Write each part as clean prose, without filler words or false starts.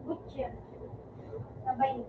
Butcher. Sabay.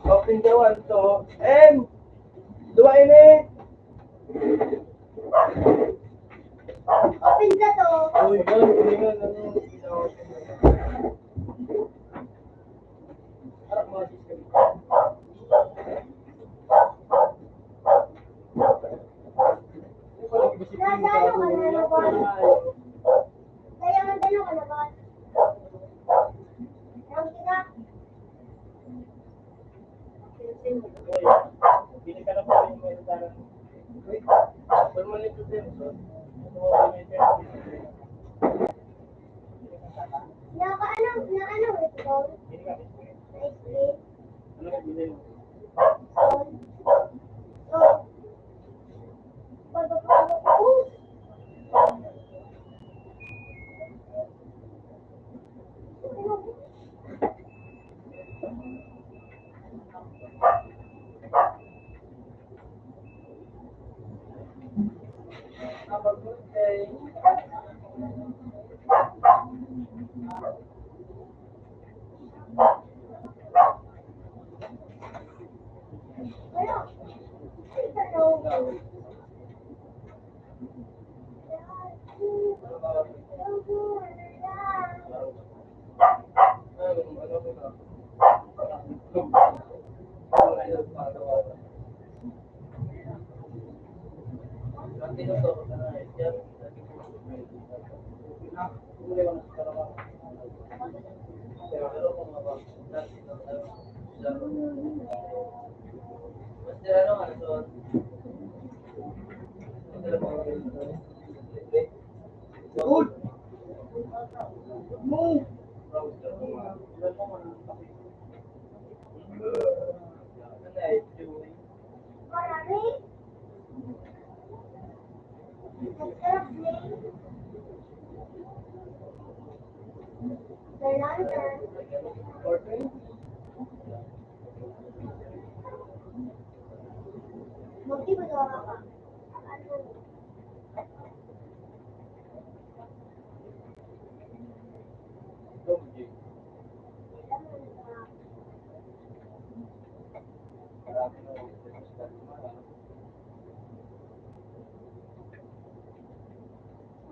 Open the one to and dua ini. Open ka to. Uy, kuningan ano. Harap mga system. Nadalo ka na naman. Kaya madalo ka naman. Ang kita. Bili ka na po yung may tarang. Permanent to them. So, Na ano ito? bili ka. Nice place. Ano ka bili mo? Have a good day. Good. Move.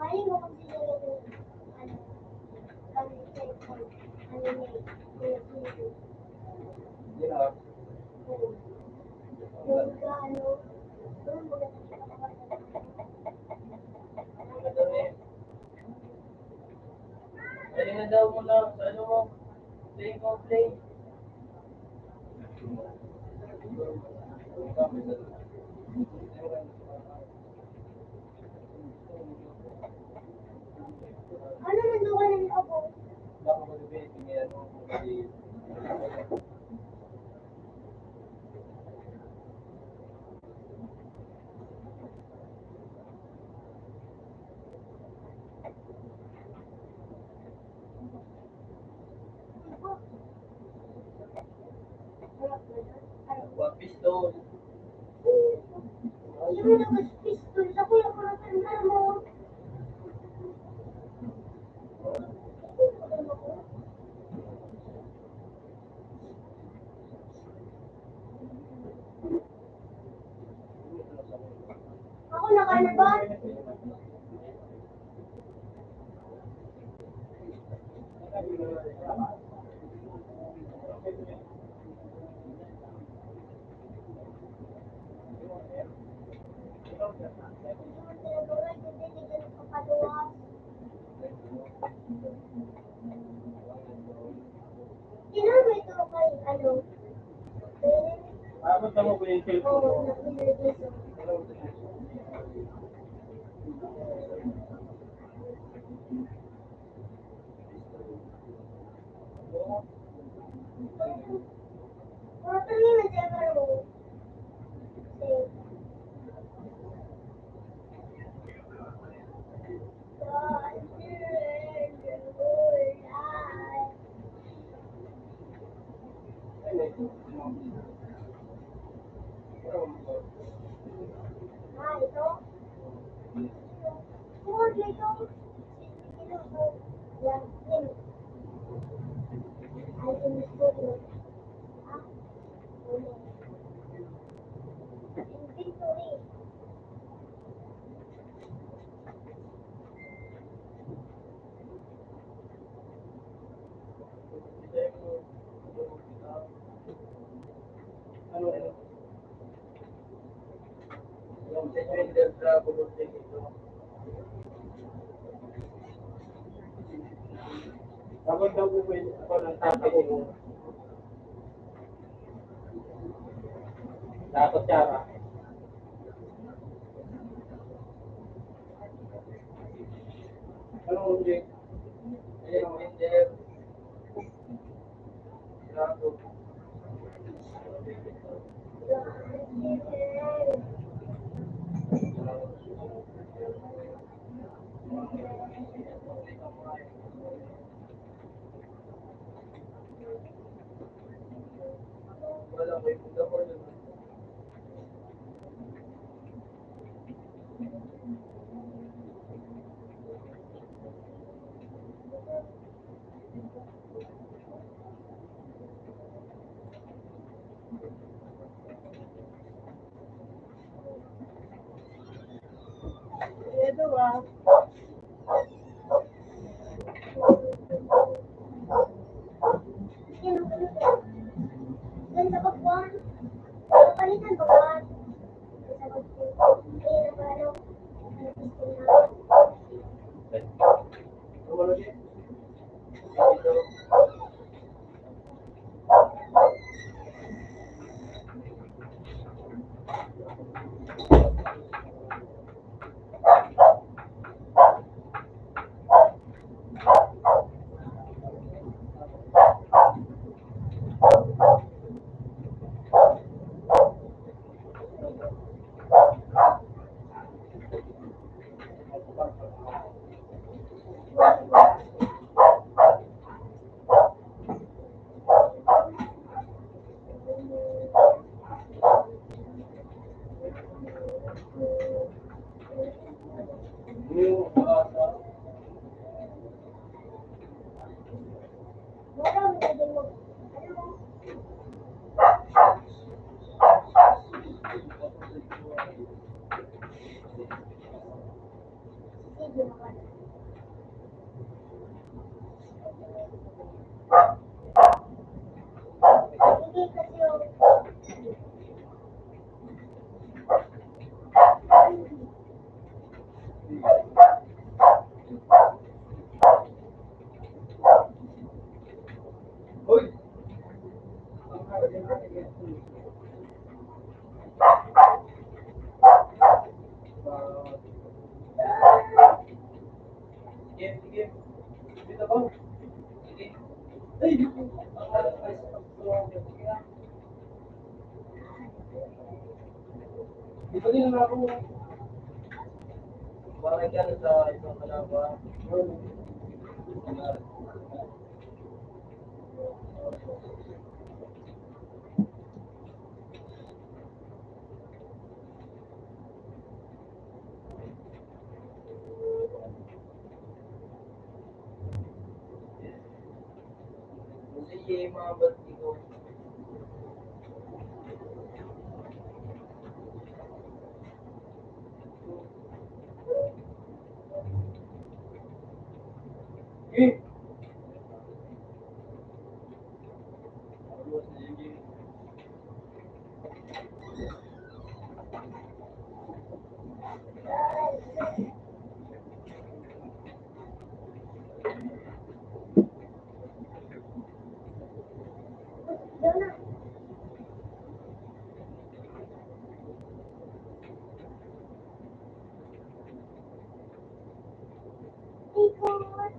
Maling mo kung sino yung ano, kami cellphone, ano Yeah. Pwede nga daw mo lang sa ano mo. Play mo, play. Ano nandukan ng ako? Pistol. Yung nag-pistol ako yung mga mo. Ako nakalaban. Sinabi ito kay ano? Punta mo ko yung cellphone Oo, mo. nag-release. Pero tingin na siya pero ito. Huwag ito. Yan, yan. Ay, inventory. Ah, wala. Inventory. Ano? Yung defender sa bulundin ito. Bakit daw po pwede ako ng tatay ko? Dapat siya. Ano hindi? Defender. Dapat. Wala may punta ko yun. Ito ba? Ganda ba buwan? Kapalitan ba buwan? Kaya na ba ano? Ano siya? Ito. Yung Wala mo sa din mo. Ano mo? Sige mo ka. Hindi kasi yung Hoy! Di ba din naman ako? Bakit ka na sa isang kalawa? Sige, mga bati ko. Eh! Doon na. Ikot.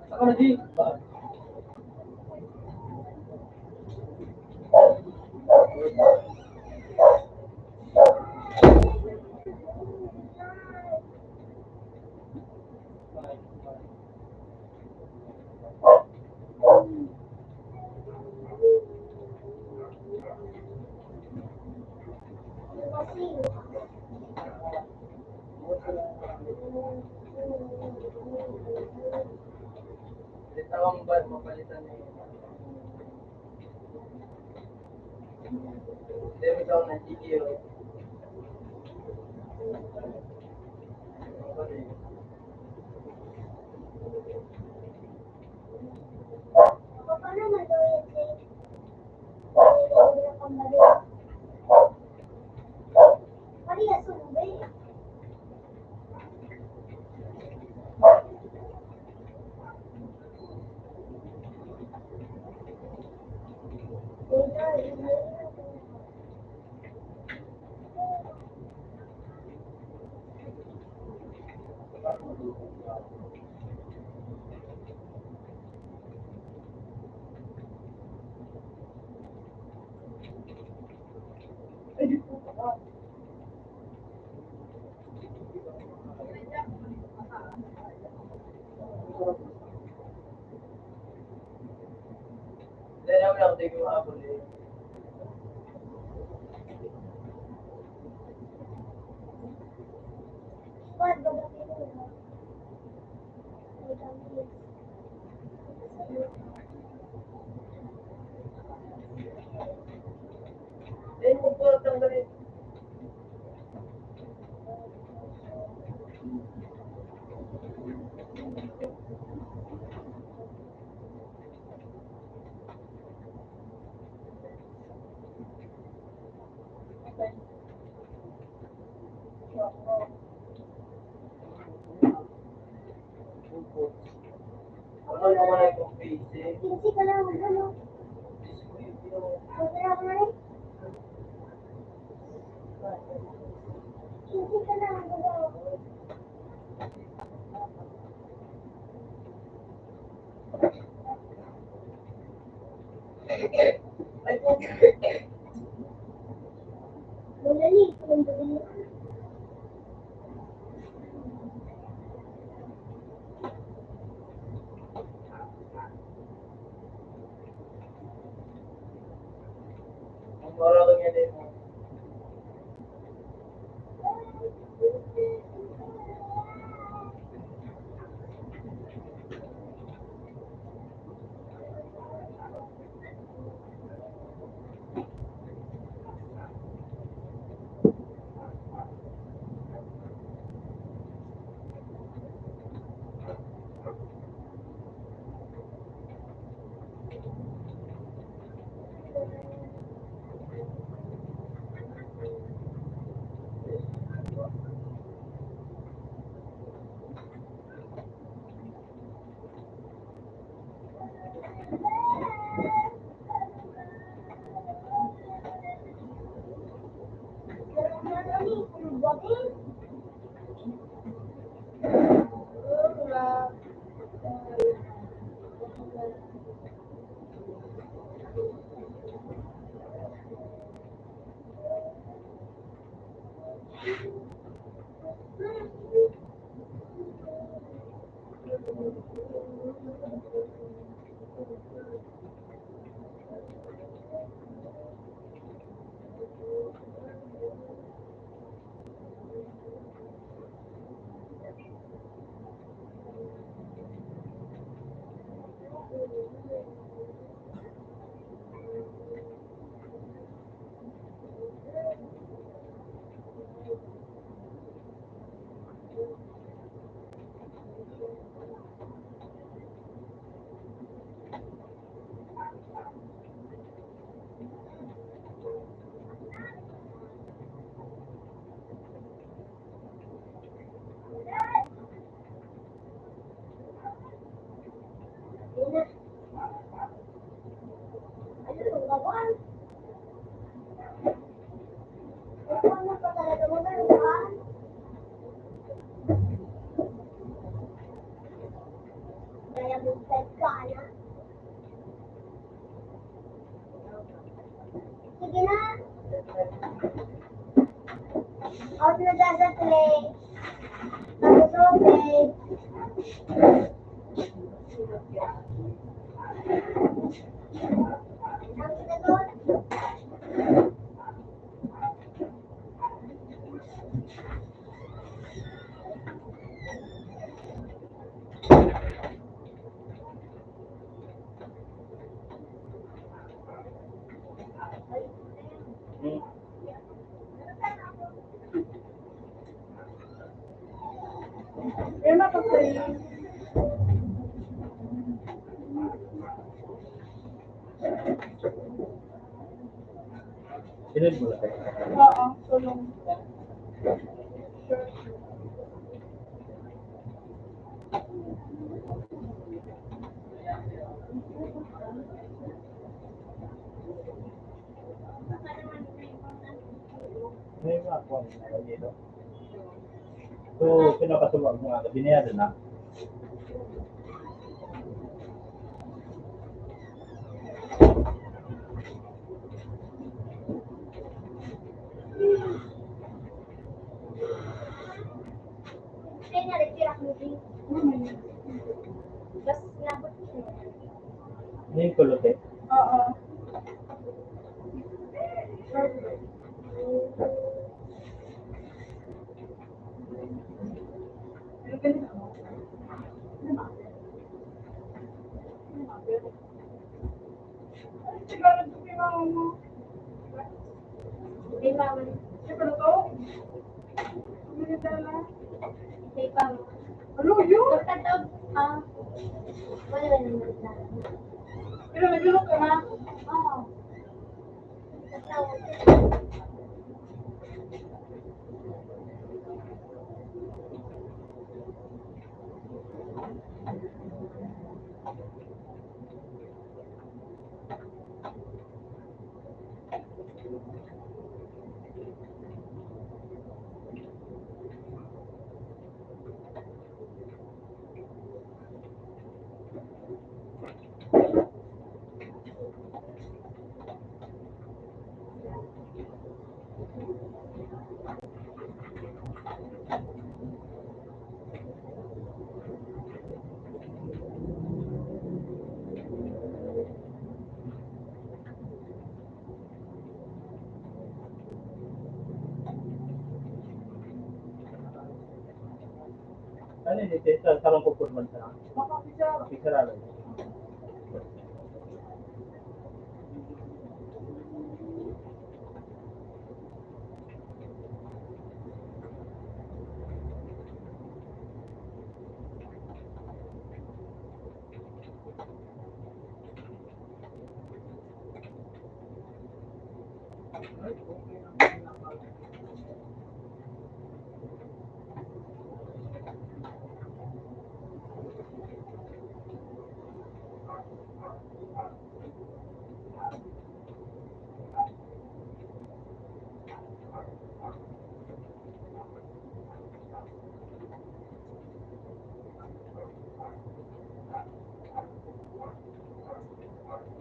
Saka na, G. Ba? Kasi. Litawang ba mapalitan niya? Hindi mo siya ng GKO. Ako pa naman daw yan eh. Wala kang balik. Parehas sumbi. Hindi namin ako tayo kumahapon eh. Squad, babae mo na. Ay, kami. Hindi mo po tanggalin. Ano naman ay kong face eh. Kinsi ka lang, ano? Wala ka na rin? Kinsi ka lang, ano? Ay po. Wala ni, kung bumili. Ang marami nga din mo. Ano yung gawan? Ano pa talaga mo na yung gawan? Kaya mo ka na. Sige na. Out na dadasli. Tapos okay. Ang kita doon. Hmm. Yan na kasi. Sinod mo na. Oo, tulong. Sure. May mga kuwan na dito. So, pinakasuwag mo nga, binayaran na. Kaya nalagkirak mo din. Tapos nabot siya. Ano yung kulot eh? Oo. Perfect. Ano ganito mo? Siguro ito kay mama mo. May pamo. Siyempre na to? Minita na. May pamo. Ano yun? Pagkatog, wala ba naman sa Pero naglulok ka na. Oo. Tatawag. Ano yun? Sa sarong kupurman sa Makakisya. Pixaralan.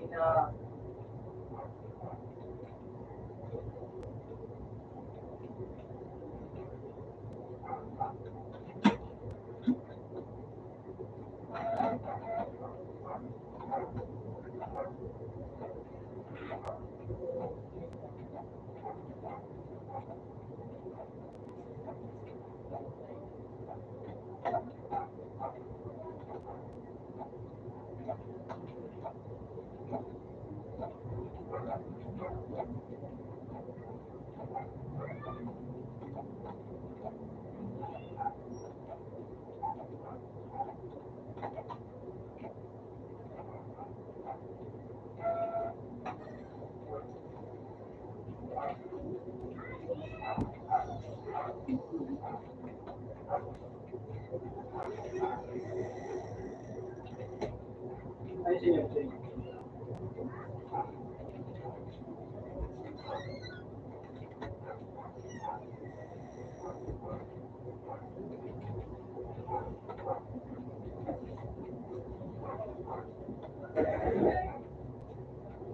Ina. Ayusin niyo, ayusin niyo.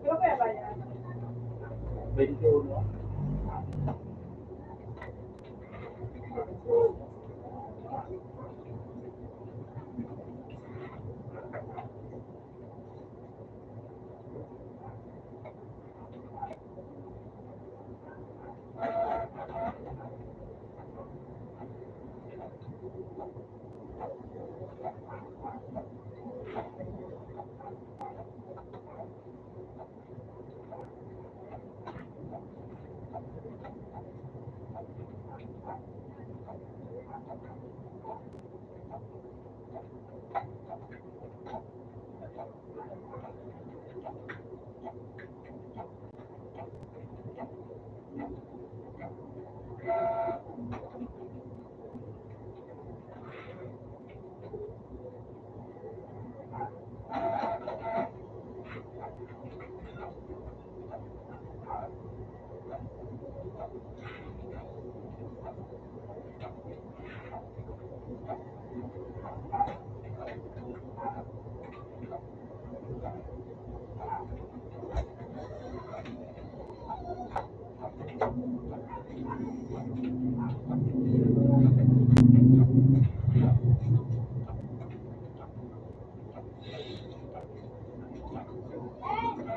Pero kaya ba yan? 21.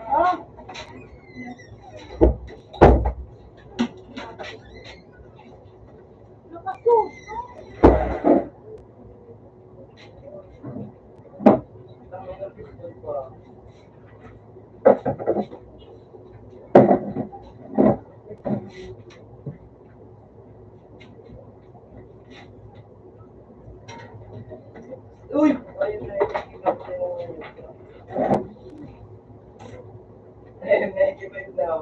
Ah! Nakasus! Uy! Ayun na yung ayun na yung daw.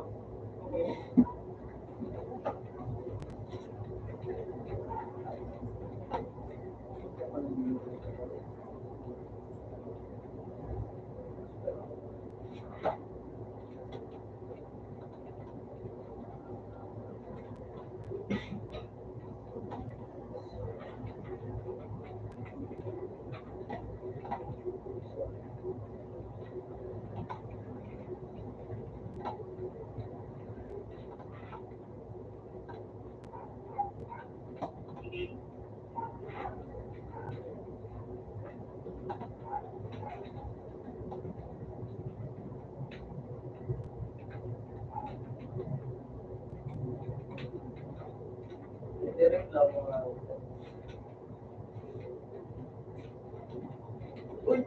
Direct lang mga uy!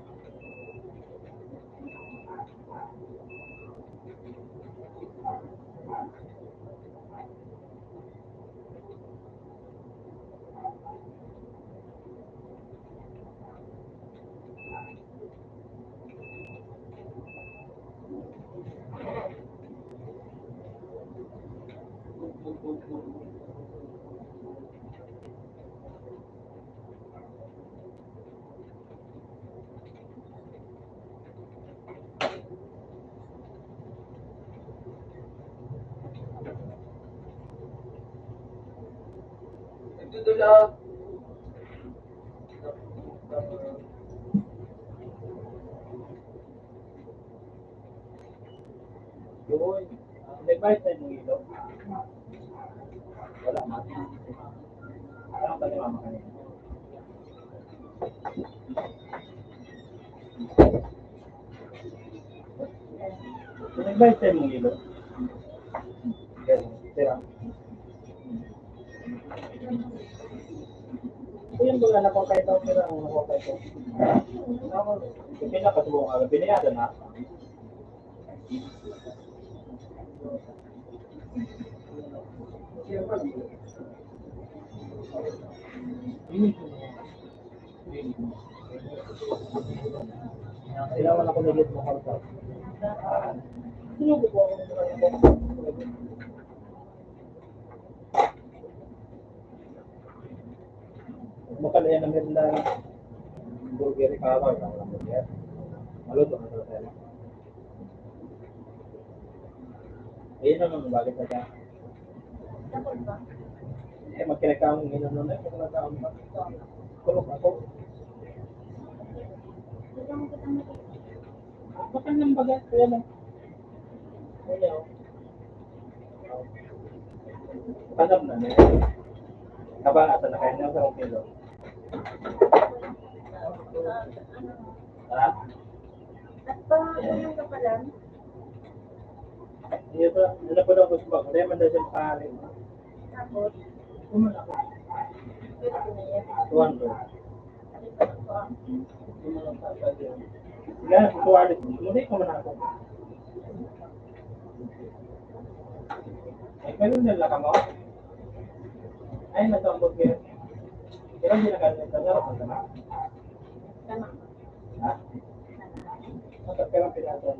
Nagdudula. Yun. Nag-bite tayo ng ilaw. Wala na. Wala pa ni mama kanina. Nag-bite tayo ng ilaw. Tira. Ito yung wala na kung kayo daw pero ang nakuha kayo. Yung pinakasubong agad, binayada na. Kailangan ako naglit mo kalpa. Sinubo ko ako ng makalaya na meron lang. burger ka ba? Ang burger. Maluto na sa tela. Ayun naman bagay sa kanya. Tapos ba? Magkinagkaong inom nun eh. Magkinagkaong ba? Kulong ako. Hindi mo kita makita. Bakal ng bagat. Kaya lang. Kaya o. Panap na niya. Kabangatan na kayo niya sa kilo. Ha? At pa, ano ka pa lang? Iya pa. Ano po daw ko sa bago. Kaya man daw siya pahalim. Tapos, Kumala ko. pwede ko na yan. Tuwan doon. Ano pa ito? Kumala sa pwede. Sige, tuwalit mo. Hindi ko man ako. Ay, pero nila ka mo? Ay, natambog yun. Pero hindi na kanya sa sarap na sana. Tama. Ha? Masap ka lang pinatan.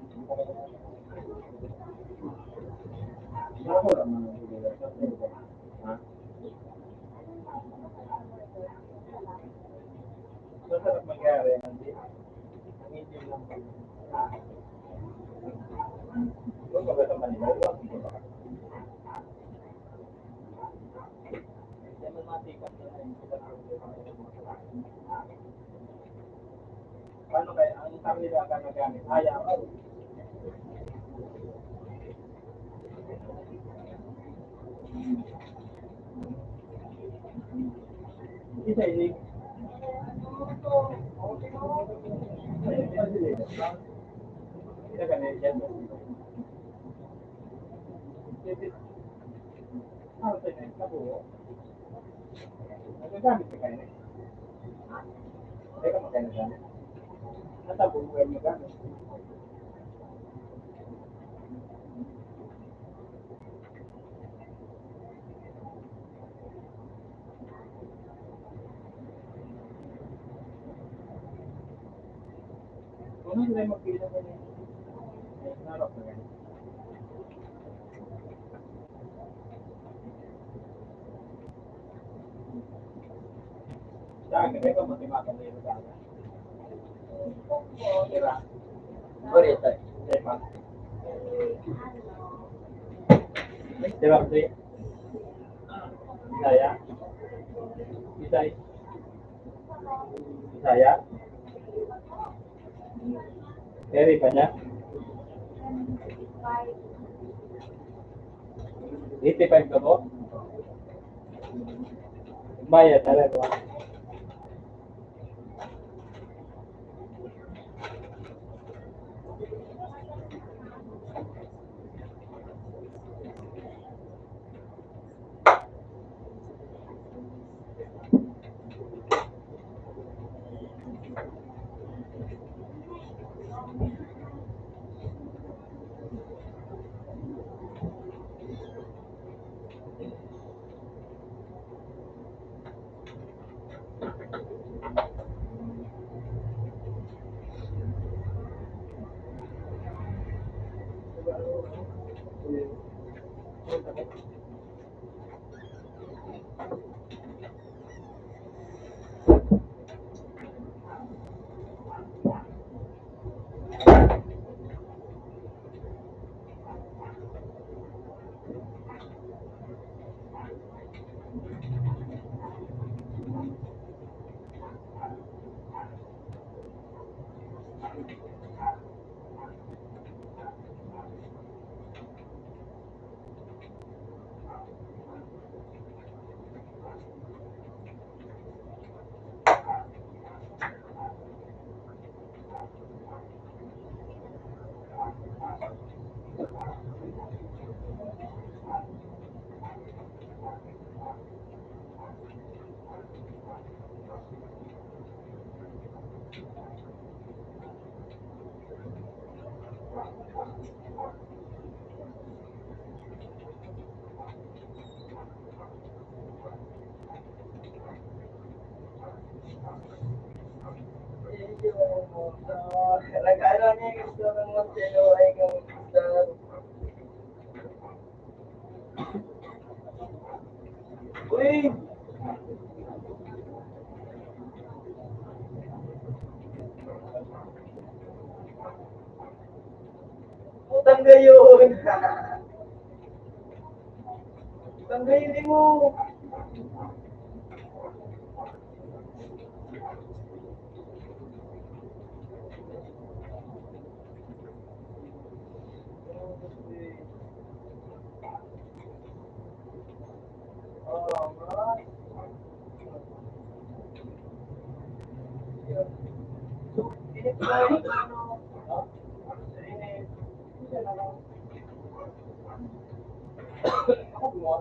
Ako lang mga bibigay. Ha? Masarap magyari. Hindi. Ang hindi lang. Kung maganda man nila, huwag hindi ba? Yan ang matikas na yun. Paano kaya? Ang sabi nila ka nagamit? Ayaw ako. Isa ini. Kita kan yan. Ano sa inyo? Kabuo. Nagagamit ka kayo. Teka magkano dyan. Natabo mo yung magamit. Kung ano sila magpila ka niya. Narap na ganyan. Sa akin, ikaw matimakan na yung sana. Kira. Borita. Teka. Diba kasi? Bisaya? Bisaya? Bisaya? Keri pa niya? 85 ka po? Bayad talaga. Nag-ano niya yung gusto ng Montero ay kamusta. Uy! Tangga yun. Tanggayin mo. Oh, mas. Init ba yung ano? Init. Ako mo.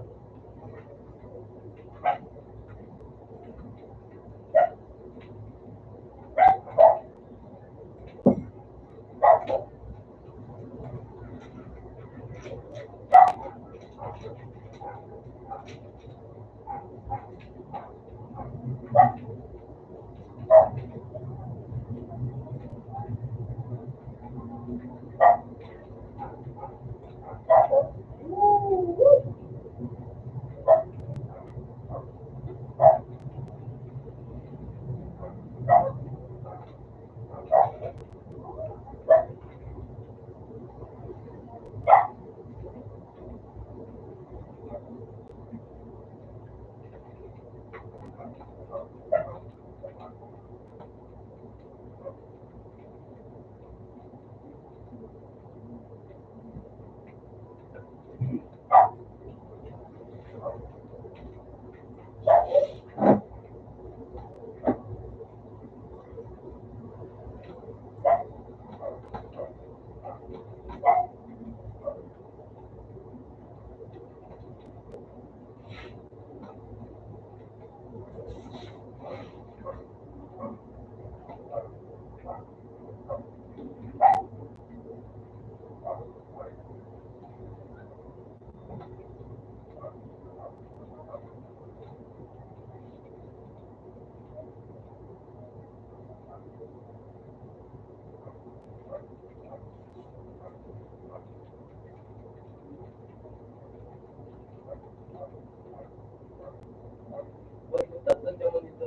Tatlo mo dito.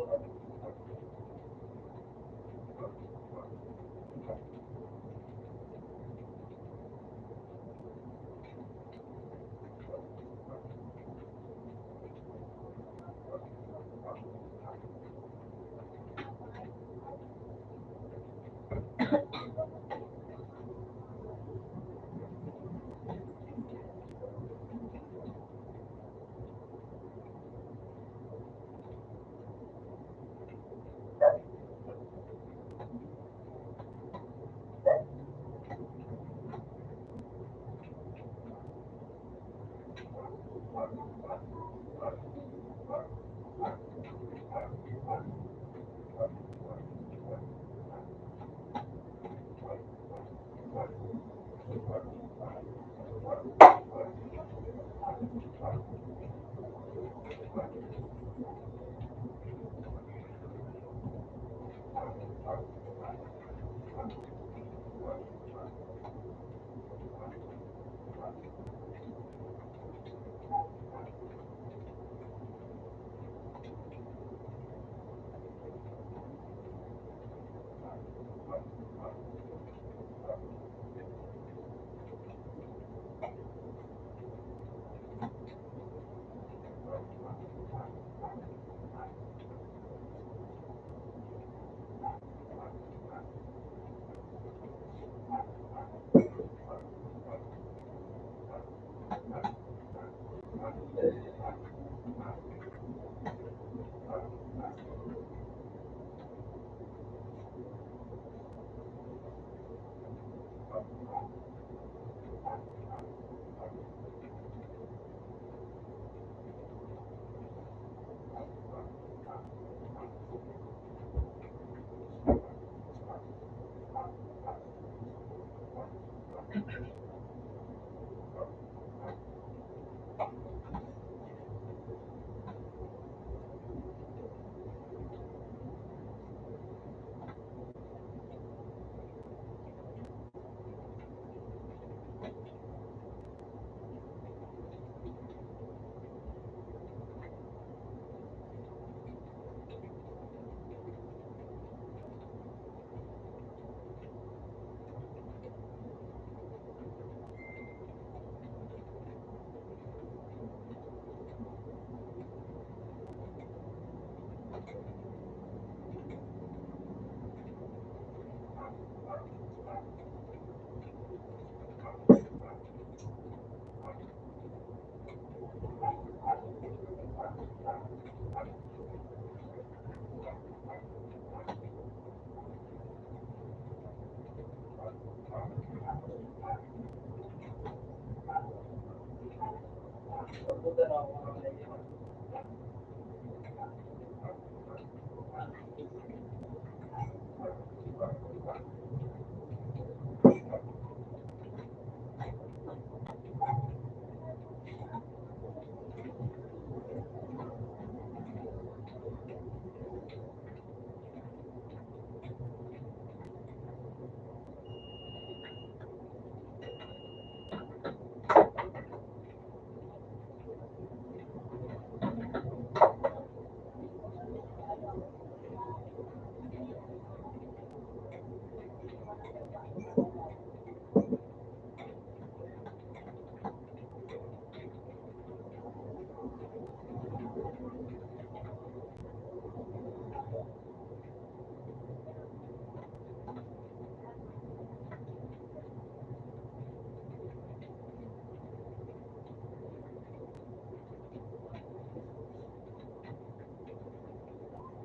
Pagbutan ako ng naiya.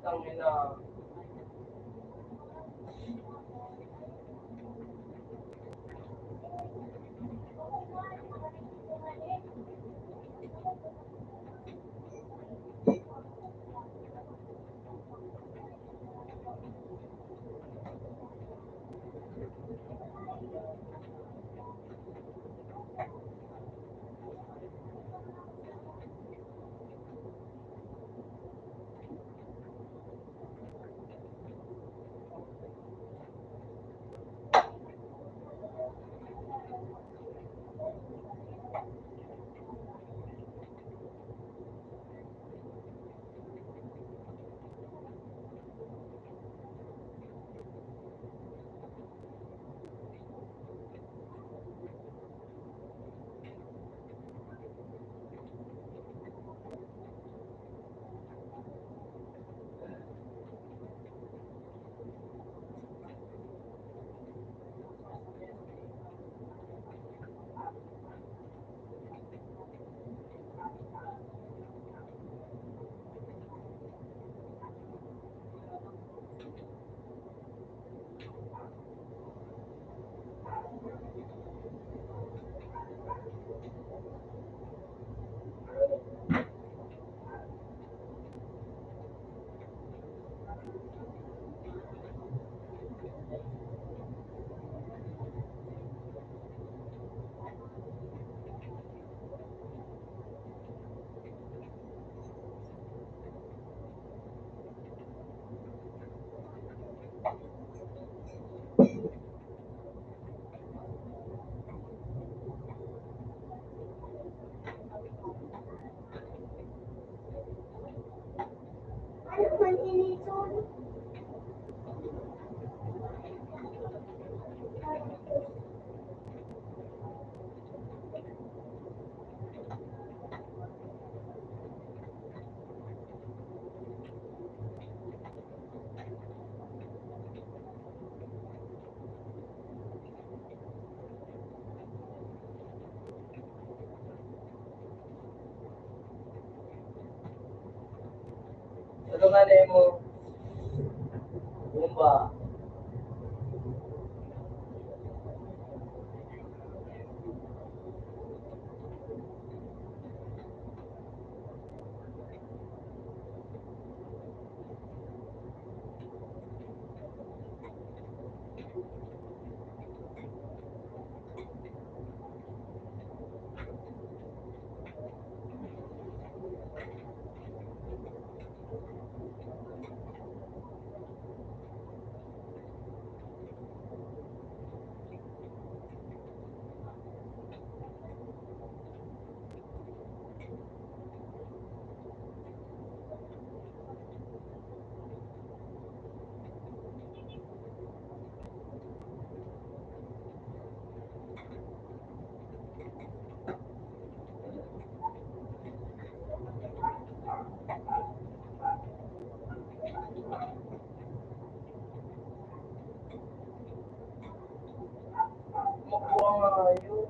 Tangina. Ano man inison? Tulungan mo. Bumba. Makuha nga yun.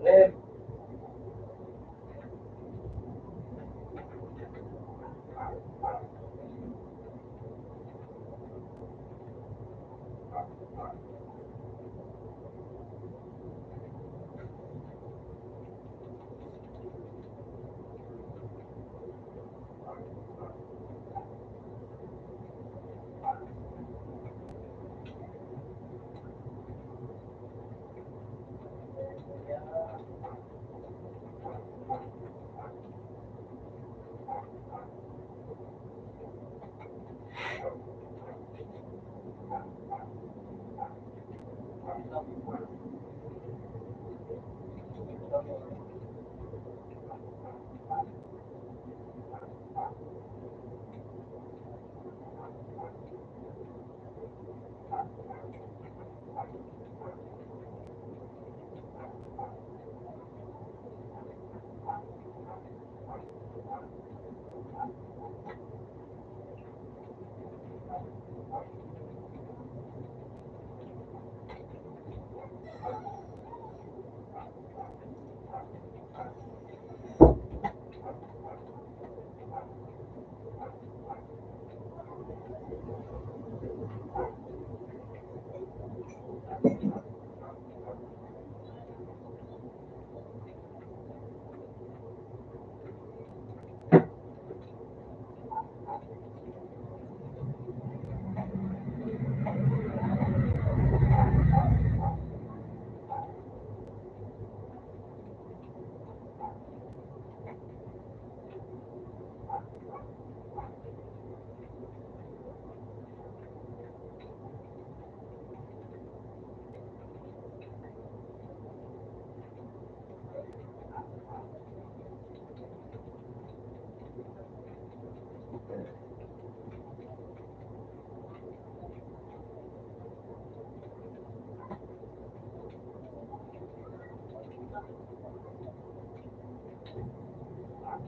Left.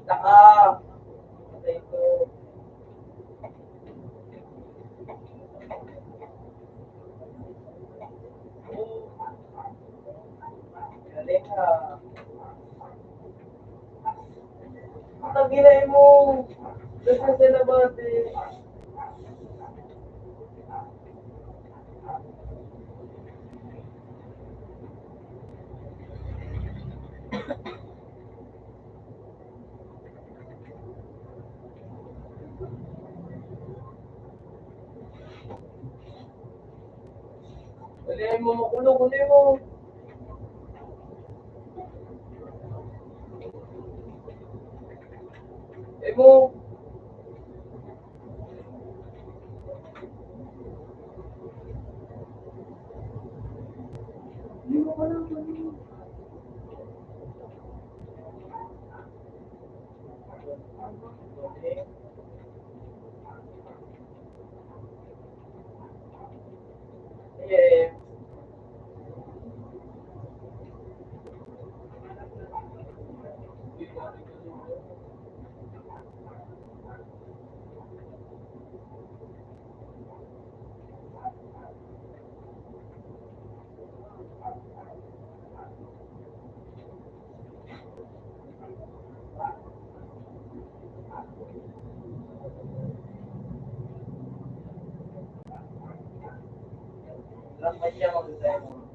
Naka. Patay ko. Galing ha. Taginay mo. Kasi sila ba Galing mo makulong. Galing mo. Mo. Hindi mo alam. Yeah. Lambat siya mag-design mo.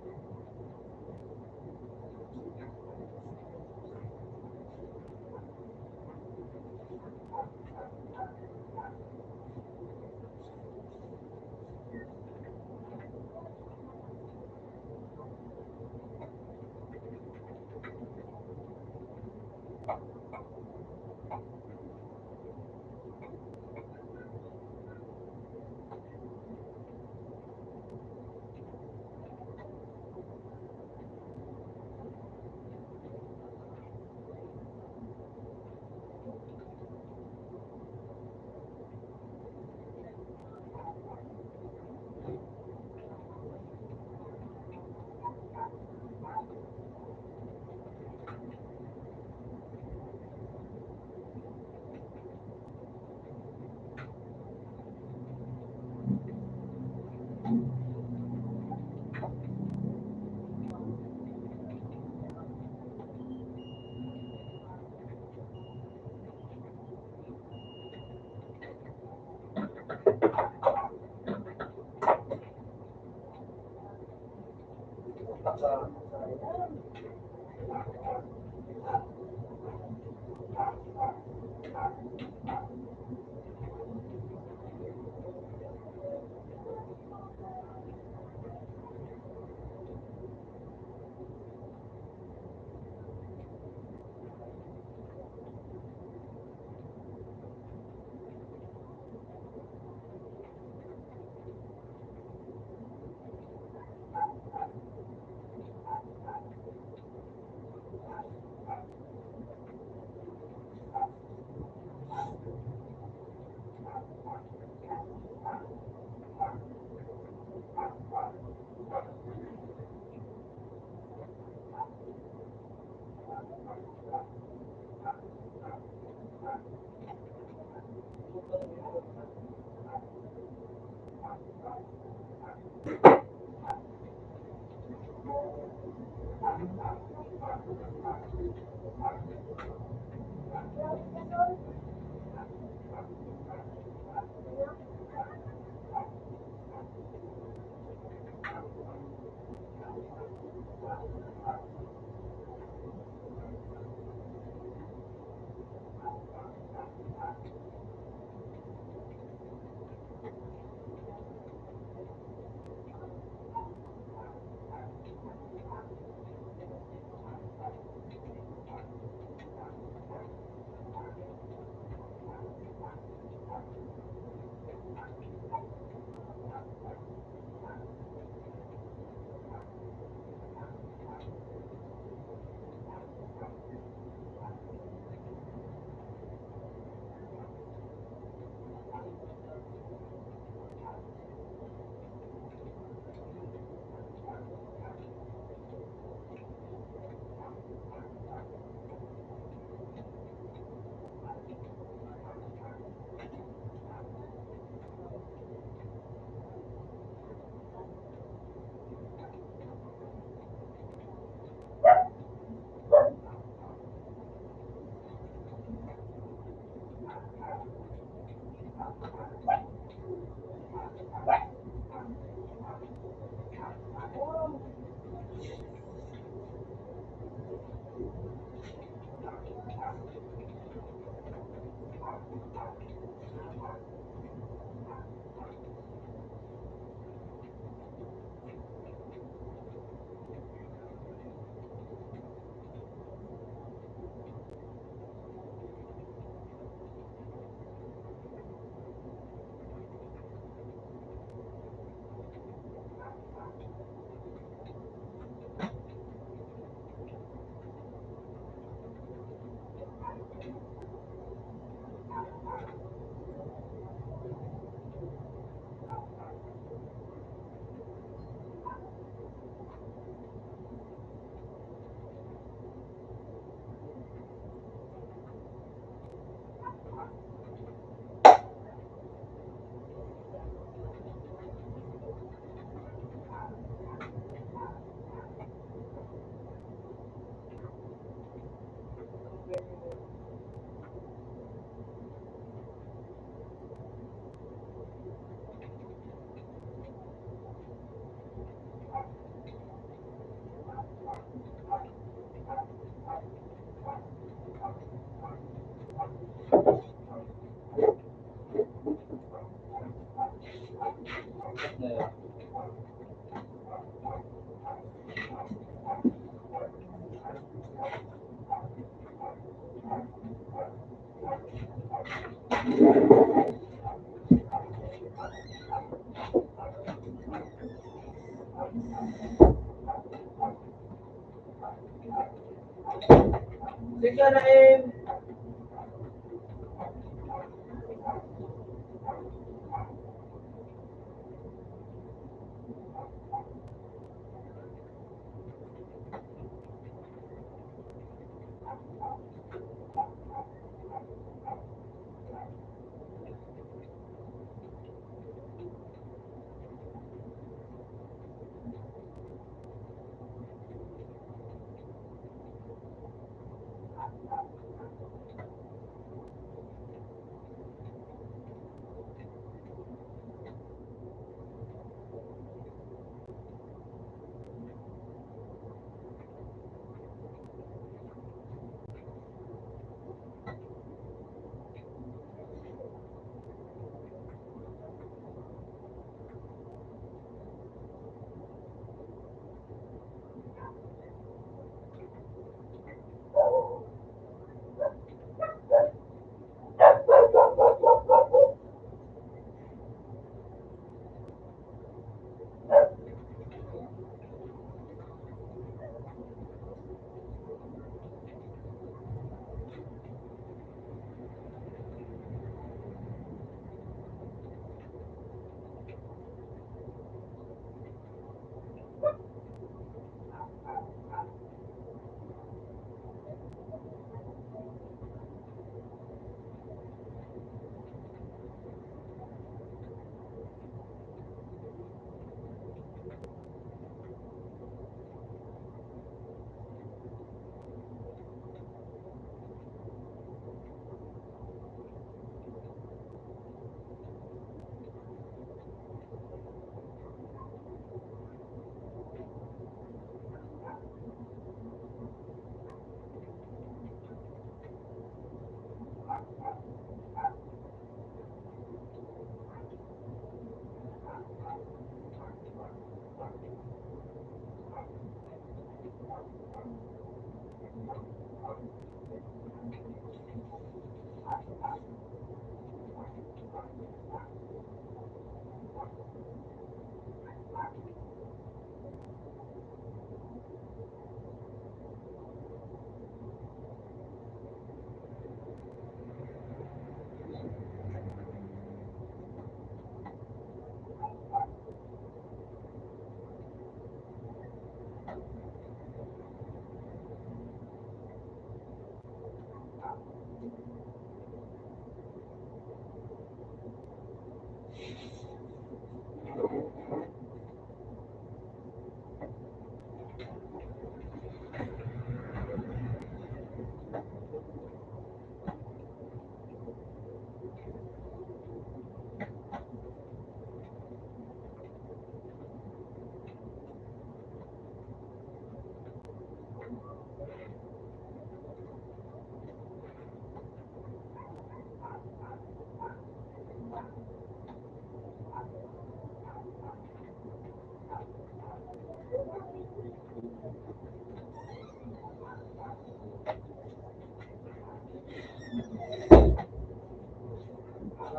Sige na eh.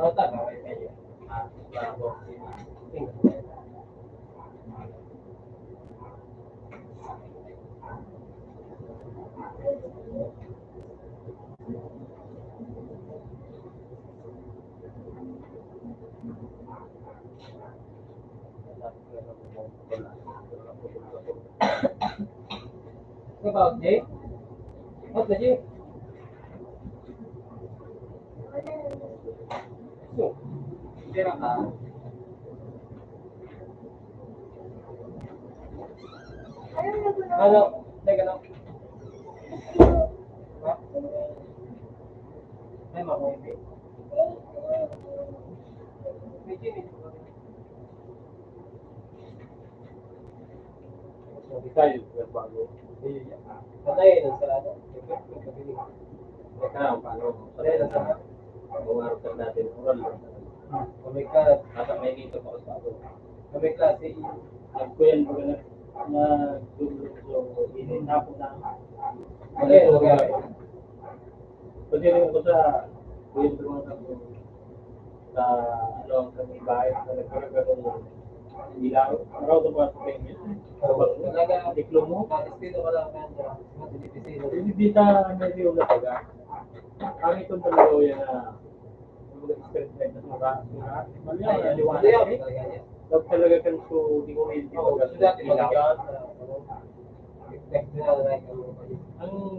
Nota ba kayo? Bago. About Jay? What the Jay? So, kira ka. Ano? Teka lang. Ha? Ay, makuha. May Jimmy. So, tayo bago. Patay na sa ano? Teka, paano? Patay na sa umarap natin. Oral lang. Kami ka, dapat may dito pa sa ako. Kami klase, nagkuyan ko na gusto, ininapo na. Ano yun? Pwede rin ko sa kuyan ko sa ano ang kami bahay na nagkaragano ng ilaw. Araw ito ba sa pengen? Talaga, diklo mo? Estilo ka lang kanya. Hindi dita na yung nataga. Ang itong talaga yan na Dog talaga kan so di ko hindi ko ang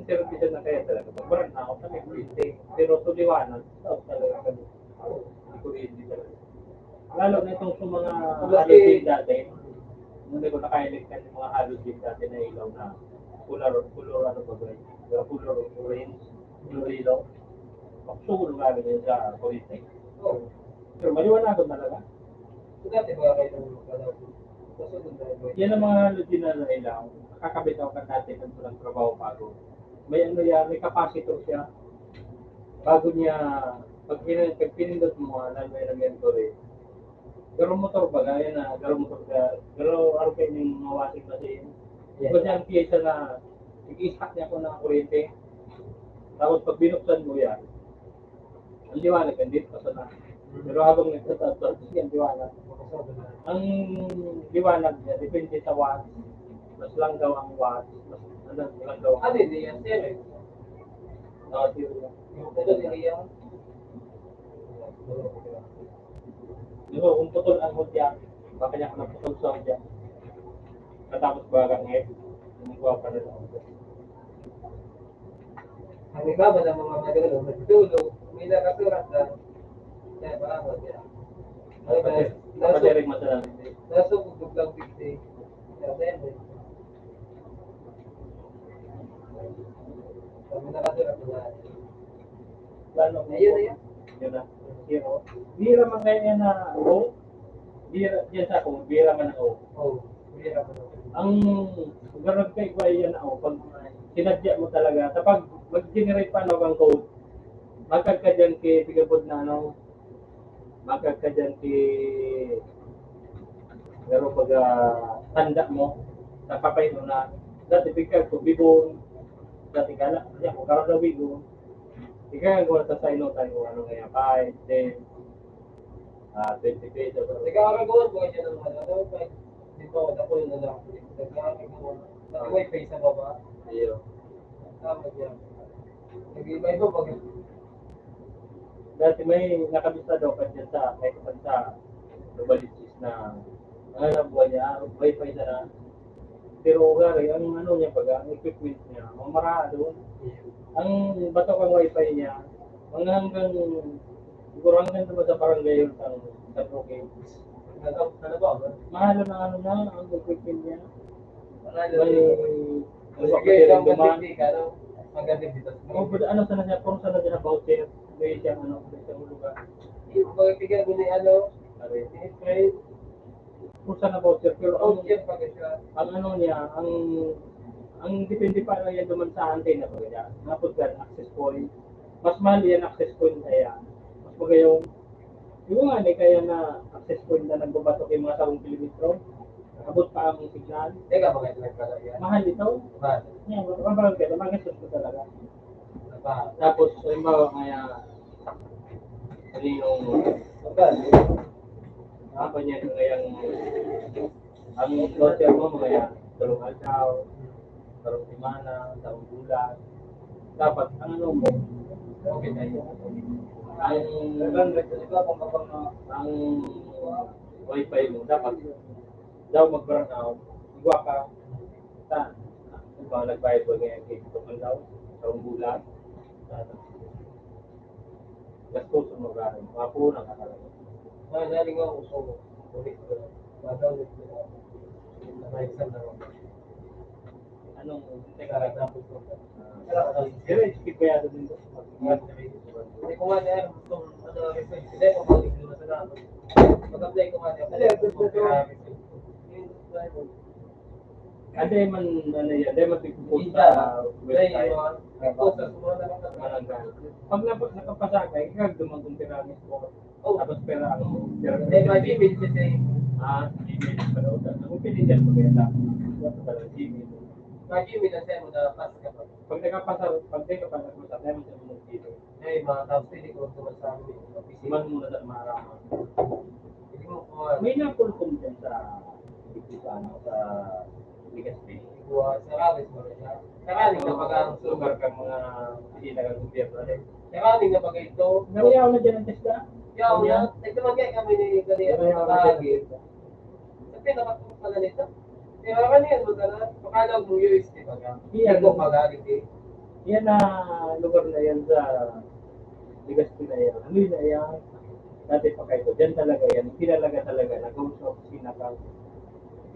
service na kaya talaga pagbaran na ako sa may pero to liwanag talaga kan di ko hindi talaga lalo na itong sa mga halogene dati hindi ko nakailig kan mga halogene dati na ilaw na color ano ba ba color orange yung ilaw Pagsulo nga rin sa politik. Oo. Pero maliwanagan talaga. So dati ba kayo yan ang mga halogene na ilaw. Kakabitaw ka natin ng walang trabaho bago. May ano yan, may capacitor siya. Bago niya, pag pinindot mo, may elementary. Garo motor ba? Gaya na, garo motor ka. Garo araw kayo yung mawasig na siya. Kung yan piyesa na, nag-isak niya ko ng kuryente. Tapos pag binuksan mo yan, ang liwanag, hindi pa sana. Pero habang nagsasatot, yan liwanag. Ang liwanag niya, depende sa watts. Mas lang daw ang watts. Mas lang daw ang... Hindi yan, sir. No, zero yan. Ito, hindi yan. Diba, kung putol ang hudya, baka niya ka naputol sa hudya. Katapos baga ngayon, hindi ko pa rin ako. Ang iba ba ng mga magano, nagtulog, may nakasurat na, kaya ba yan? Napadaring masalang. Nasa bugog lang 50. Kaya yan. Kami nakasurat na lahat. Lalo, ayun na yan. Yun na. Zero. Bira man ganyan na O. Bira, yan sa O. Bira man na O. Oo. Bira man na O. Ang garag kay ko ay yan na O. Pag sinadya mo talaga, kapag mag-generate pa ng code, magkag ka dyan kay tigabod na ano, magkag ka dyan kay pero pag tanda mo, napapay mo na, dati bigkag ko, bibon, dati kala, ya kung karon daw bigo. Ika ko sa sa ino tayo ano kaya 5, 10, 20 pesos. Nagkakagawa ko siya ng ano, dito ako yung lalaki. Nagkakagawa. Nag-wifi sa baba. Iyo. Tama dyan. Nag-iba-iba pag Dati may nakabisa daw pa dyan sa kahit pa sa Novaliches na ang alam buhay niya, wifi na. Pero gari, ang ano niya baga, ang equipment niya, mamara doon. Ang bato kang wifi niya, hanggang siguro hanggang naman sa barangay yun sa Brooklyn. ano ba? Mahal na ano na, ang equipment niya. Ano May sige, isang ganditi ka, no? Ang ganditi dito. Oh, but ano sana siya, kung sana siya voucher, may siyang ano, may siyang lugar. Yung pagpigyan mo ni ano, Sabi, ni Fred, kung sana voucher, pero oh, yan pag siya. ang ano niya, ang depende pa lang yan duman sa antena pa kaya. Napod ka, access point. Mas mahal yan access point kaya. Mas magayong, yung nga kaya na access point na nagbabatok yung mga 10 kilometro, abot pa ang signal. Teka, bakit nagkala yan? Mahal ito. Ba? Yan, mabagay ka, magastos ko talaga. Ba? Tapos, halimbawa kaya, ano yung, apa niya, kayang, ang voucher mo, kaya, tulong alcaw, tulong simana, taong bulan. Dapat, ang ano mo, Okay na yun. ang wifi mo, dapat, daw mag-burn out, igwa ka, kung ba nagbayad ba ngayon, kay tulong daw, taong bulan, gastusin mo gano'n, mapunan ka talaga. Nagaling ako sa ulit ko. Magawin ko na. Naka-exam na ako. Anong, Teka, tapos ko. pero skip ko yata din. Hindi ko nga niya, ano, research. Hindi ko mag-exam na sa nato. Mag-apply ko nga niya. Ade man, ano yan, ade man tigpupos sa website. Pag nakapasa ka, ikag dumang piramis ko. Tapos pera ang pera. Hindi, mag-email siya. Gmail pa daw. Kung pinisyan mo kaya na, Gmail. Mag-email na siya mo na pass ka pa. Pag nakapasa, pag di ka pa nagpasa, meron siya mong dito. Ay, mga tapos hindi ko naman sa amin. Siman muna sa maaraman. Hindi mo kuha. May napulkong dyan sa sa Legazpi. Sa Ravis mo na siya. Nakaling na pag ang Lugar kang mga sila ng gobyerno. Nakaling na pag ito. Nakuyaw na dyan ang Tesla. Yaw na. Nagdaman kaya kami ni Galia. Nakahagi. Sabi, nakatulog pala nito. Di ba kanina mo na? Pakalawag mo USD ba ka? Iyan. Hindi ko mag-agit eh. Yan na lugar na yan sa Legazpi na yan. Ano yun na yan? Dati pa kayo. Dyan talaga yan. Pinalaga talaga. Nagawin sa opisina ka.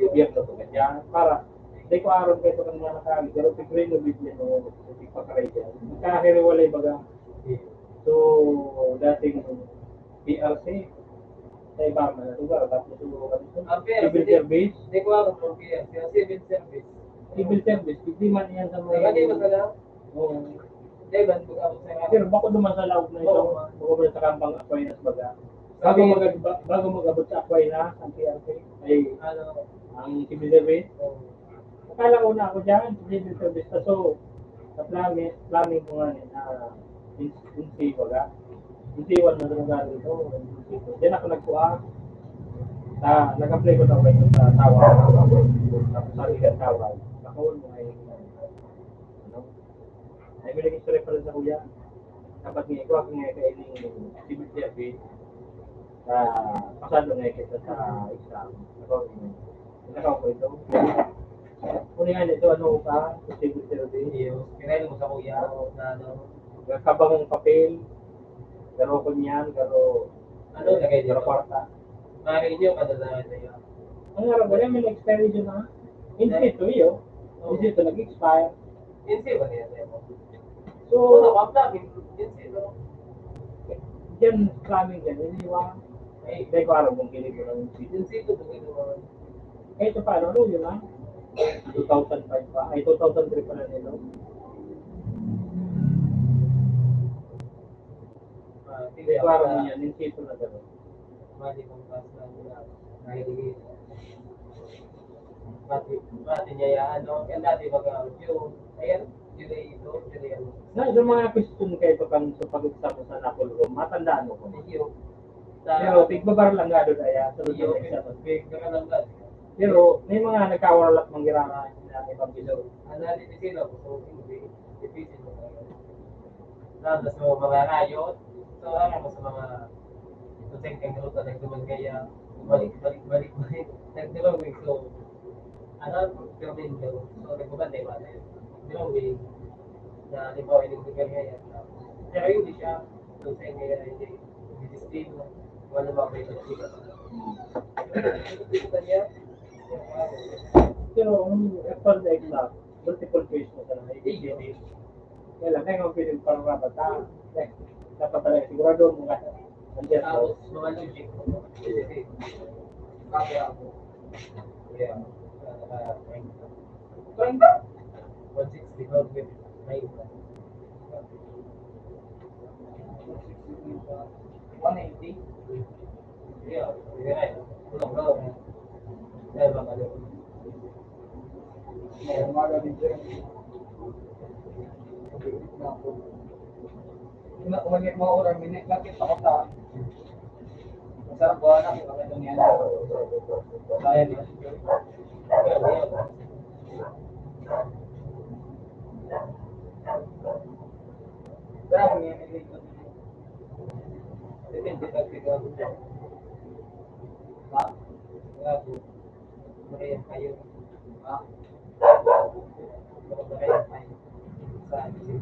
Gobyerno ko dyan. Para hindi ko aron kayo kung mga nakakali. Pero tigray no bigyan mo. Hindi pa karay dyan. Magkakiriwalay baga. So, dating PRC sa ibang na lugar. Tapos siguro kami sa civil service. Hindi ko alam kung kaya. Civil service. Civil service. Hindi man yan sa mga... Lagi mo sana? Oo. Hindi ba? Mag-abot sa Pero bako duman sa loob na ito, bako ba sa kampang Aquinas baga. Bago mag-abot sa Aquinas, ang PRC, ay ano, ang civil service. Akala ko na ako dyan, civil service. So, sa planning ko nga na insi baga. Insiwan na lugar dito. Diyan ako nagkuha. Nag-apply ko na kayo sa tawag. Tapos sa ligat tawag. Ako mo ay ay may naging story pala sa kuya. Dapat nga ikaw ako nga kailing civil service. Pasado nga kita sa exam. Nakaw ko ito. Kung nga ito, ano ka? Civil service. kinailan mo sa kuya na ano, Kabang papel. Garo ko niyan, garo... ano lagay dito? Garo kwarta. Mari nyo kadalaman na yun. Ang nga rin, may nag-expire dyan na. Hindi ito yun. Hindi ito nag-expire. Insi ba niya mo? So, Oo, nakapagin. Insi, no? dyan, planning dyan, iniwan. Eh, hindi ko alam kung kinig ko lang yung video. Insi ko bukid mo. Eh, ito pa, ano, yun lang. 2005 pa. Ay, 2003 pa na nilo. Hindi ko alam mo yan, yung sito na gano'n. Mati kong pas na nila. Nahiligid. Mati niya yan, no? Yan dati baga, yung, ayan, Yun ay ito, yun ay ano. Na, yung mga question kayo kang sa pag-usap sa napulong, matandaan mo ko. Iyo. Pero, tigbabar lang nga doon ay sunod Iyo, na exam. big ka lang lang. Pero, may mga nagkawalat manggirana na ibang bilaw. Analysis sila, so hindi, difficile mo talaga. Lalo sa mga rayot, so ano mo sa mga senseng minuto na naman kaya balik. Nagdrawing, so ano, filming daw. So nagbabantay ba na yun? Drawing, na limbawa inindigan ngayon. Pero hindi siya, so sa inyo yan, hindi discipline, wala ba kayo sa sikat. Ito niya, Pero, after the exam, multiple choice mo sa IBGD. Kaya lang, kaya nga pwede parang rapat na, dapat talaga sigurado mo nga. Nandiyan tapos ko. mga logic, kaya ako. Yeah. 160 divided with 9. 180. Yeah, right. Kulang daw. Dahil baka daw. Umaga din siya. Umagit mga orang minit, lakit ako sa masarap ba na kung ano yan. Kaya niya. Pero kung yan, Depende sa tigam. ha? Grabe. Mariyan kayo. Ha? Mariyan kayo. Sa isip.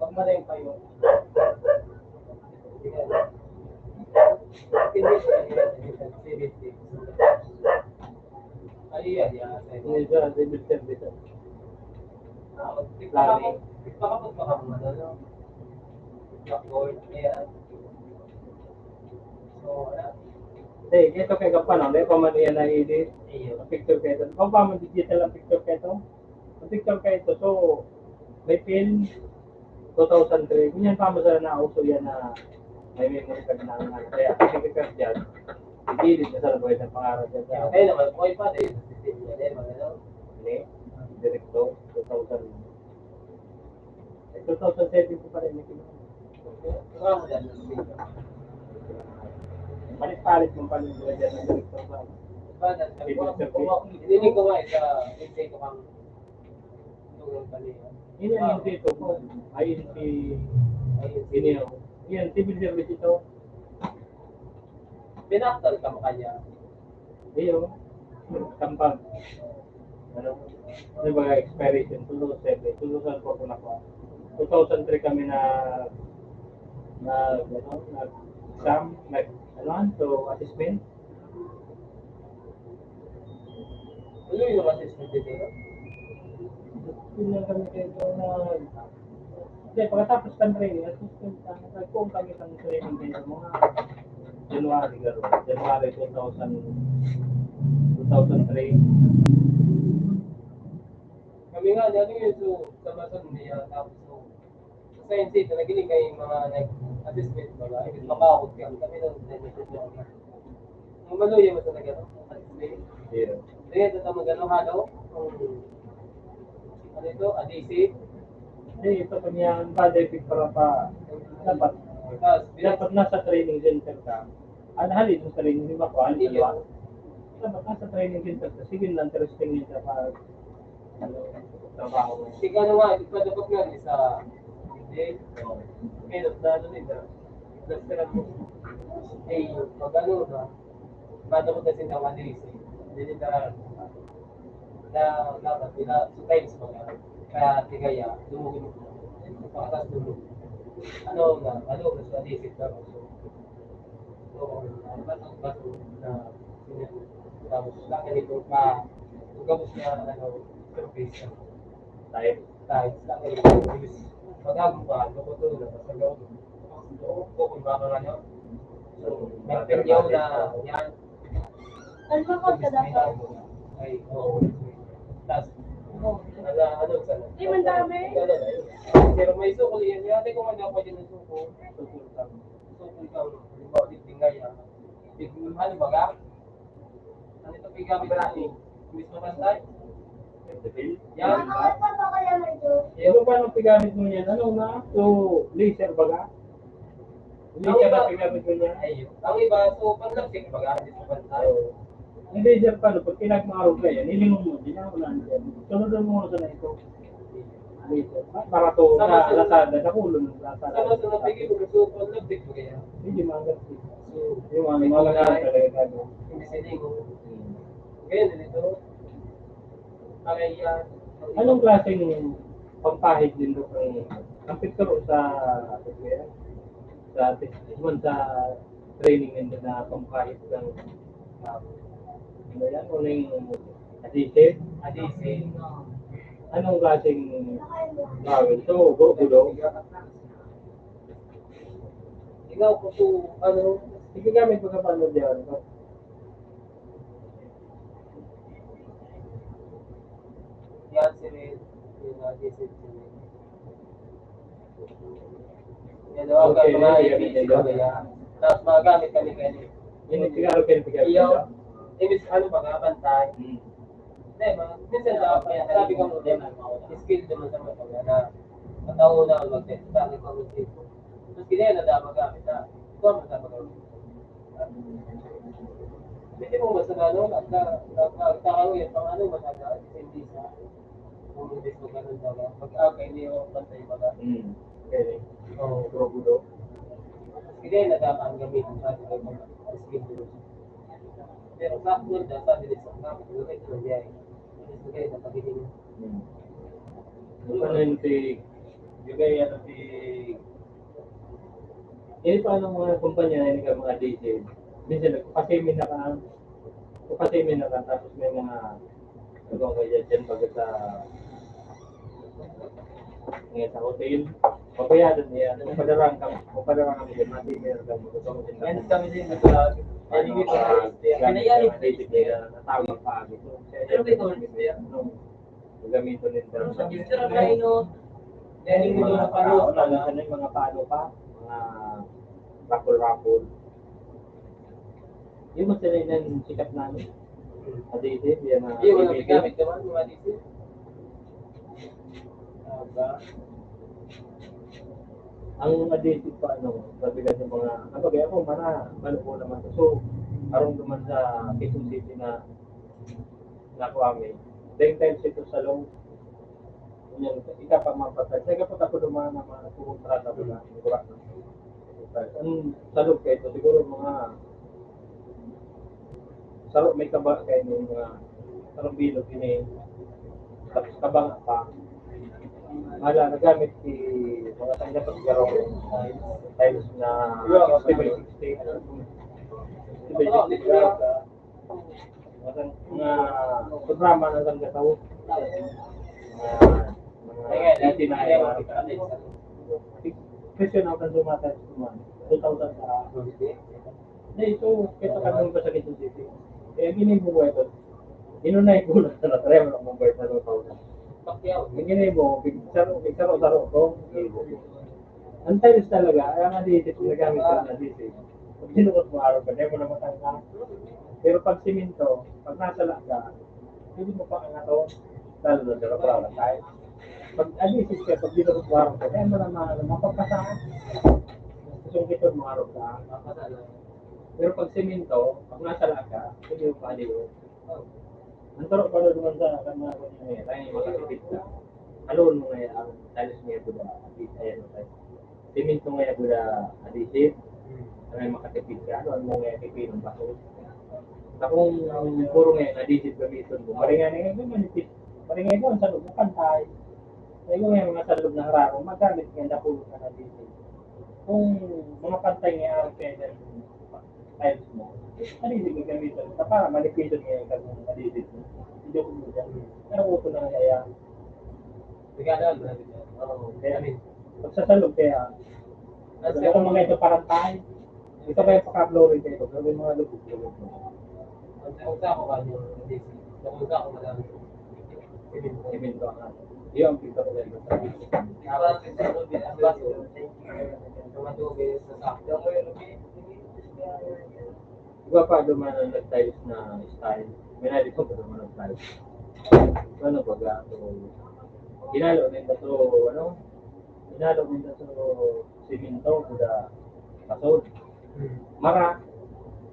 Pag malayo kayo, Hindi siya, civil service. Eh, ito kay Kapano, may pamaniyan na edit. Picture kayo ito. Kung pa mo digital ang picture kayo ito? Ang picture kayo ito, so, may pin, 2003. Ganyan pa mo sa nauso yan na may memory card na nga. Kaya, kasi card dyan, i-edit na sa labuhay ng pangarap dyan sa Hindi, direkto, 2000. 2007 ko pa rin. Palit-palit yung palit dyan ng direkto ba? Hindi ko nga sa hindi ko kang tulong pali. Yan yung dito po. Ayun si Ineo. Yan, civil service ito. Pinaktal ka mo kanya. Iyo. Kampang. Ano? Ano ba expiration? 2007. 2004 ko na po. 2003 kami na exam, so assessment. Ano yung assessment dito? Yun lang kami dito na hindi, pagkatapos ng training, assessment kung kami ng training kayo mga January 2003. Kami nga, ano yun, so, sa mason niya, tapos so, sa science ito, nagiling kayo mga assessment ba, ibig makakot ka, kami nang assessment lang. Ang maluya mo talaga, no? Assessment. Yeah. Kaya ito naman gano'n, halo, ano ito, adhesive, Hindi, ito kanyang bad effect para pa dapat nasa training center ka. Halin mo sa training, di ba ko? Halin ka dapat nasa training center ka. Sige lang, interesting yun sa trabaho mo. Sige, ano nga, ito pa dapat nga sa, hindi, pero dalo nila, nagsiran mo, pag ano na, bata mo kasi ng adhesive, hindi nila, na dapat, so times mo nga, kaya tigaya, lumugin mo, pakatas lumug. Ano na sa adhesive na, so, ano ba itong baso na, tapos, laki nito, gabos na, surface, Type. kahit sa akin, pag-agong pa, lukotulog, basta gawin. Kung baka nga nyo. So, may pinyaw na yan. Ano ba ka dapat? Ay, oo. Tapos, ano sa na? Di man dami. Pero may sukol yan. Yate kung ano pa dyan ng sukol. Sukol ka. Sukol ka. Halimbawa, tingay yan. Halimbawa, ano ito pigamit natin? Mismo man tayo? Cetaphil. Yan. Nakakata pa kaya may Diyos? Yung paano pigamit mo yan? Ano na? So, laser ba ka? Laser na pigamit mo yan? Ayun. Ang iba, so, panlapsik, mag-aalis sa bantay. Yung laser paano? Pag pinagmaro ka yan, ilingon mo, di na wala yan. Sunod mo sa na ito. Laser. Para to sa Lazada, nakulong ng Lazada. Sama sa napigil, so, panlapsik mo kaya. Hindi mga yung mga talaga gano'n. Hindi sinigo. Kaya dito, kaya Anong klaseng pampahid din doon ang picture sa sa training nito na pampahid ng ano yan? Ano yung adhesive? Anong klaseng gawin? So, gulo. ikaw po po, ano, Sige gamit mo sa paano diyan. yan si Red, yung adhesive si Red. Yan daw, Okay, mga yeah, ibig yeah, ko kaya. Tapos magamit kami kayo. Yun yung sigaro pinipigyan. Iyo, ibig ano ba, bantay. Hindi, minsan daw, kaya sabi ko muna, skill naman sa mga kanya na mataho na ako mag-test, sabi ko mag-test. Tapos kaya na daw magamit na, ito ang magamit. Hindi mo masagano, nagkakaroon yan pang ano, masagano, hindi sa kung hindi mo ganun daw. Pag-akay niyo, bantay ba ka? Okay. Oo. Gulo. Tapos kaya na daw ang gamitin sa ating mga skill nyo. Pero sa akin na, sabi nila sa gamit, lagay ito na diyan. Tapos lagay na pagiging. Ano yung juga yan ang ini pa ng mga kumpanya na ka mga DJ. Minsan nagpapasimin na ka, tapos may mga ano kaya dyan pag sa ngayon sa hotel, papayadan niya, padarang kami dyan, masimin ka mo, gusto mo din Yan kami din natulag. Yan yung ito na pinayari pa rin. natawag pa agad. Pero may tawag niya. Gamito din Pero sa picture ang kayo, yan yung mga palo. Ano yung mga palo pa? Mga rapol-rapol. Yung mas sila yung sikat namin. Adhesive, yan na. Yung mga gamit naman, mga adhesive. Ang adhesive pa, sabihan ng mga, kaya ako, malupo naman. So, arong naman sa Quezon City na nakuha kami. Dahil times ito sa long, yan, ika pa mapatay. Sige po ako dumaan na mga pumuntrata ko na. Ang salog kayo ito, siguro mga sarap may kaba kayo ng mga sarap bilog ini. Tapos kabanga pa. Hala, nagamit si mga tanggap at garong times na 60 by 60. 60 by 60 garong ka. Mga programa ng tanggataw. Dati na ay question ako ng dumatay sa tuman. 2,000 sa hindi, ito, kita ka nung ba sa Quezon City. Kaya ginimo mo ito. Inunay ko na sa natrem ng Mumbai sa 2,000. Ginimo, bigsaro-saro ko. Ang tiles talaga, ay ang adhesive, nagamit ka ng adhesive. Pag sinukot mo araw ka, mo na matangka. Pero pag siminto, pag nasala ka, hindi mo pa nga ito, lalo na dala para tayo. Pag adhesive ka, pag sinukot mo araw ka, mo na mapapasaan. Sungkiton mo araw ka, pero pag siminto, pag nasala ka, hindi mo pa aliw. Ang taro pa naman sa kanina ko niya, tayo yung makatipid ka. Alon mo ngayon ang talis niya buda, ayan tayo. Siminto ngayon buda adhesive, tayo makatipid ka, alon mo ngayon tipid ng baso. Kung puro ngayon adhesive gamitin mo, maringan ngayon manipis. Maringan ngayon sa loob, pantay. Kaya ngayon mga sa loob ng hararo, magamit ngayon na pulot ng adhesive. Kung mga pantay ngayon, kaya tiles mo, adhesive yung gamitin. Para manipisan ngayon kung adhesive mo. Hindi ko mo dyan. Pero upo na kaya. Kaya pagsasalog kaya. Kaya kung mga ito parang tayo. Ito ba yung paka-flooring kayo? Pero yung mga lubog. Kung sa ako ba yung adhesive? Kung sa ako madami. Siminto ka. Iyo ang pita ko dahil sa iba pa duman ang nag-tiles na style. May nalito pa duman ang tiles. ano ba so, hinalo nila so, ano, hinalo nila so, simento, kuda, kasod. Mara,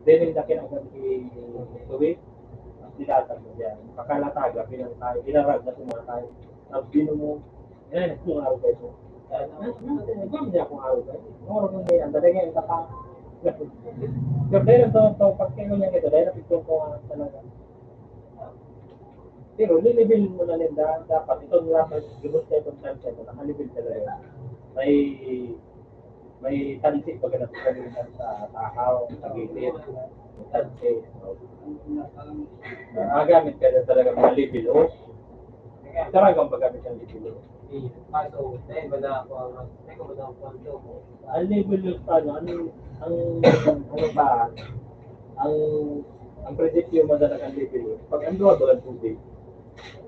din yung kinagad tuwid, at nilatag mo dyan. Pakalataga, pinantay, pinarag na sumatay. Tapos bino mo, yan, kung araw kayo. Nagpapit niya kung araw kayo. Kung araw kong ngayon, dali ngayon, kapag. Dahil ito, pagkino niya ito, dahil napitong ko nga talaga. Pero lilibil mo na nila, dapat ito nila, gubos kayo itong chance ito, nakalibil talaga. May tansi pag nagpapalitan sa takaw, sa gilid, tansi. Magamit ka na talaga mga libilos. Talagang magamit ang libilos. Ang libilos pa, ano ba, ang prinsipyo mo talaga ang libilos. Pag ang doon tubig,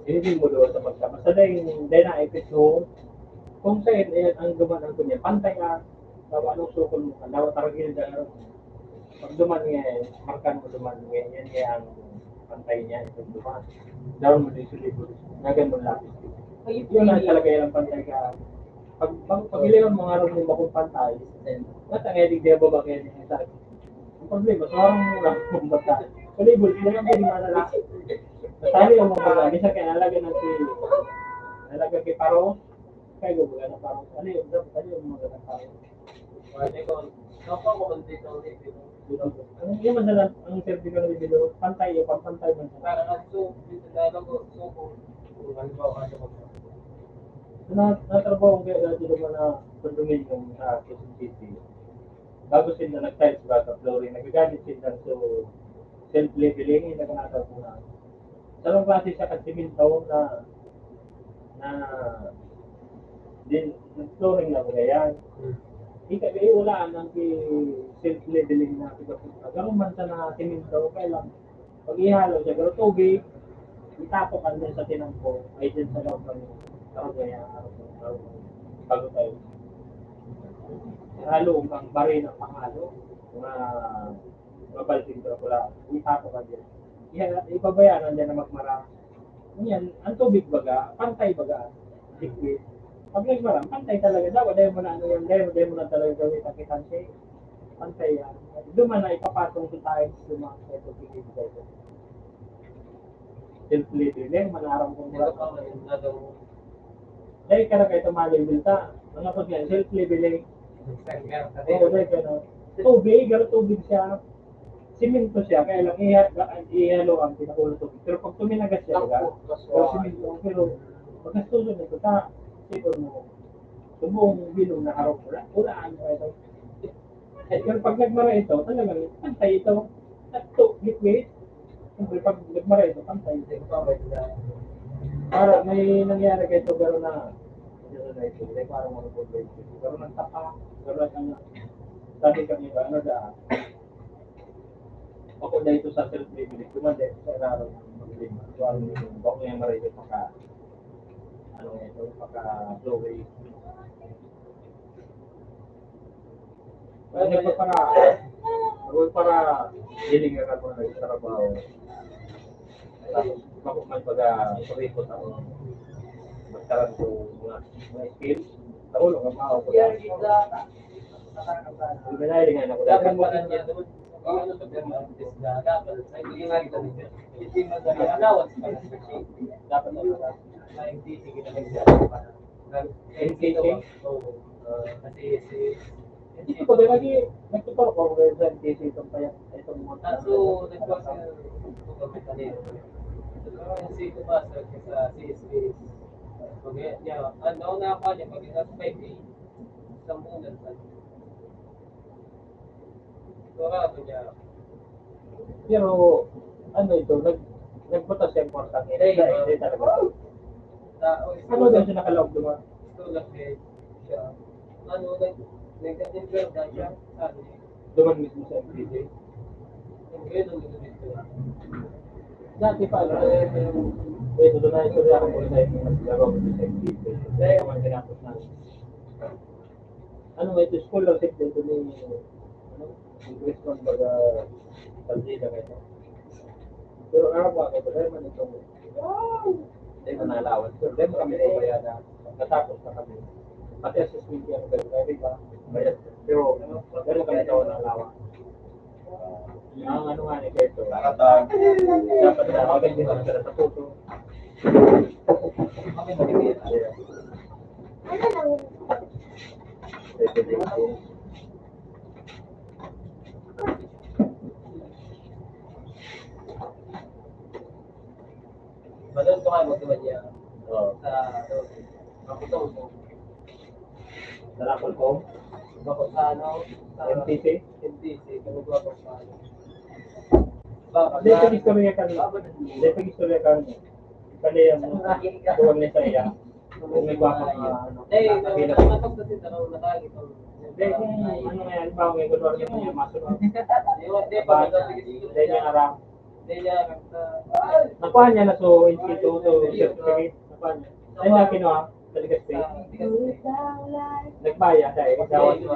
hindi mo doon sa magkama. Sa dahil na-epit mo, kung sa'yo, ang gumanan ko niya, pantay ka, bawa nung sukol mo, dapat taragil na pag duman nga, markan mo duman nga, yan nga ang pantay niya, itong duman. Down mo din sa libro, nagan mo lapis. Yun lang talaga yung pantay ka. Pag iliwan mo nga rin mo kung pantay, natangyadig diya ba kaya niya sa akin? Ang problema, so harang mo lang kung bata. Sa libro, hindi lang din malala. Nasali yung mga baga, isa kaya nalaga kay Paro, kaya gumaga na Paro. Ano yung mga ng Paro? Yung madalas, ang sertifikan ng video, pantay yung pampantay mo. Natrabaho ko kaya dito mo na condominium sa Quezon City. Bago sila nag-tiles ba sa flooring, nagagamit sila so self-leveling, naganagaw ko na. Salong klase siya kasi siminto na din flooring na bagay. Ika kayo wala nang self-leveling na pagkapunta. Gano'n man sa na siminto, kaya lang pag ihalo siya, gano'n tubig, itapok ka din sa tinangko, ay din sa loob ng karugaya, bago tayo. Halo ang bari ng pangalo, mga balsing ko pula, itapok ka din. Ipabayaan dyan na magmara. Yan, ang tubig baga, pantay baga, liquid. Pag nagmarang, pantay talaga. Dapat dahil mo na ano yan, dahil mo na talaga gawin ang kitansi. Pantay yan. Duman na ipapatong sa tayo sa mga ito, pigil ko ito. Self-leading, dahil manarang kong mula. Dahil ka na kayo tumalibin ta. Mga pag yan, self-leading. Oo, dahil ka na. Tubig, gano'n tubig siya. Siminto siya, kaya lang ihalo ang pinakulo tubig. Pero pag tuminagas siya, siminto, pero pag nasusunod ito, siguro mo, subong bilong na harap ulaan mo ito. Pero pag nagmara ito, talagang pantay ito. Ito, liquid. Siyempre, pag nagmara ito, pantay ito. Para may nangyari kayo ito, gano'n na ito, parang mga problema ito. Gano'n ng tapa, gano'n ang sabi kami ba, ano da, ako na ito sa self-leveling, kumanda ito sa araw ng problema. So, ano yung bako yung mara ito, ano ito, pagka-flowing. Para hiling ka mo na sa trabaho. Tapos, makuman pag-suripot ako. Magkaroon ko mga skills. Nakulong ang mao ko. Hindi nga ako. Dapat pa na niya doon. Ano ito pero dapat sa hindi nga ito hindi madali allowance pa dapat na NTC kita NTC kasi Hindi ko din lagi nagtuturo ko sa NTC itong mga. so nagpasa ito kami kanina. NTC ko ba sa CSP pag niya ano na ako niya pag nasa 5A sa bulan pa. Pero ano ito, nagbutas yung porta niya. Hindi talaga. Ano din siya nakalawag doon? Ito lang siya. Ano, nag-interview na siya. Doon mismo sa MPJ. Dati pa, pwede doon na ito rin ako na yung naglaro ko sa MPJ. Kaya naman tinapos na. Ano ito, scholarship dito ni English kung baga Paldida ka ito. Pero araw ba ito, dahil man itong na allowance. So, then kami babayaran. Natapos na kami. Pati assessment yan, pwede ba? Bayad. Pero kami daw na allowance. Ang ano nga ni Keto, dapat na maganda din sila sa puso. Kami nagigil. Ano lang? Madon ko kayo magdiba niya Oo. sa kapitong mo. Dalakol ko, Bako sa ano? Sa MTC. MTC. Kamagawa ko sa ano. Baka Hindi, pag-istorya ka nyo. Hindi, pag-istorya ka nyo. Palihan mo. Tuwag na sa iya. Kung may baka ano. Hindi, nakapag sa sinta nung natagi ito. Hindi, kung ano nga yan, ba, may gulwar niya mo yung masunod. Hindi, Ba, hindi niya aram. Hindi niya Nakuha niya na so instituto, certificate. Nakuha niya. Ay, na kinuha. Sa ligas pay. Nagbaya dahil dawat yung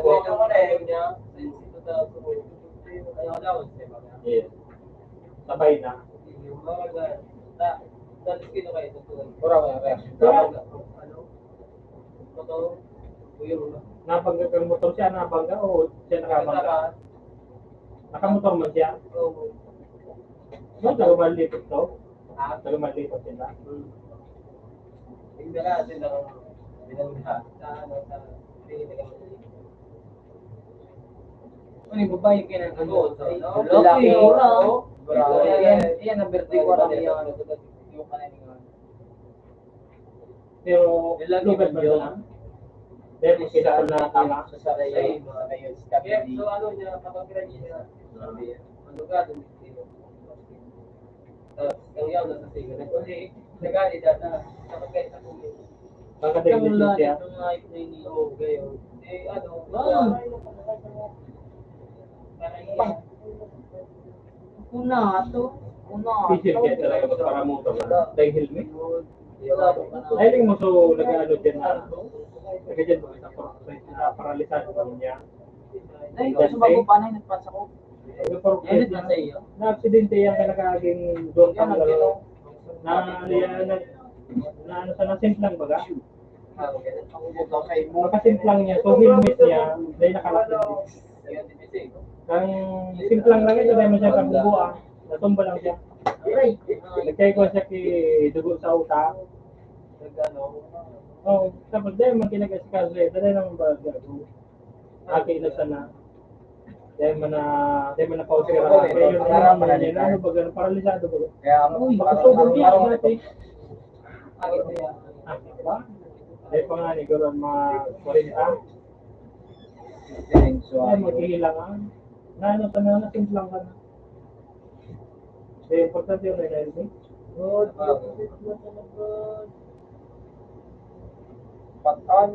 po. Yes. Sabay na. Nabangga kang motor siya, nabangga o siya nakabangga? Nakamotor man siya? Ba't nagumalitot to? Nagumalitot sila? Ano yung babae yung kinagawa? Lalaki, Yan ang birthday ko lang yung kanina. Pero lugar ba doon? Dahil kita na tama. So ano niya, kapag niya, ang lugar doon dito. Tapos, ang yaw na sa sigo. Kasi, nag-aali data, kapag kayo sa kulit. Baka dahil siya. Oo, gayon. Eh, ano, Una Pisil kaya talaga magparamotor na. Dahil helmet. Dahil mo so nag-ano dyan na. Nag-dyan mo sa paralisado mo niya. Ay, ito sa bago pa na yung nagpansa ko. Yan din sa iyo. Na-aksidente yan ka nakaging doon ka magalo. Na ano sa nasimplang baga. Makasimplang niya. So helmet niya. Dahil nakalapit. Ang simplang lang ito dahil mo siya kabubuan. Natumba lang siya. Nagkaya ko siya dugo sa utak. Oh, tapos dahil mo kinagasikaso eh. Dahil naman ba gago. Akilas na. Dahil mo na pause ka lang. Kaya yun naman na niya. Ano ba gano'n? Paralisado ba? Uy, makasubog niya. Dati. Ba? Dahil pa nga ni Garo mga 40. Ay, maghihilangan. Na ano ka na, nasimplang ka na. Kaya importante yung nag-helmet. Patan.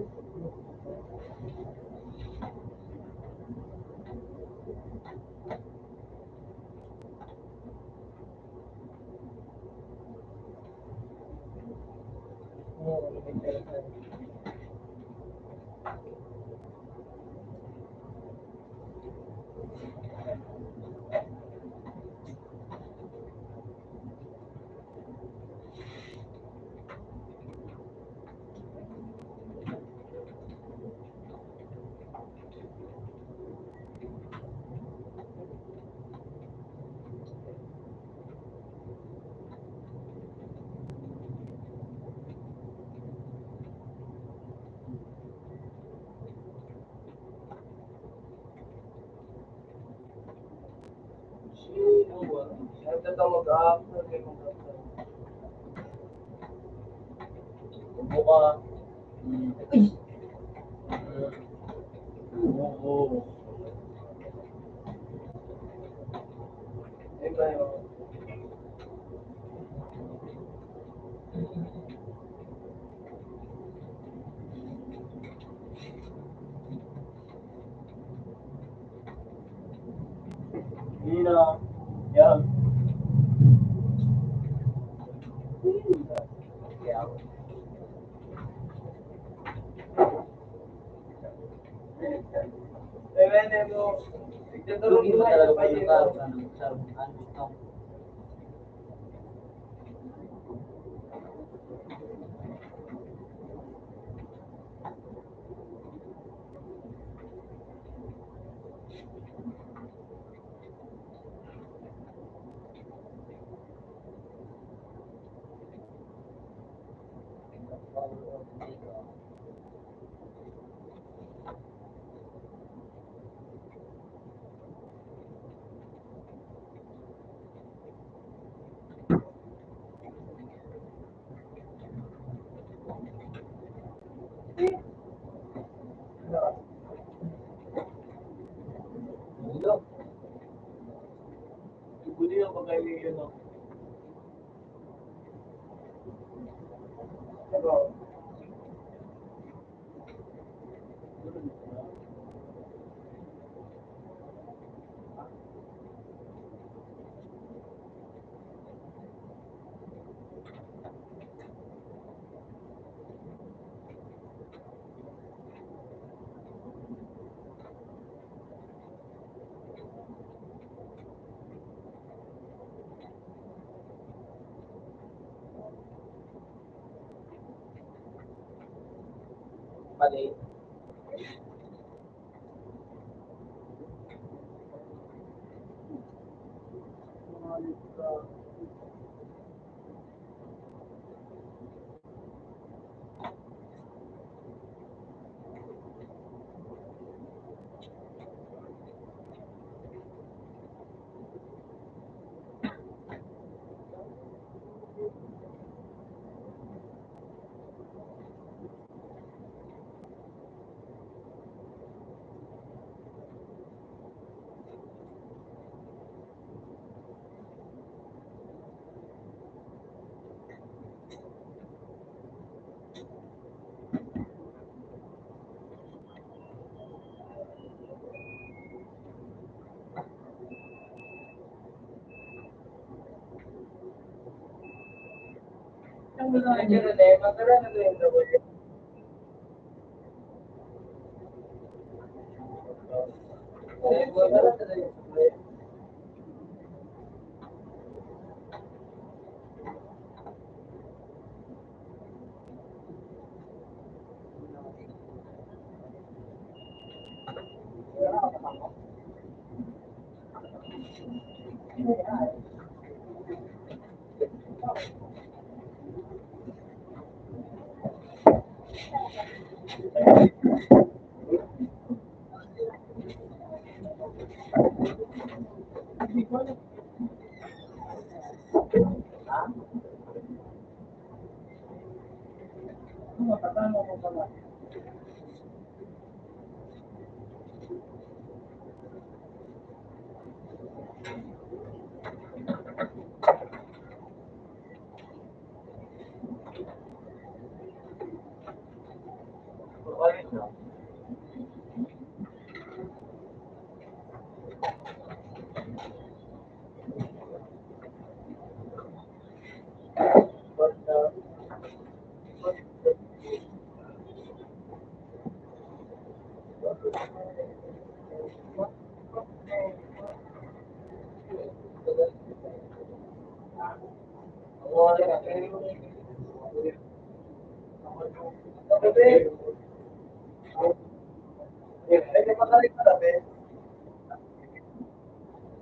Buka. Oo. Hina. Yan. Hindi mo talaga pa yung sa Ibuli yung pagkaili yun, no? Mali.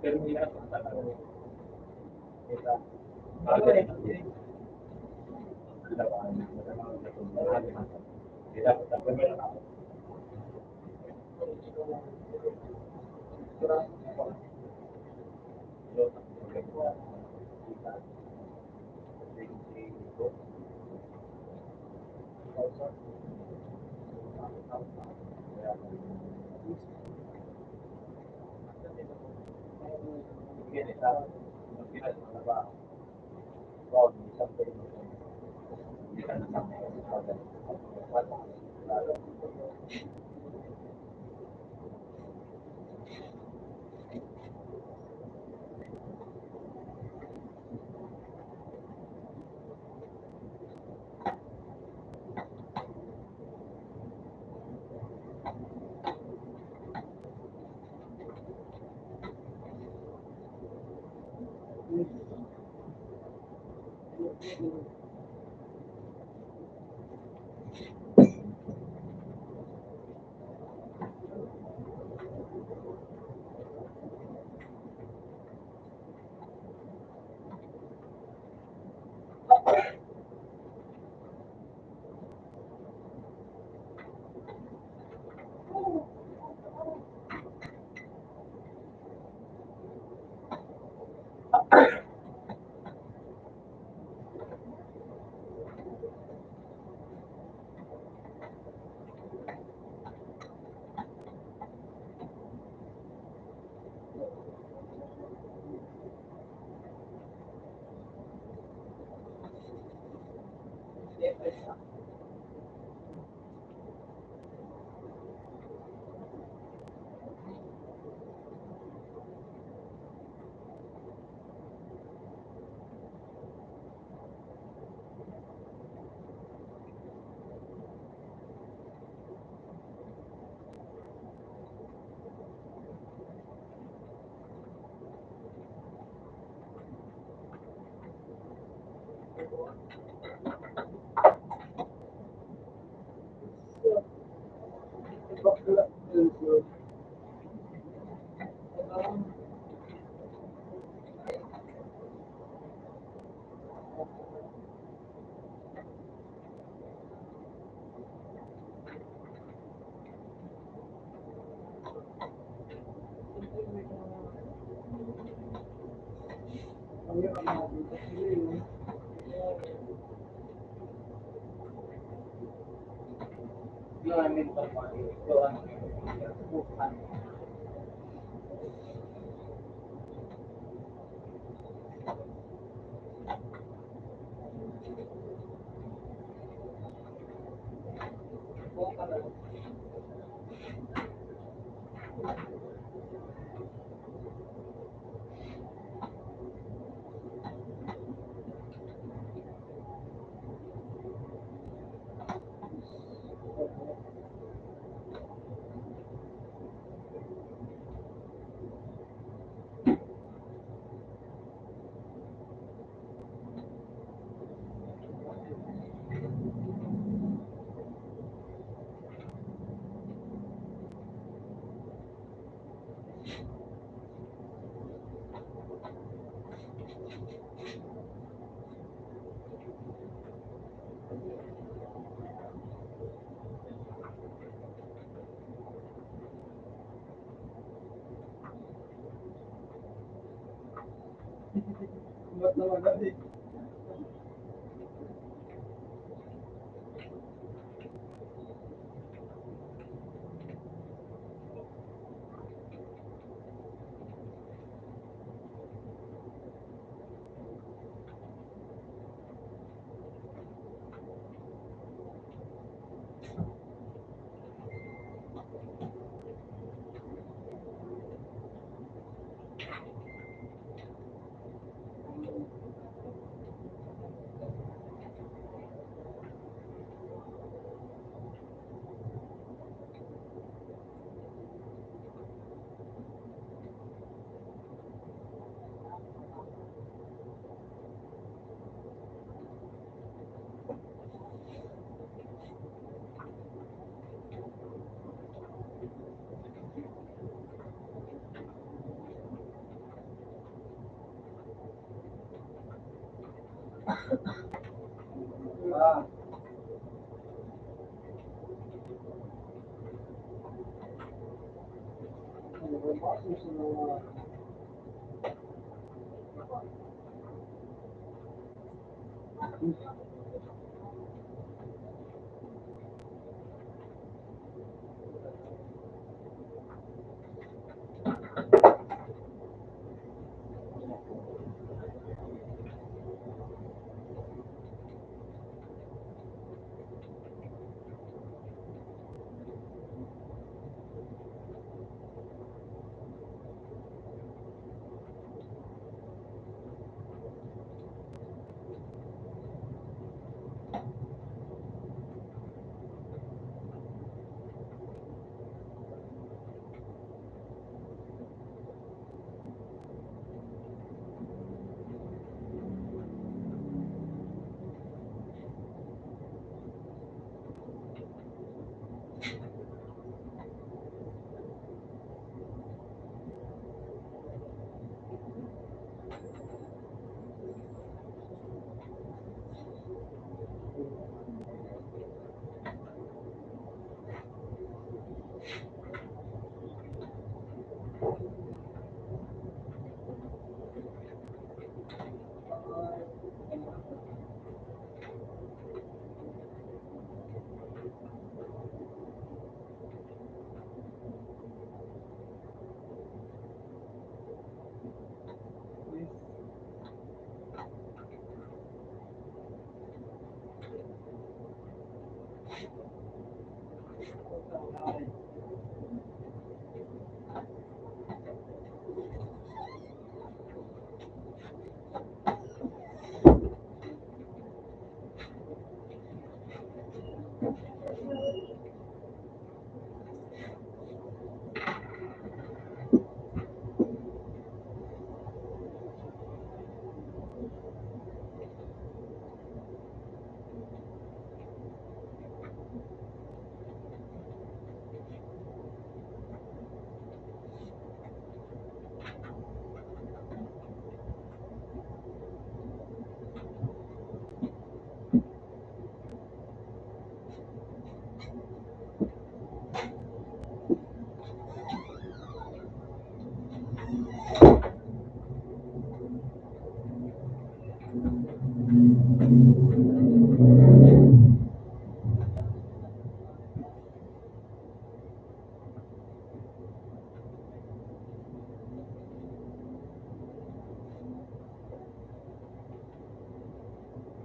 Pero hindi na talaga.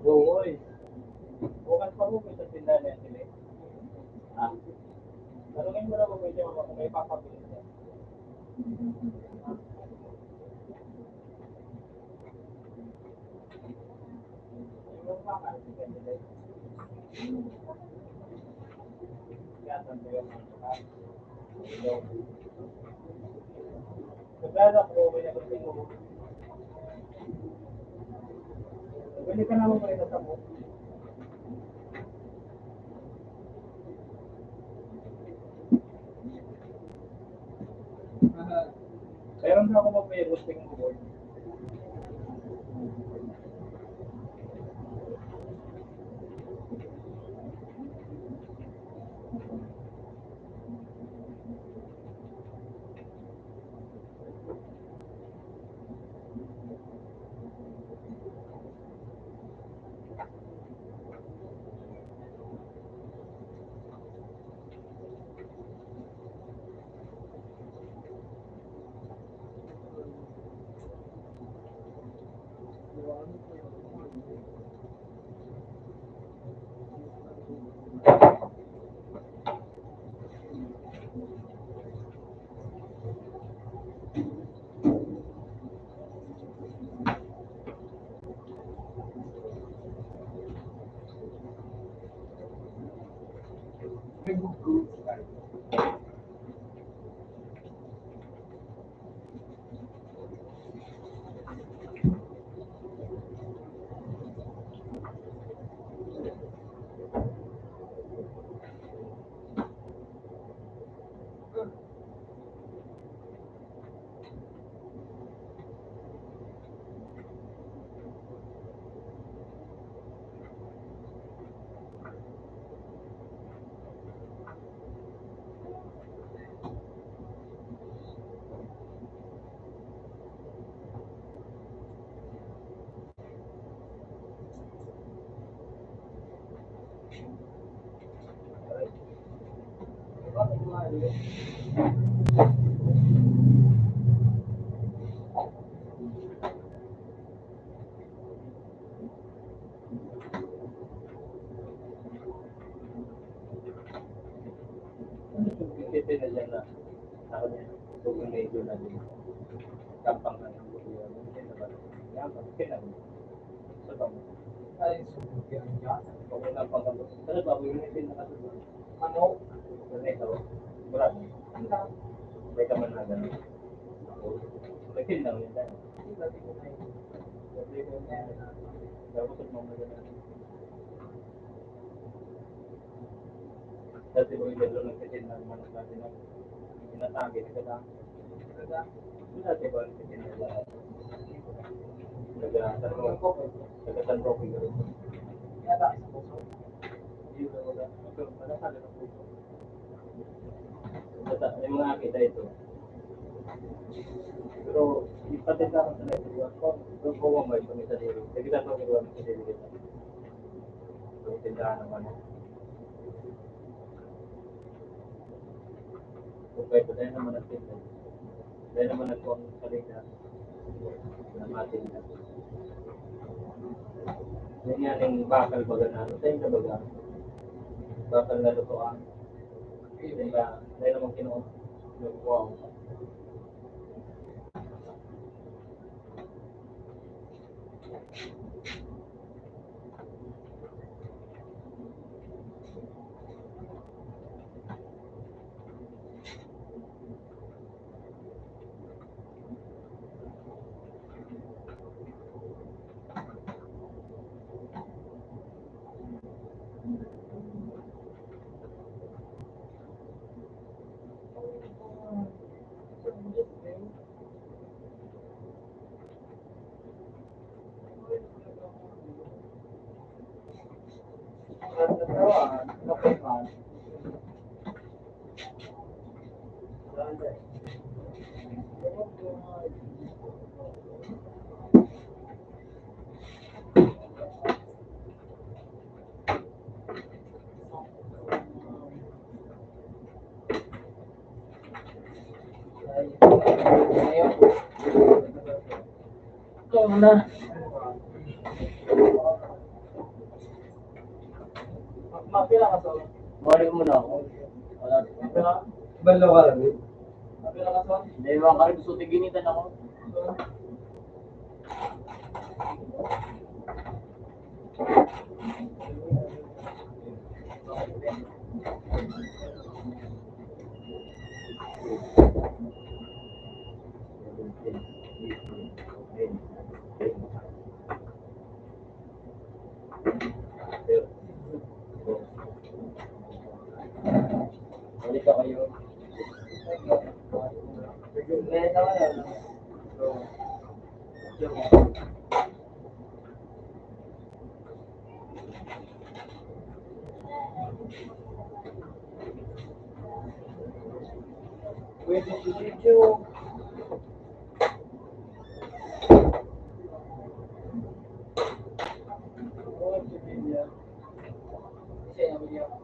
Oo, eh. Bukas pa mo sa tindahan yan sila. Ah. Tanungin mo na kung may papabili siya. Yung pakal, si kanila. Kaya tanto yung mga pakal. Naglalala ko, may nakating mo. Pwede ka naman pala sa mo. Meron na ako mag-may-roasting mo board. Kasi na dyan na ako niya, kung medyo na din. Kampang na ng buhay. Yan, kailan. Sa bang. Ay, subok yan dyan. Kung wala pang kapag. Ano ba, may ulitin na kasunod? Ano? Ano ito? Brad. May kaman na gano'n. May kinang yun tayo. Dapat sa mga gano'n. Dati ko yung lalo nagsitin ng manok natin na inatagi na kada. Dati ba nagsitin na lahat? Nagkatanrok ko yun. Yata sa puso. Hindi ko wala. Malasala ng puso. Yung mga kita ito. Pero ipatinda ko sa network ko. Kung kuwang may kami sa diri. Kasi kita ito kinuha sa diri kita. Kung tindahan naman. Kung kayo ito, dahil naman nagtinda. Dahil naman nagkuwang salita. Na matinda. Yan yung bakal baga na. Ano tayo na baga? Bakal na lutoan. Dahil naman kinuha. Wow. Ikaw na. Mapila ka sa Balik mo na ako. Wala. mapila. Balo ka lang eh. Mapila ka sa Hindi mga karin gusto tiginitan ako. Balik ka kayo. Pwede si Chicho. Oh, si Bilya. Siya yung video.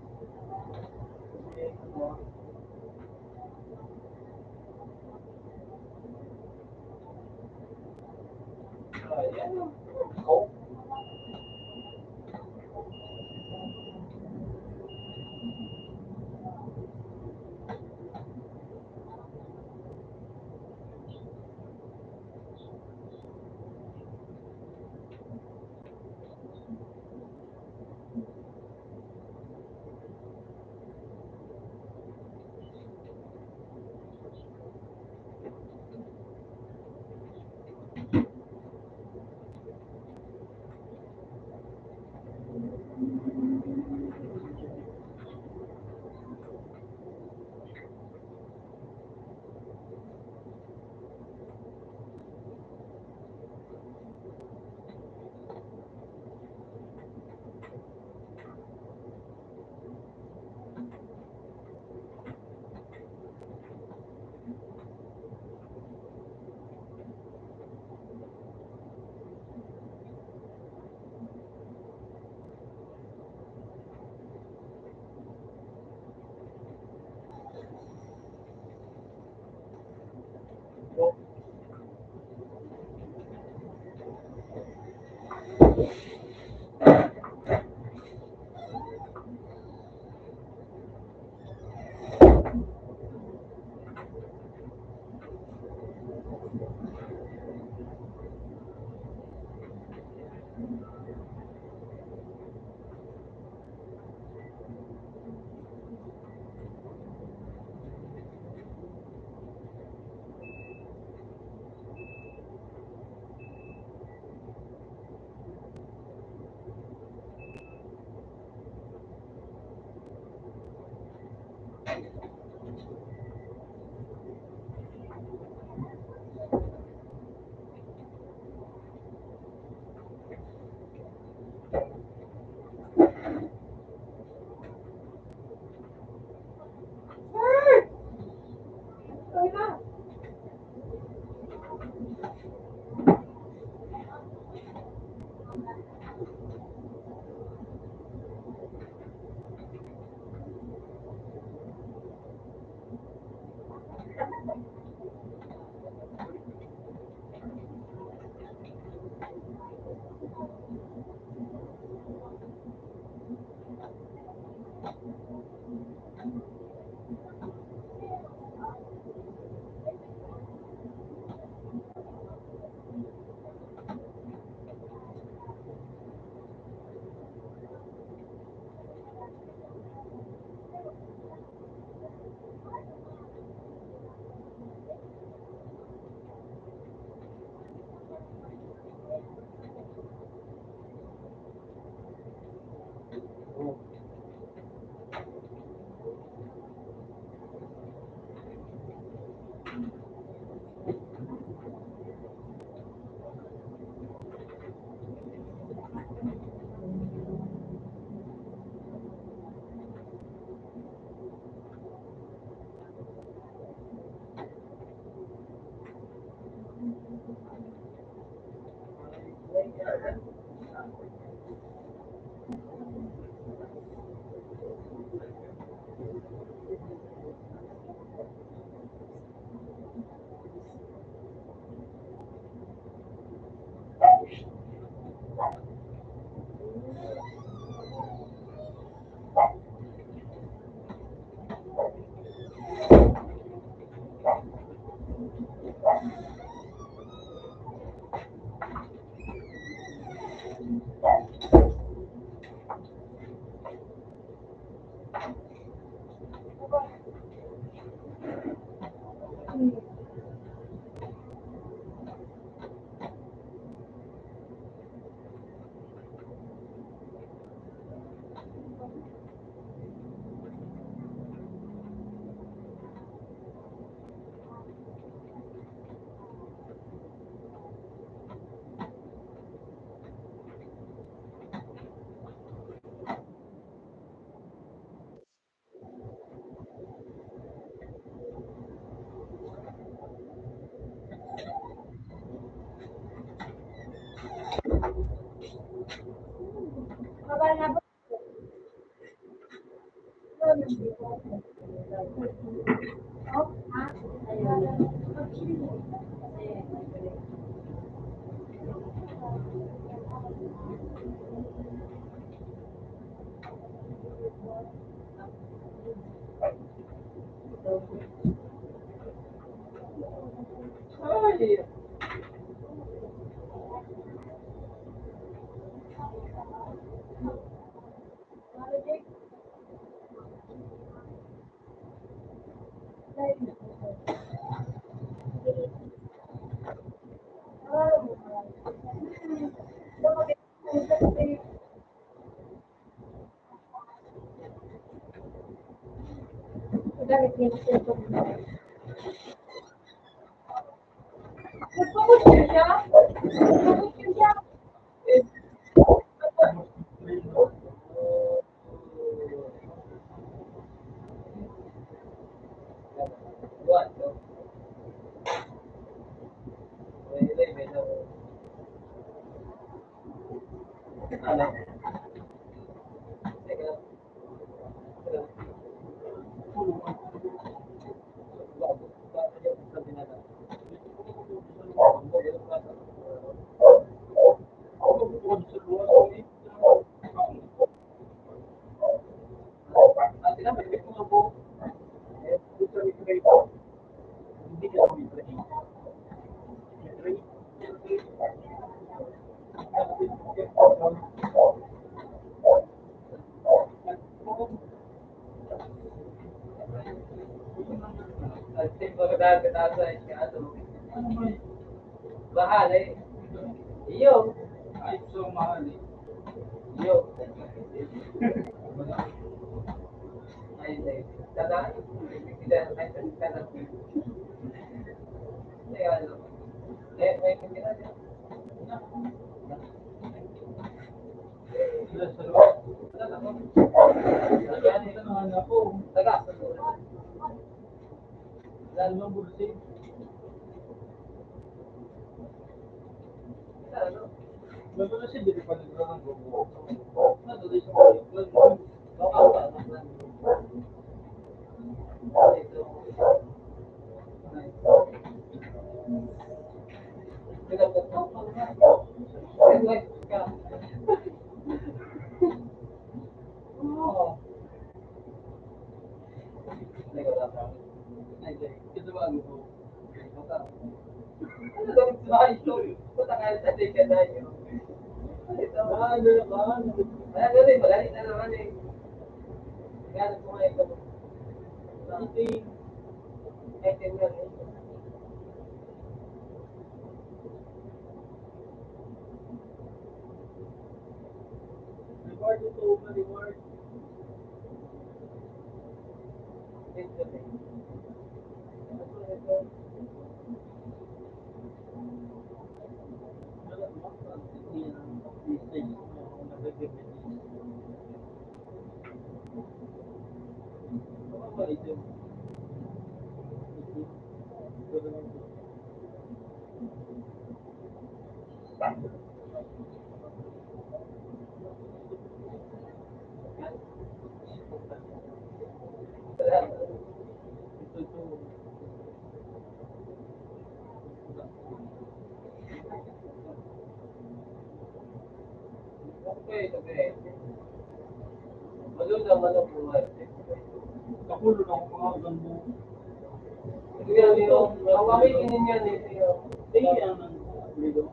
Baba na ba? Oh, ha? Ay! Gamit niya sa cellphone mo. Nagpapagod siya? Nagpapagod siya? What? No? May na. Ano? Teka. Mahal eh. Iyo. Ay, so mahal eh. Iyo. Ay, ay. Tada. Kita ay tada. Teka ano. Kita niya. Sa loob. Yan eh. Ano ako? Taga. Lalo ng bursi. Ano? Bago na siya, dito pa nagkaroon ng gubo. Natuloy sa kayo. Ito ba ang gubo? Reward ito, reward. Kapulo na ako mga gambo. Hindi yan ang lido.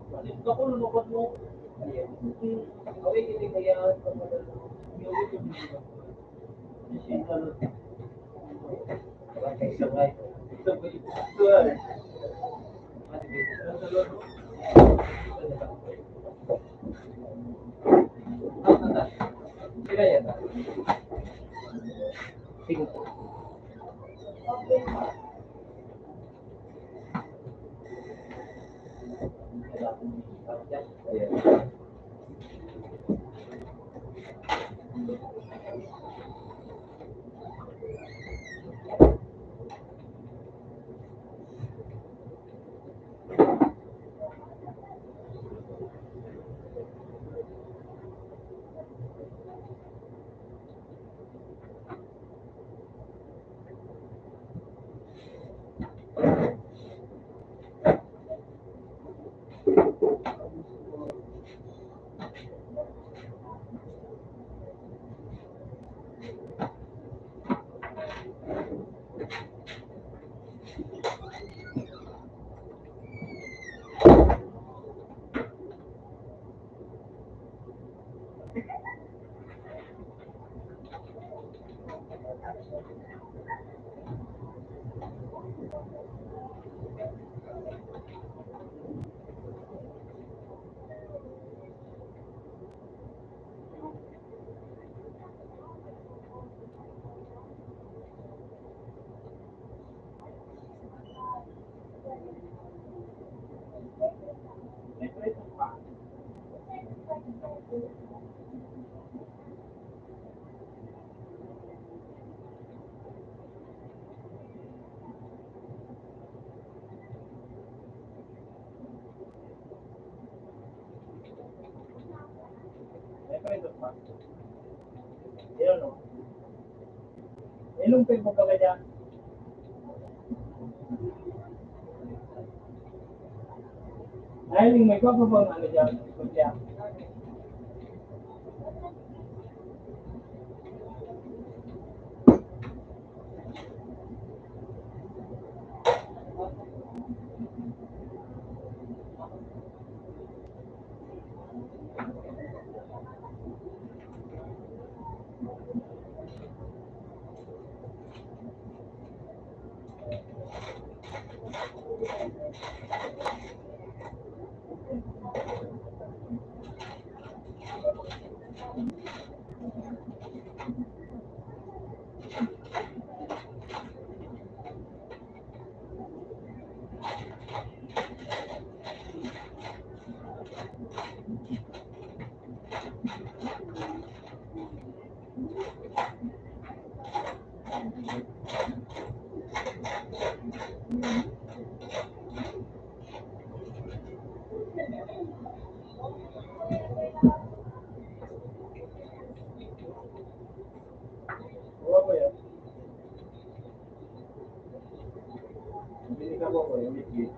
Ako, lunukot mo. Away ini kaya sabay. Sila yan. Sige. Ilong pa yung pagkakaya. Dahil yung may papabang ano dyan, kaya. Huwag mo yan. Hindi ka mo yung mikit.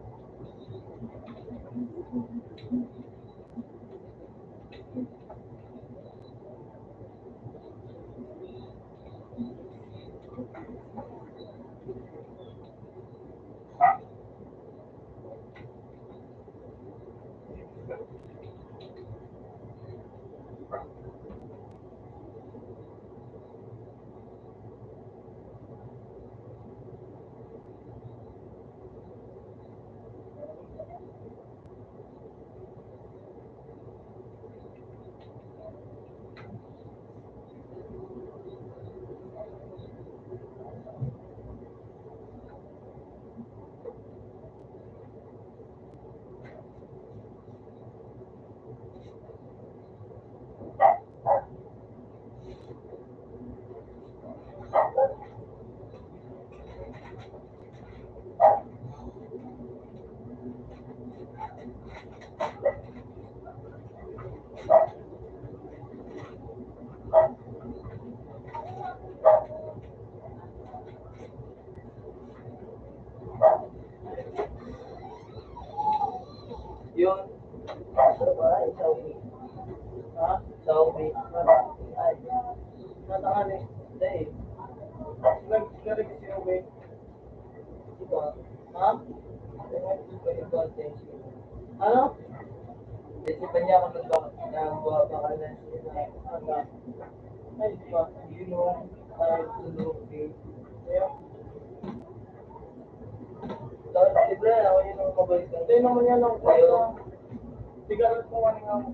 Yung Saudi. Ha? Saudi. Ay. Natakan eh. Dahil. Nag-register yung way. Diba? Ha? Ano? Naisipan niya kung nagbuha pa ka na siya na ay pa, yun yung tulog eh. Kaya, dapat libre, ako yun ang mabalik. Hindi naman yan ang kayo. Sigarat mo ka nga mo.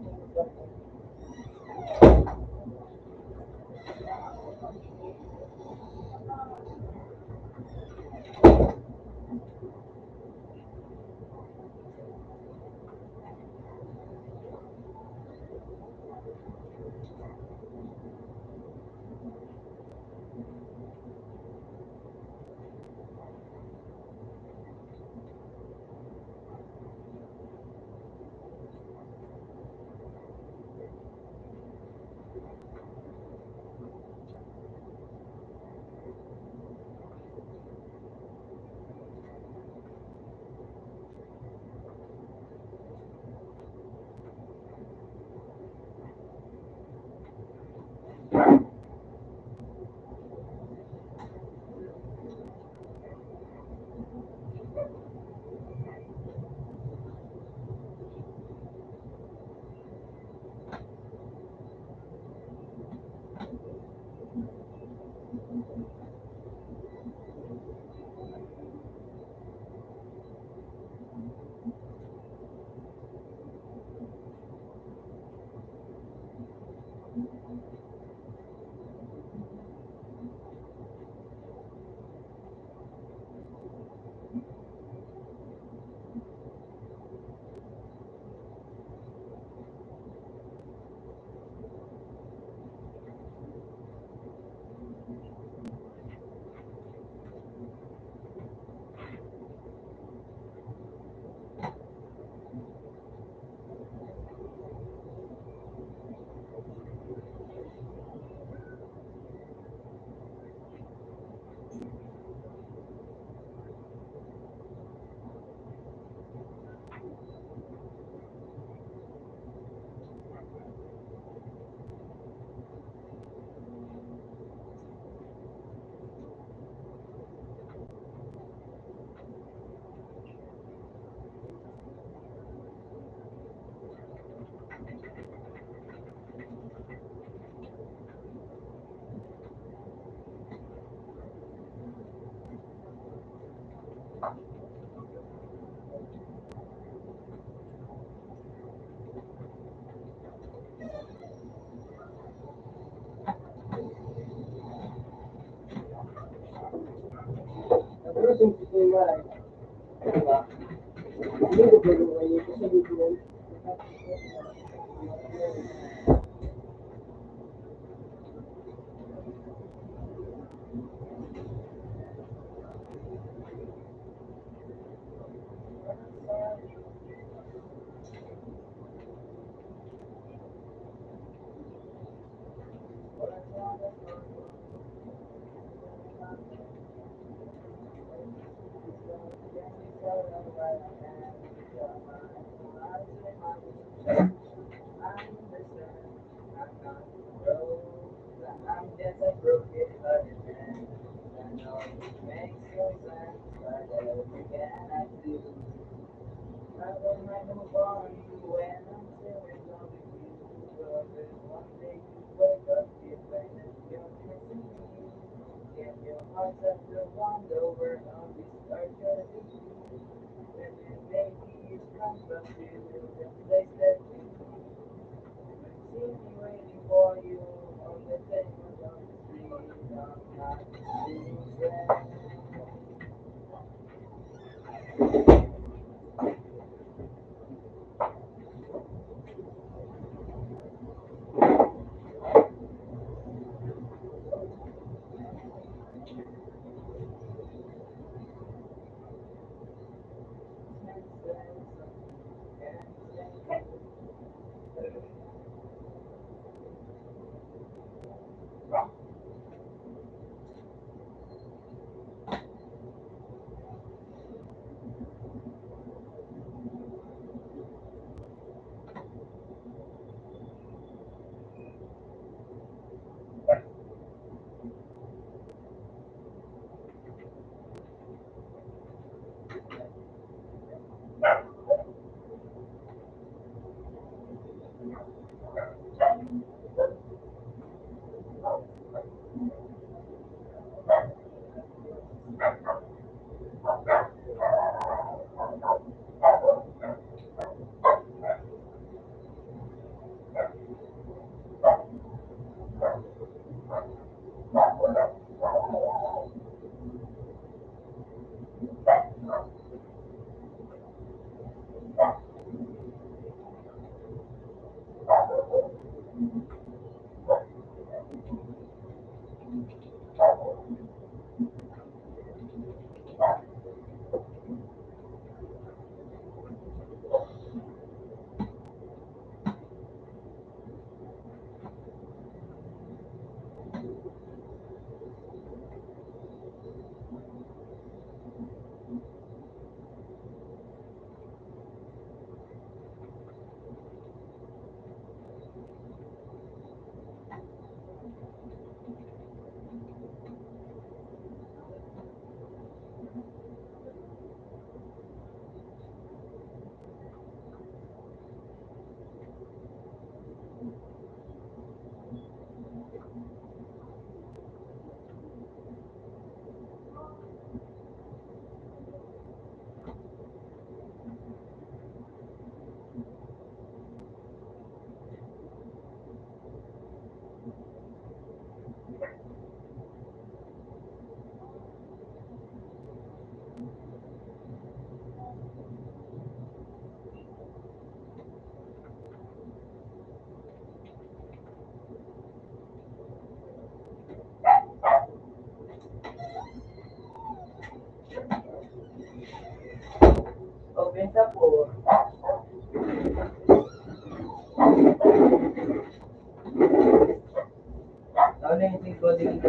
yung body nito.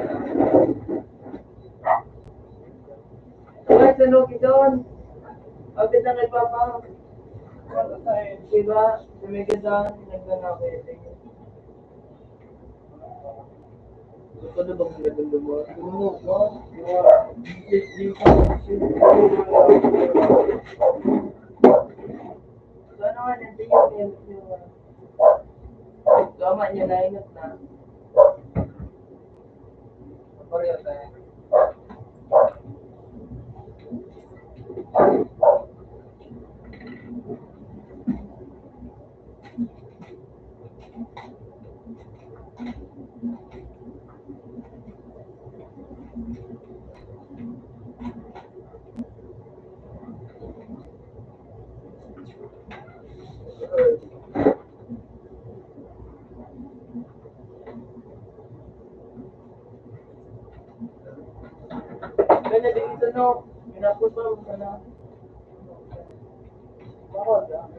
Wala, sunog doon. Kapit na kay Papa. Diba? Tumigil doon. Nagdana ko yun. Gusto na bang nagdanda mo? Sunog mo? Sana nga, nandiyan yung tama niya na ingat na. Pareho tayo. Kaya din ito no, pinapos mo na. Bakit?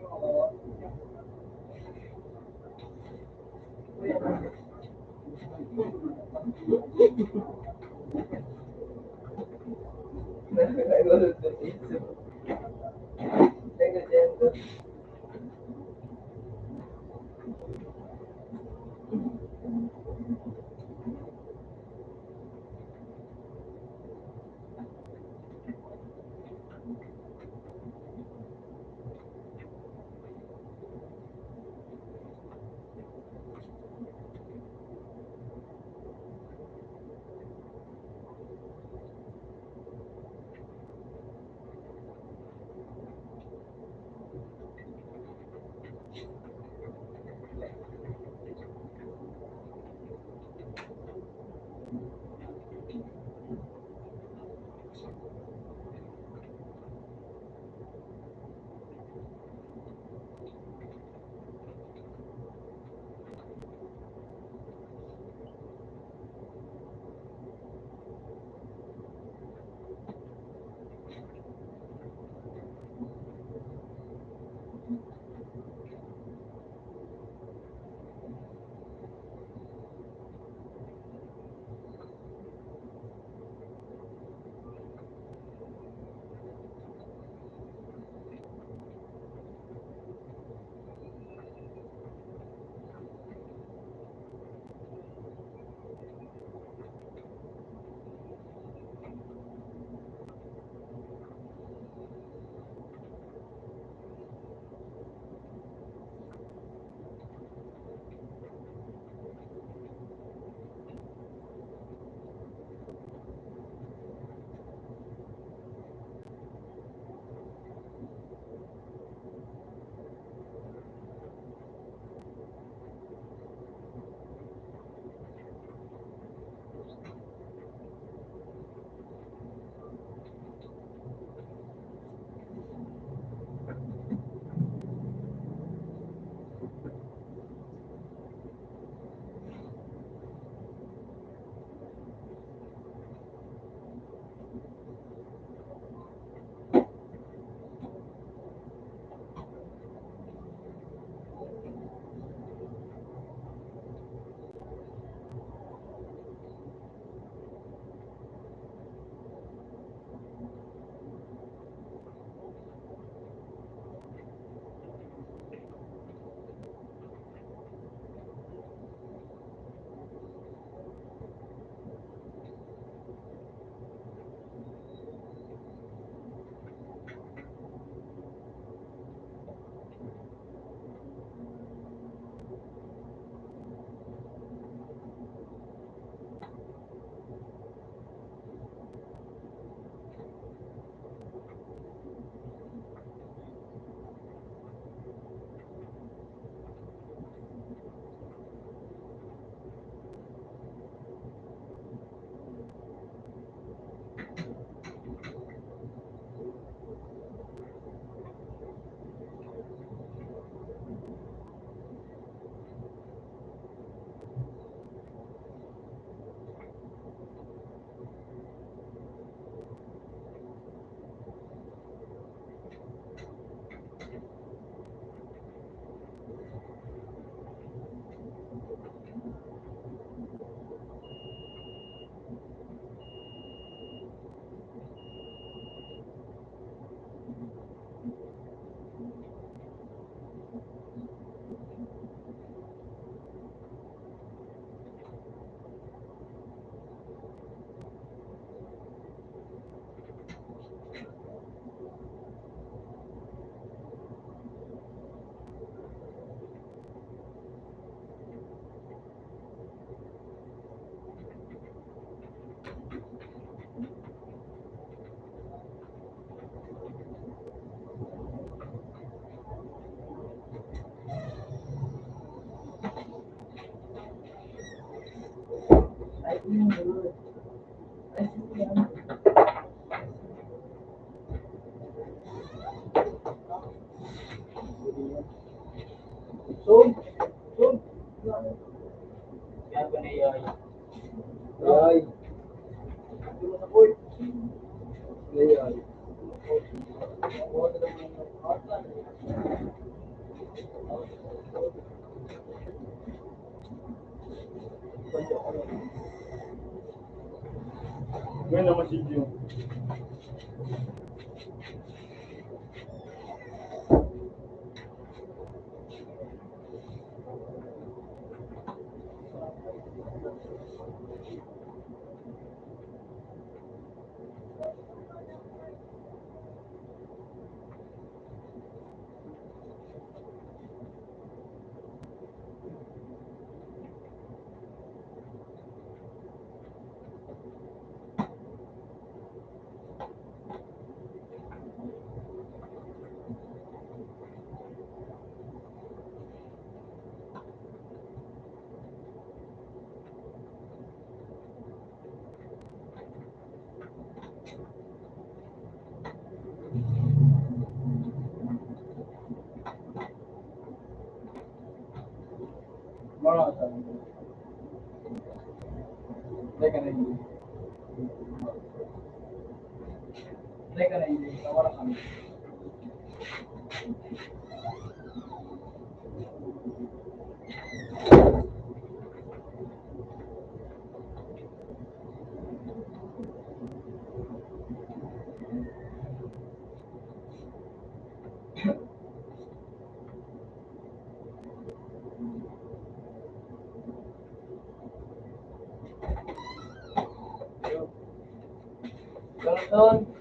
Soon, soon. Yan ko na yun. Ay. Hindi mo sa court. Ngayon. Ngayon naman si June. Teka na hindi. Teka na hindi. Nawala kami. Ganun.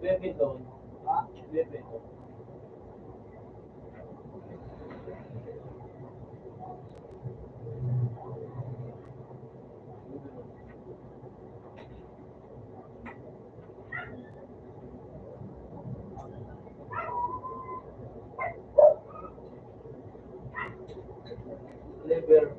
Bebe doon. Ha? Bebe doon. Liver.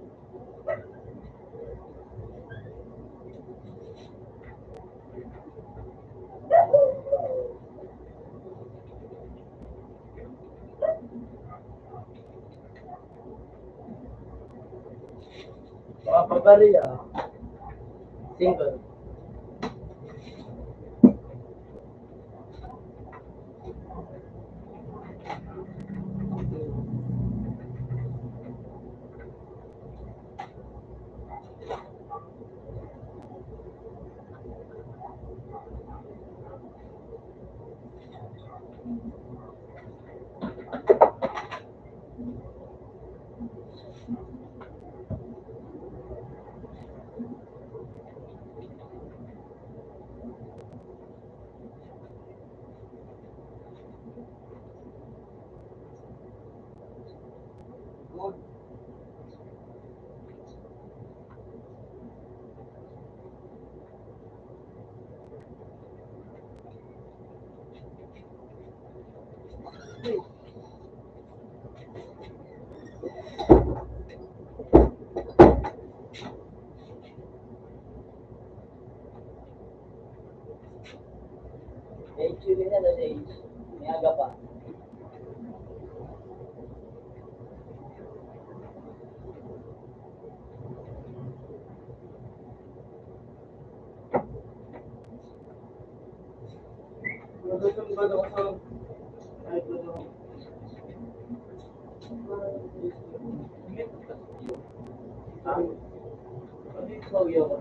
Papa Maria. Single. Good. H yun na doon, H. May aga pa. Magandang ba ako sa... Ay, ano? Ano yung bagyo ko?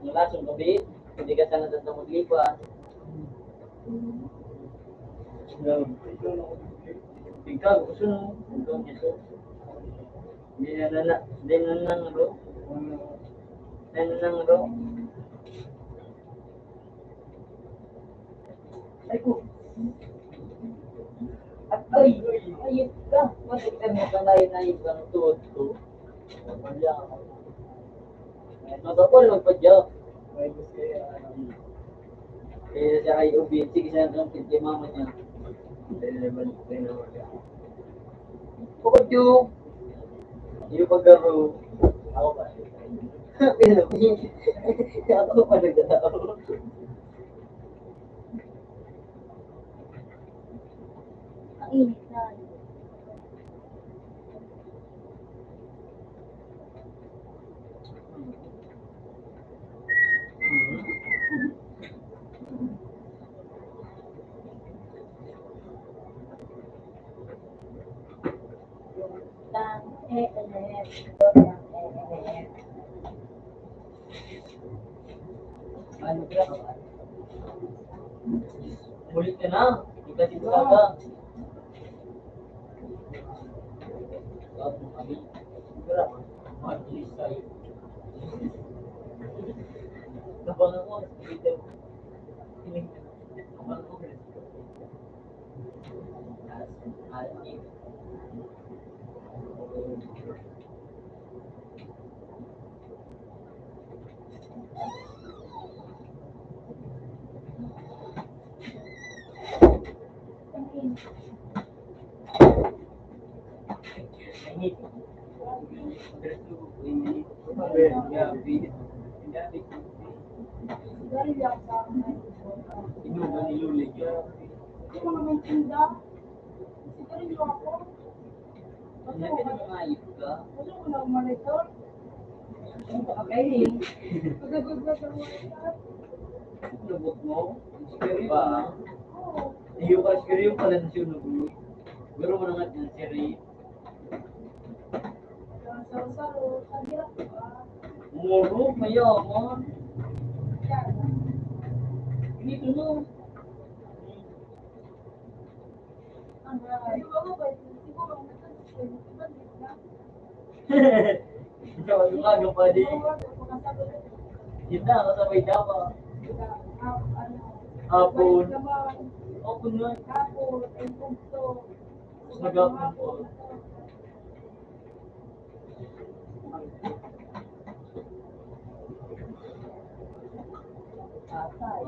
Mula sa gabi, hindi ka sana doon maglipas. Ikaw, gusto mo? Ikaw nito. Hindi na nang ro. Hindi na nang ro. Ay ko. At ay, ayun ka. Masik ka mo ka na yun ayun ka ng tuwad ko. Wala ako. Matapol, magpadya. May gusto kaya... Eh, siya kay Ubi. Sige, siya ang pinti mama niya. Bukod yung paggaro. Ako ba? Pinapin. Ako pa nagdadao. Ang init na. Tang, Ano ka? Ulit ka na. Ika dito ka. Sabi mo kami. Sigura. Mabilis tayo. Nabangan ko. Dito. Nabangan ko. Asin. init. Sigarilyo ako sa akin. Inuman nilulig. Hindi mo naman tinda. Sigarilyo ako. Nandiyan ang mga ayos ka. Gusto ko na monitor. Ano ka kakainin? Pagkagagag ng monitor. Lubot mo? Siguro ba? Oo. Iyo ka siguro pala na siya nabulog. Pero mo naman yan si Ray. Saro-saro. Ang hirap ba? Muro, mayaman. Yan. Dito no. Ang hirap. Di ba ko ba? Siguro ang nagsasabi. Diba na? Ikaw, yung aga pa di. Yun na, kasabay dapat. Hapon. Hapon na. Hapon. Ay punto. Nagapon po. Atay.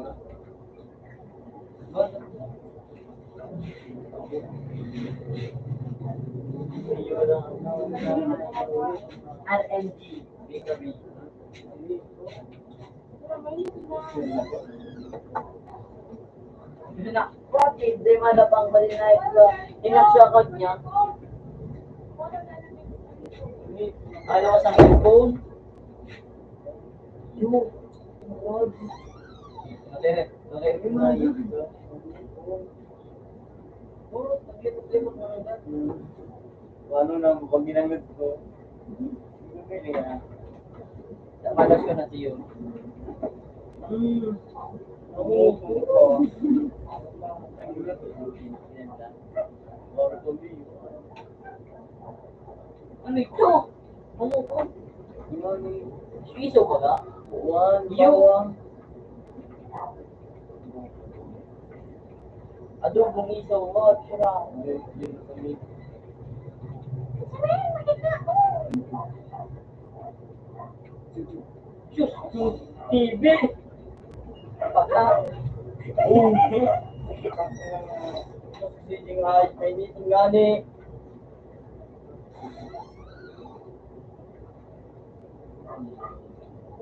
RNG. Bakery. Na, bakit? Di madapang ba din na ito? Inaksakot niya. Ano ka sa cellphone? Yung. Okay, na yun. Puro, naglimot mo na. Ano na, pag ginamit ko. Malas ko na siyo. Ano ito? Ano ito? Iso ba ka? Yung adobong isaw mo at sira. Diyos, TV! Pagka, sige nga, painitin nga ni.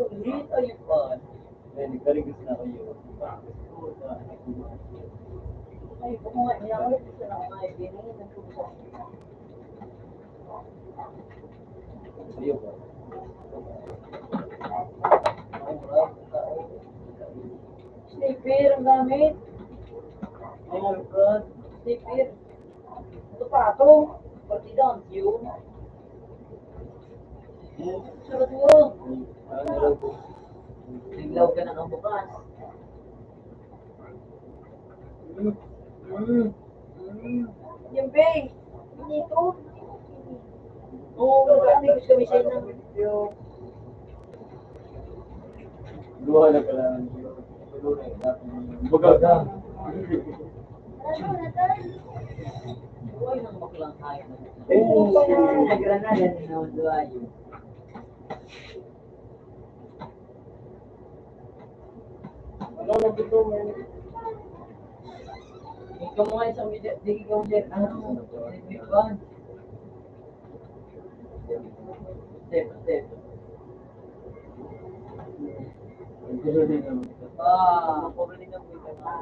Hindi tayo pa. Nagkaligos na kayo. Ay, kung nga, inakalik ko na mga ibinin. Ayaw ba? Slipper ang gamit. Oh my God. Slipper. Ito pa ito. Partida ang yun. Sarap mo. Naglaw ka na ng bukas. Yung bang. Dito. Oo, nag-amigos kami sa inang video. Luha na ka lang. Baga. Buhay ng baklang kaya. Nagranada din naman doon yun. Ano na dito mo? Ikaw mo nga isang video. Di ikaw mo dyan. Ano? Step. Pobre din ang wika na.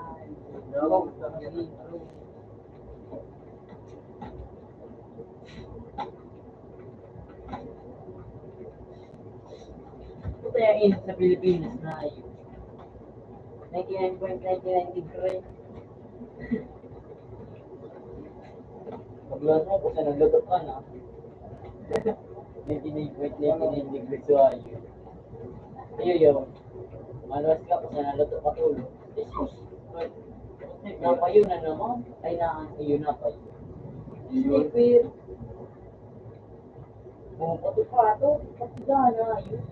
Ito kaya init sa Pilipinas na yun. 99.99 degree. Magluwas mo kung saan nagluto ka na. 99.99 degree so ayun. Ayun yun. Maluwas ka kung saan nagluto ka tulo. Jesus. Napayo na naman. Ay ayun na pa yun. Slipper. Kung pato-pato, patigana yun.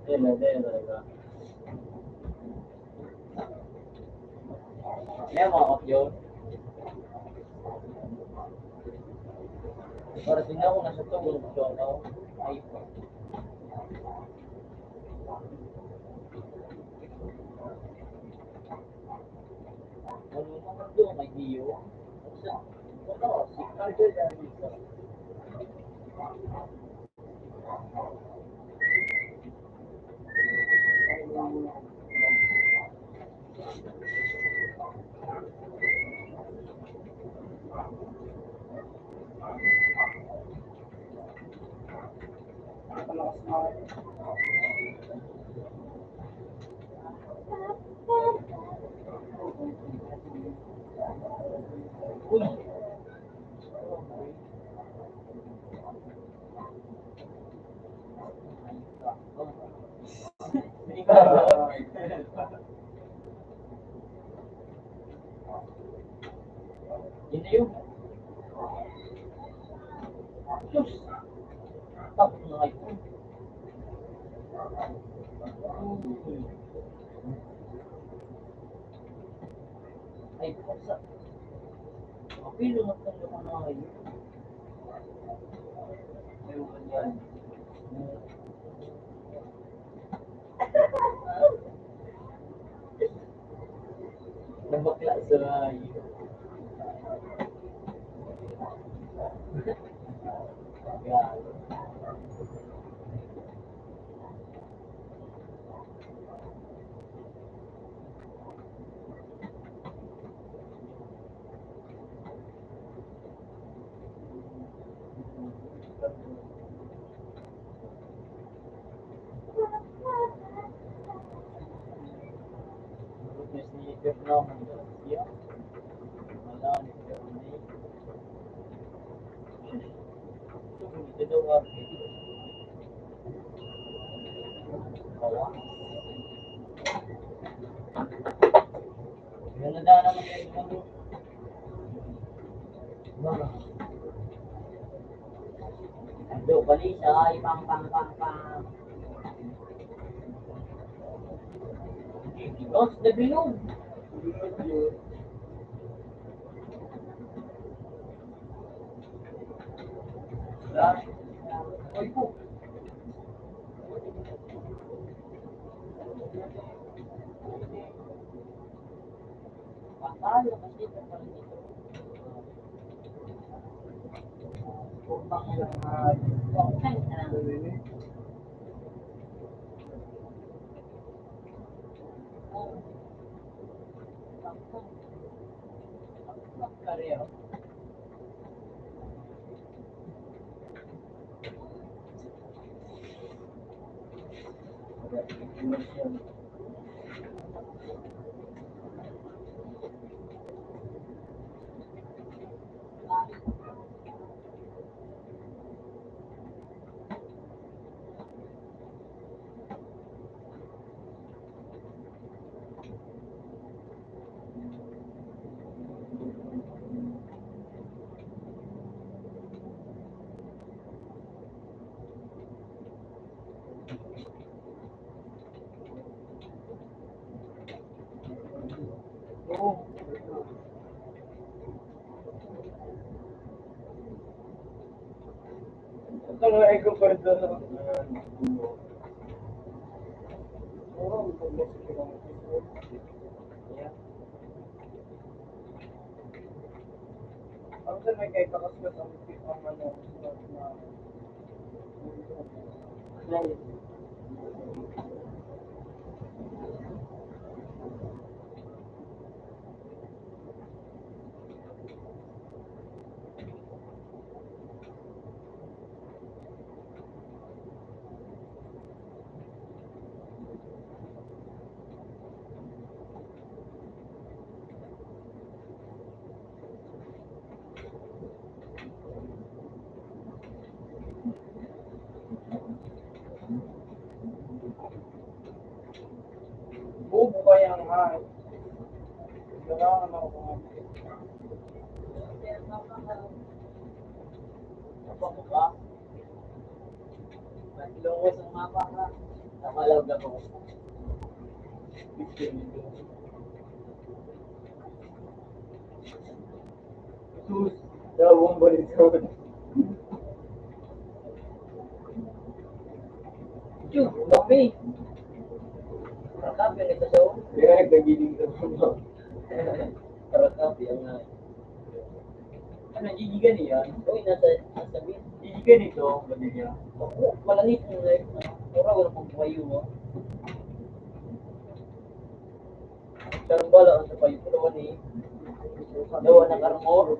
Dela talaga. May mga kapyo. Para tingnan ko nasa ito, kung gusto ako. Ay, ano naman doon, may diyo. Ano, si Carter dito. Uy! Yun na yun. Diyos! Tapos na kayo. Ay, pasa. Apilo na tayo ka na kayo. Ayun yan. Nabakla sa iyo. Yeah. Business ni Fernando Garcia. Wala ni Fernando. Ito daw ako. Kawa. Yan na naman yung ano. Ado, bali siya. Ay, pang. Dos na bilog. Ay po. Patalo kasi ito pa rin dito. Kareo. Ito nga ego pa rin doon. Ang sa may kay kakasgas ang ano na bubo kaya ang hay. Kailangan ako kumapit. Apa ka? Maglungos ang mapa ka. Malawag na po. Sus, dalawang balik sa Tiyog, babi. Rakabi na ito daw. Kaya nagdagiling sa mga. Rakabi, ang nga. Ano, gigigan niya? Uy, nasa bin. Gigigan ito, ba't niya? Ako, malangit mo na yun. Mura, wala pang buhayo mo. Karang bala ang sa payo. Pero ni, dawa ng armor.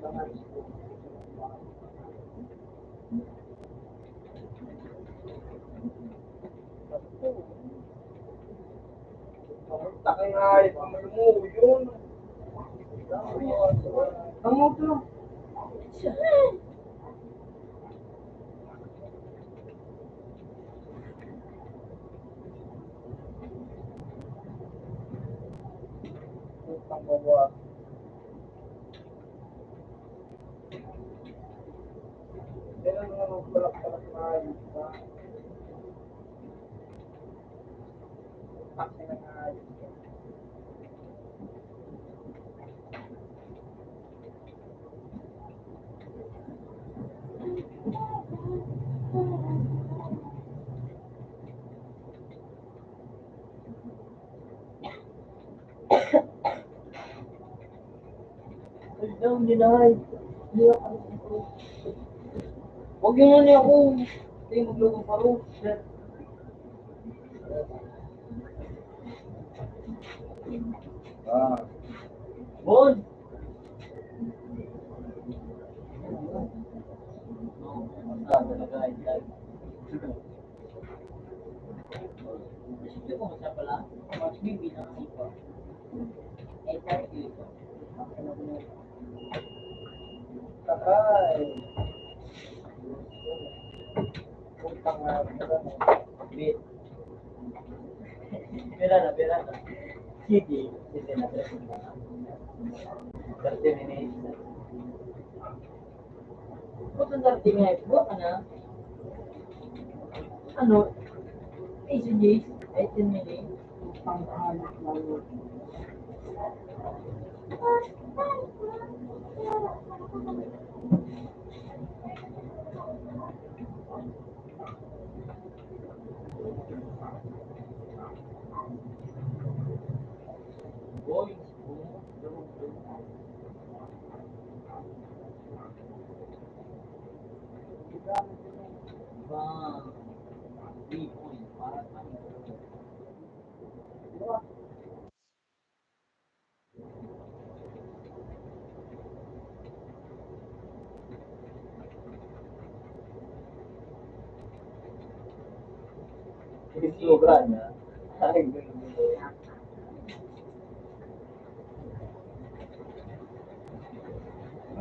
Takay nga, pamalo mo, yun. Ang mo ito. Ang bawa. Kailan mo naman palak-palak na ayos ka? Takay na nga ayos ka. Ay, daw, hindi na ay. Hindi ako. Huwag yun na niya ako. Hindi maglulong paro. Ah. Bon! Talaga, ay. Sige ko, masya pala. Mas bibi na sipa. Ay, thank you. Takay. Puntang nga. Bit. Pera na. Sige. Sige na, 30 minutes. Kung 30 minutes, buwa ka na. Ano? 18 minutes. Pang-anak lang. Boy. Bang. 3 points. Para sa akin. Sobra na. Ay, ganun.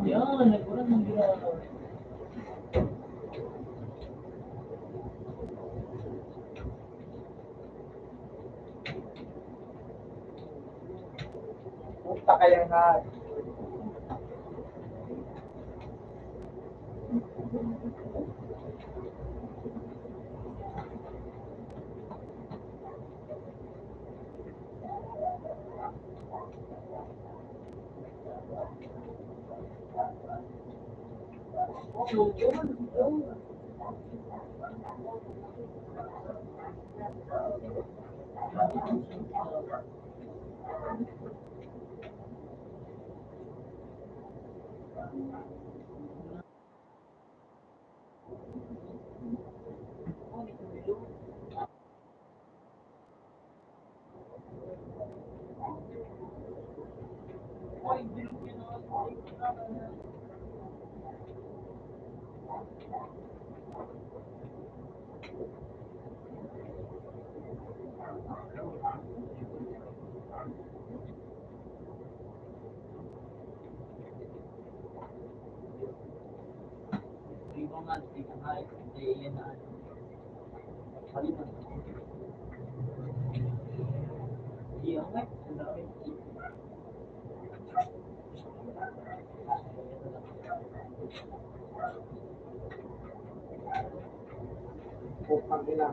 Yan, nagkuran ng ginagawa. Punta kaya nga. Lingkungan, tingnan nga, hindi yan na ano. Palitan. Iya nga, ang dami. Putang ina.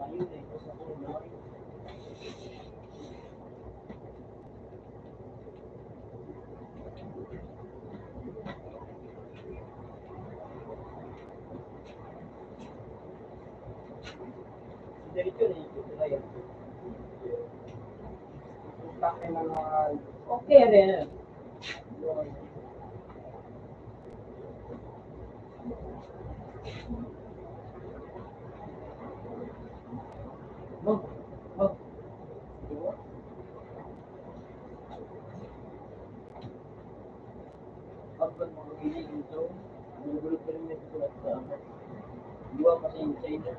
Ayun eh, kasi ako na. Diretso na yung kultura yan. Takin na mga... Okay rin. Mag, mag, diba? Kapag mga giling ito, nagulog pa rin ito sa amin. Diwa kasi yung China.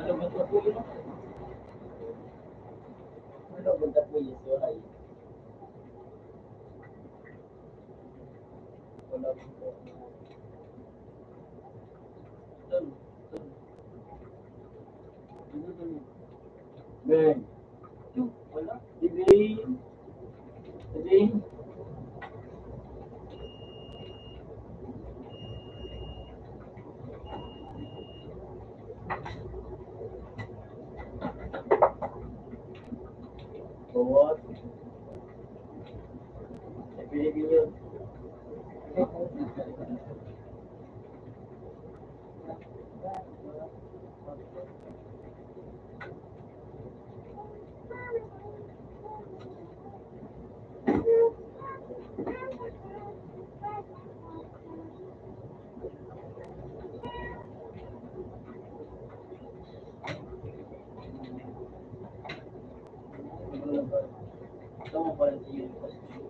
Ano ba ito po yun? Ano ba ito po yun? So, ay. Wala po po. Dun, dun. Ano dun? Ben. Yung, wala. Ibig. Ibig. Bawat. Ibig yun. Ito mo pa rin siya yung posisyon.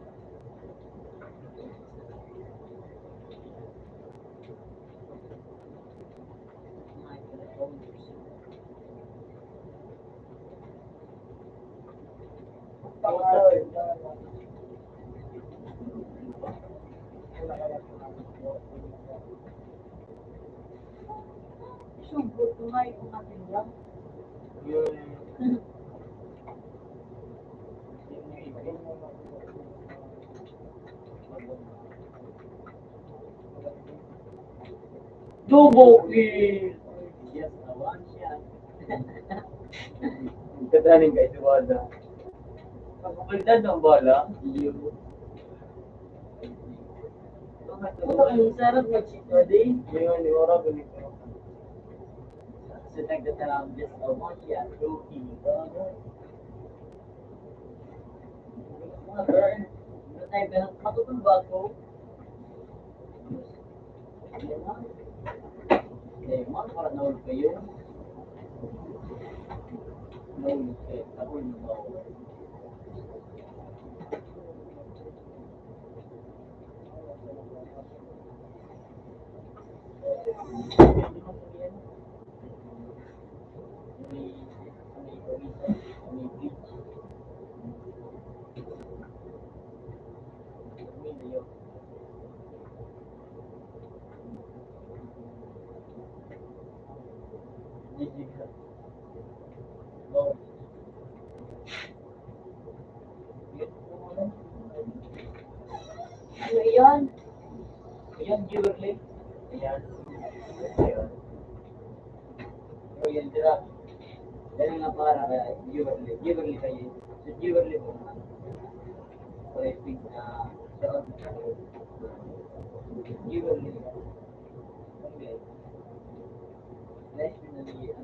Sugot ko nga yung ating lang. Yun. Double kill! Yes, na one shot. Kadaling kay Suwada. Kapagkalitan ng bala, Iyo. Ang sarap mag-chito din. yun, yung oras ganito. So, nagdatalang just a one shot. Rookie. Mga burn. Ano tayo ba? Matutong ba ako? Lemon. Lemon, para nahulog kayo. Nahulog kayo. Nahulog mo. Ano yun? Ayan, Giverly. Ayan. Ayan. Royal Drop. Yan nga para kaya Giverly. Giverly kayo. Sa Giverly mo na. Correcting na sa Giverly. Okay. Next na niya.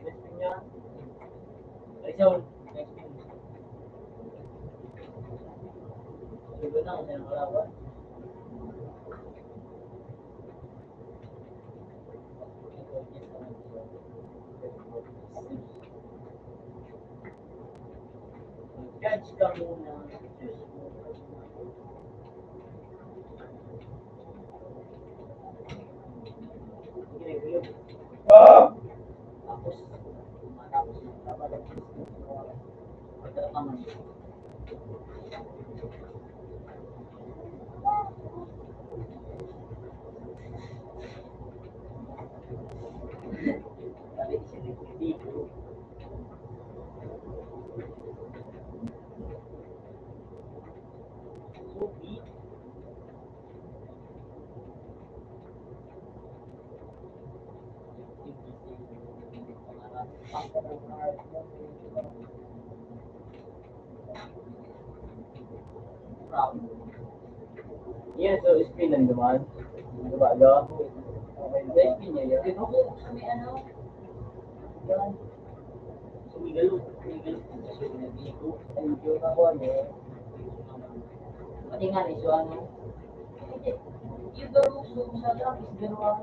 Next niya. Rizal. Next niya. Siguro na kung saan kalaban. Judge ka muna. Tapos, matapos yung trabaho. Pagkakaman yun. Sabi siya dito. Subi. Yan, so spin lang naman. Diba, lo? Okay, sa spin niya yun. Ako, may ano, yan. Sumigalo. Kasi nag-igo. Ay, yung ako ano. Pati nga ni so ano. Hindi. Yung garo gusto ko sa graphics, garo ako.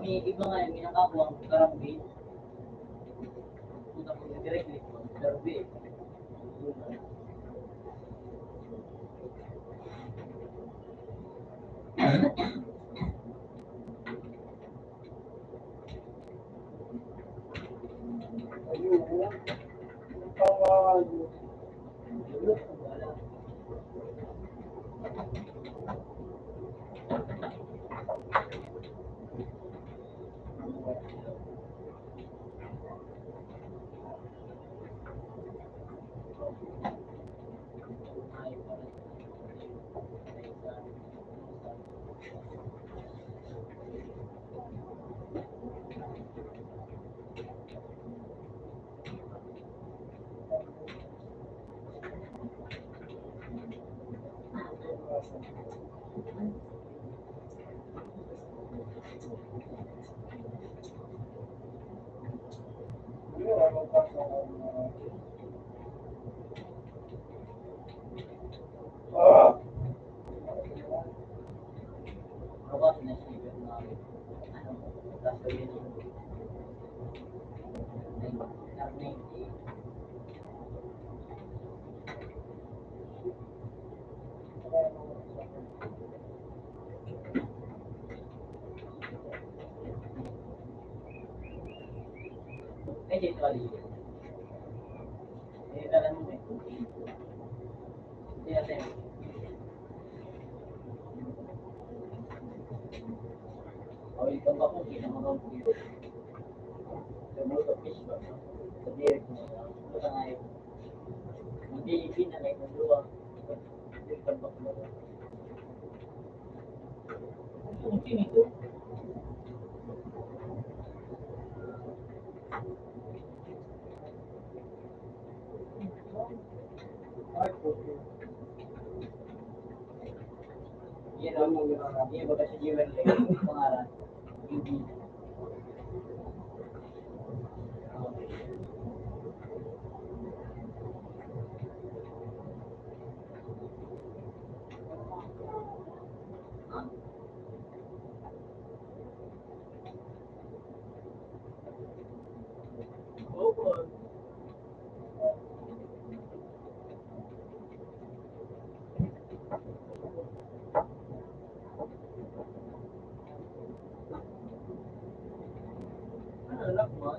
May iba nga yung minakakuha ang karambit. Punta ko directly ko. Karambit. Ako sinasibit na ano, kaso yun yung 90. Ay, dito ali. Eh, talan mo eh. Hindi natin. O, ikaw ba kung kinamagaw ko yun? Sabi ko, fish ba? Sabi ko, ito nga yun. Hindi, pinalay mo doon. Hindi ka ba ko? Kung sinito? Yan ang yan ba kasi Jewel pangalan? Hindi. Ano anak mo?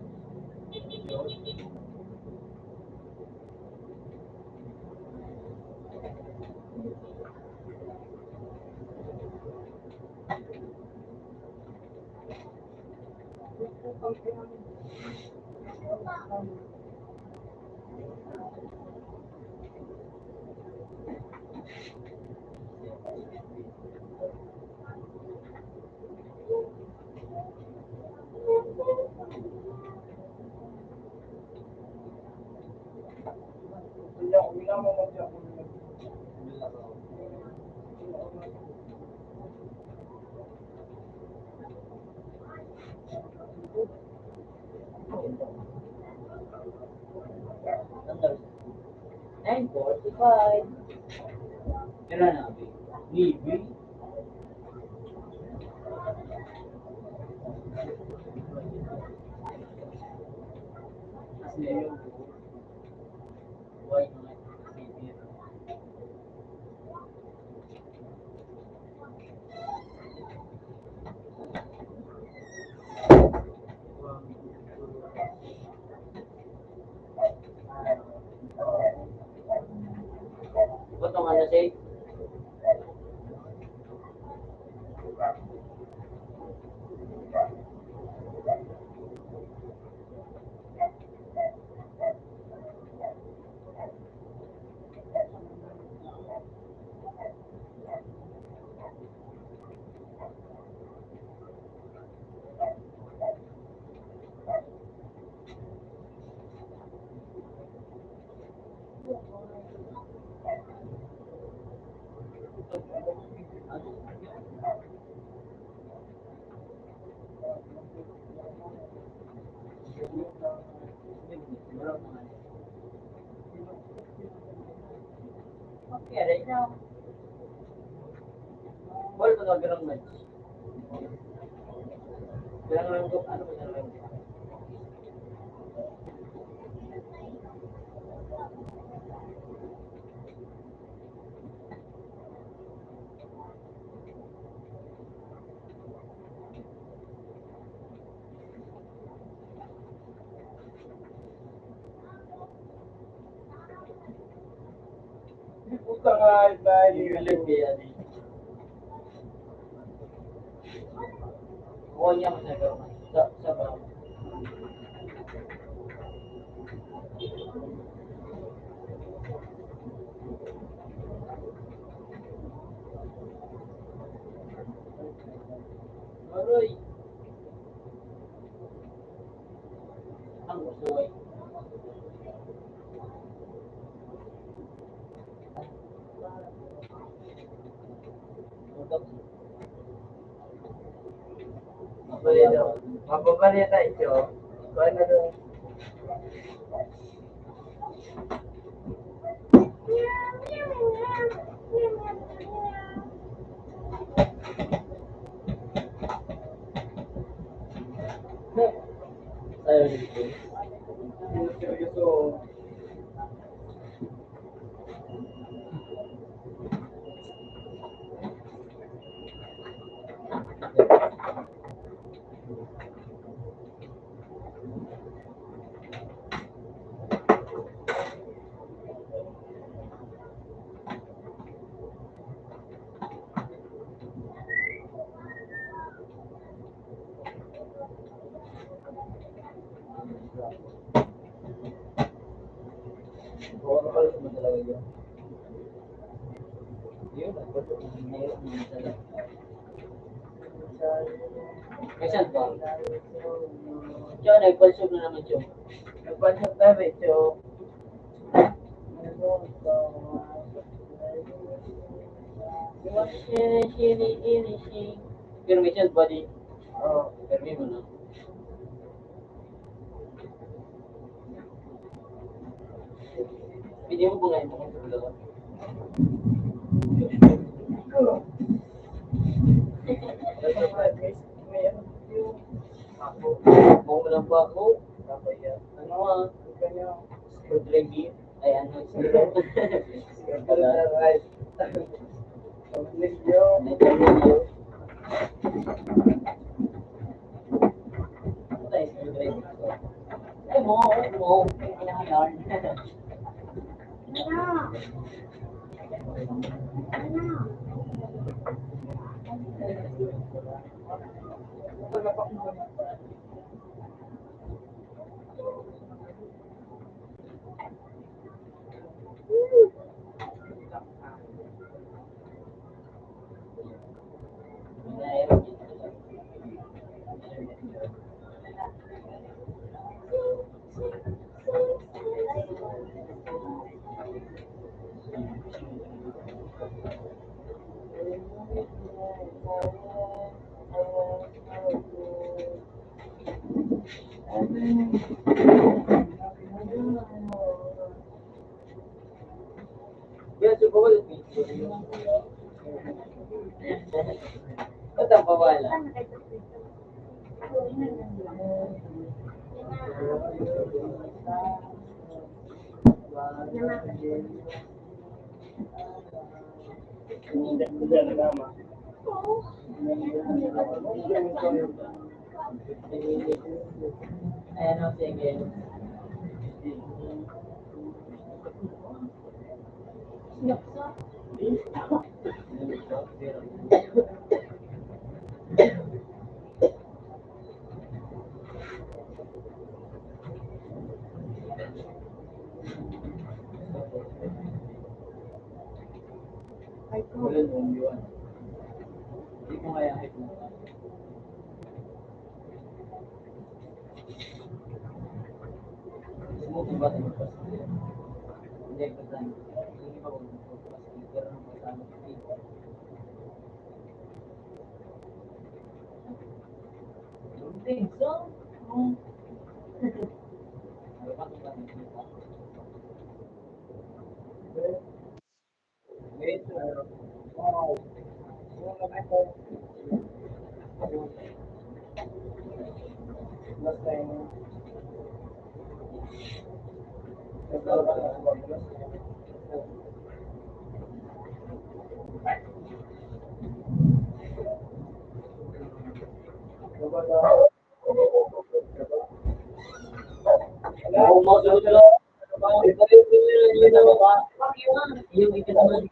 Number 945. Kailan nabi? Libre? Kasi yung why not? Potong ano siya? Kaya rin na. Wala ko na garang match. Garang lang ko, ano ba na lang? Puta ka, dahil Galing kaya ni. Oo niya mo na garang match. Sa ba? Aroy. Ang usuway. Mapabalita ito. Ano doon? Tayo dito. Seryoso. Ano pala sa mga talaga yun? Yun, mahirap naman talaga. Kasi ba? Diyan, nagpalsog na naman siya. Nagpansyon tayo ito. Pero may siya, buddy. Oh. Permi mo na. Pwede mo ba ngayon mo kung dalawa? Ako. Buong mo lang ba ako? Kapaya. Ano ah? Kanya. Screwdriver? Ay, ano? Right. Pamilyo. Screwdriver. Ay, screwdriver. Ay, mo. Kailangan. Yes, you go with me. Ba't ang babala? Ayan o, sige. Wala nung yun. Hindi ko kaya kahit mo. Sumutin ba tayo pa? Hindi ko saan. Hindi pa kung pero nung kasama ko dito. Don't think so. Ano ba ito ba? Oo, masunod lang. Yung na baba. Yung ito naman.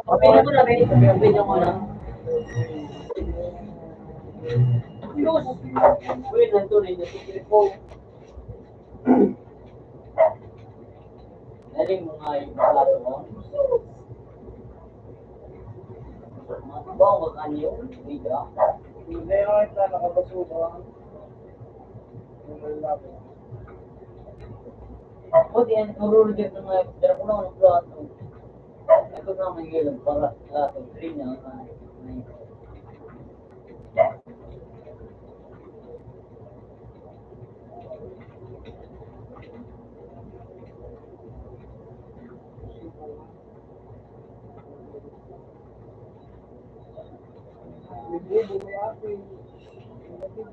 Pabili mo na, pabili mo na. Diyos! Uy, nandun, yung secret ko. Daling mo nga yung plato mo. Ba, wag anyo? Liga. Hindi ako ito nakabasuka. Buti yan, marunod yung mga pero ko lang ng plato. Ito na may ilang para plato. 3 na.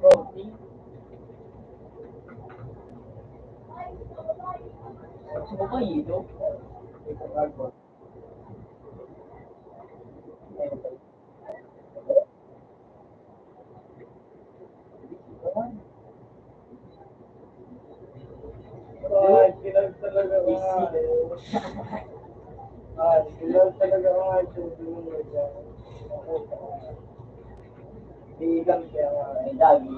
Protein. Gusto ba ito? Ay, kilal talaga mga. Ay, kilal talaga mga ito. Iigang siya mga. May dagi.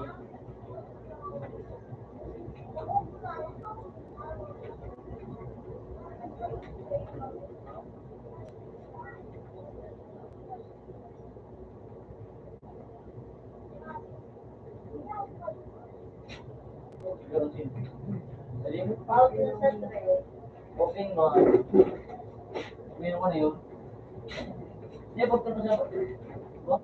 Dali mo. Booking mo. Meron ko na yun. Hindi, pagpunta sa... Ba?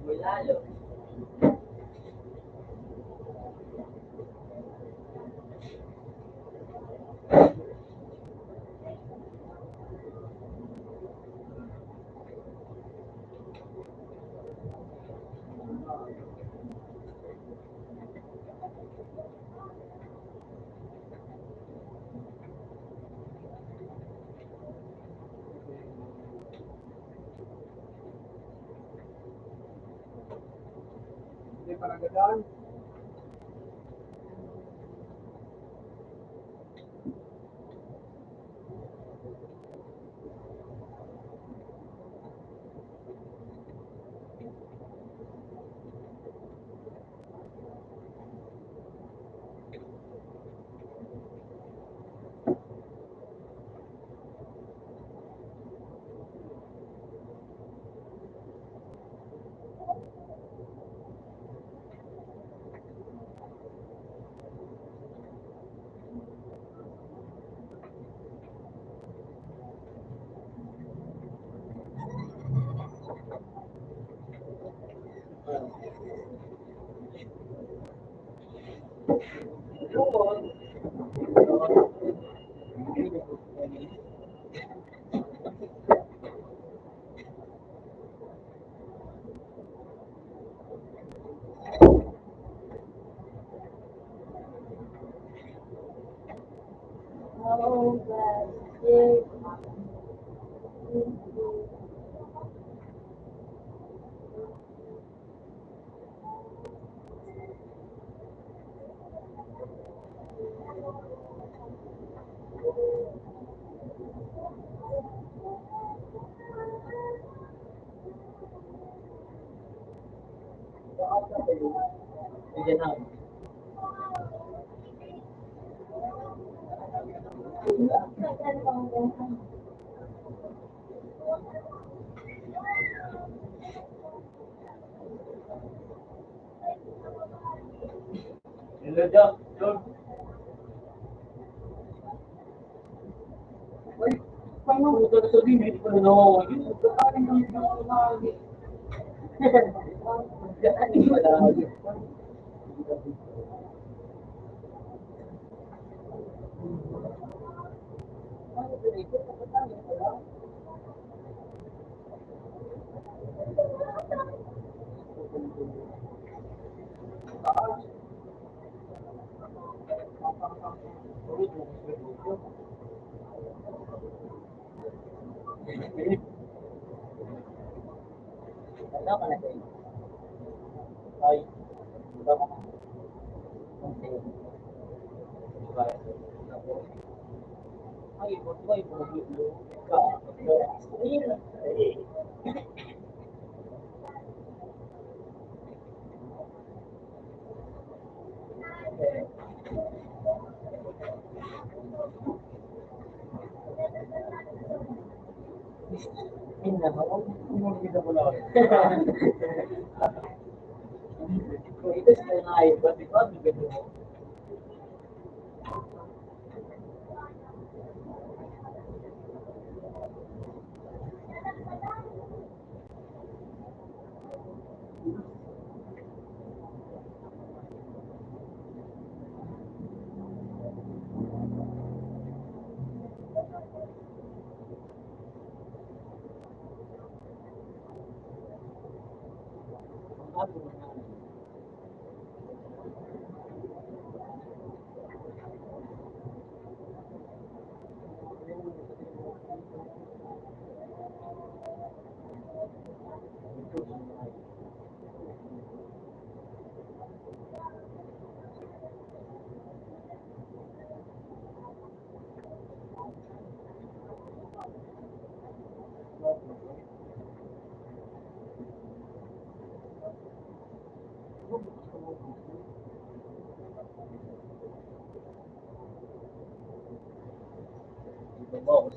May lalo. Hindi pa nagagaan. Oh, but it Bigyan na. Hello, John. John. Ay, paano mo ito sabihin? Hindi ko na nawawa yun. Kakain kami ng kumagi. Wala ka na kayo. Ay, wala ka na. Okay. Ay, wag ba yung pumaglulo ka? Ina mo, Hindi ko lang. ito sa nga ay pati ko ang ganda mo. Ako na. Boss.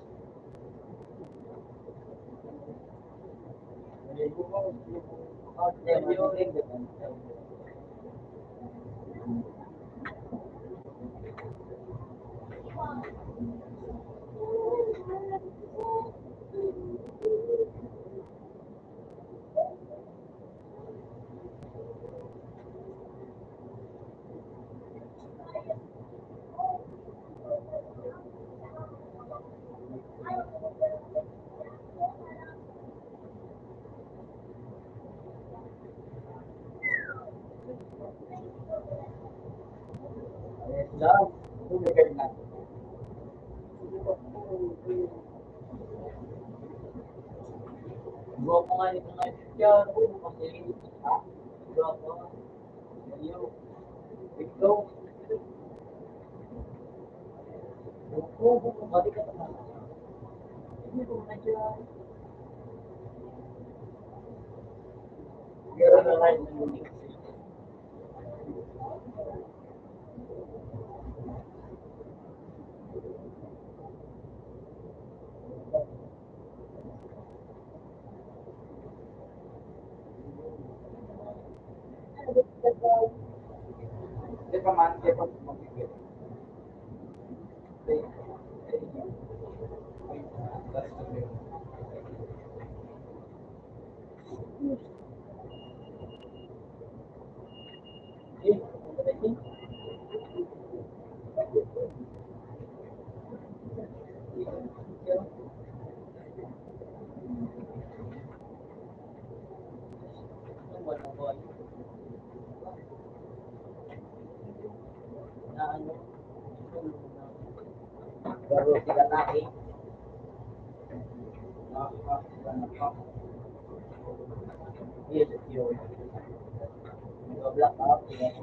Love, bumigay na. Gua pa nga nito ngayon siya, kasi gua pa. Ayaw. Ikaw. Oo, bumalik ka na. Hindi ko na siya. Meron na ngayon ng unique. Di pa man, di pa magigit. Na ano, baru sila taki. Yes, yun. Black up, yan.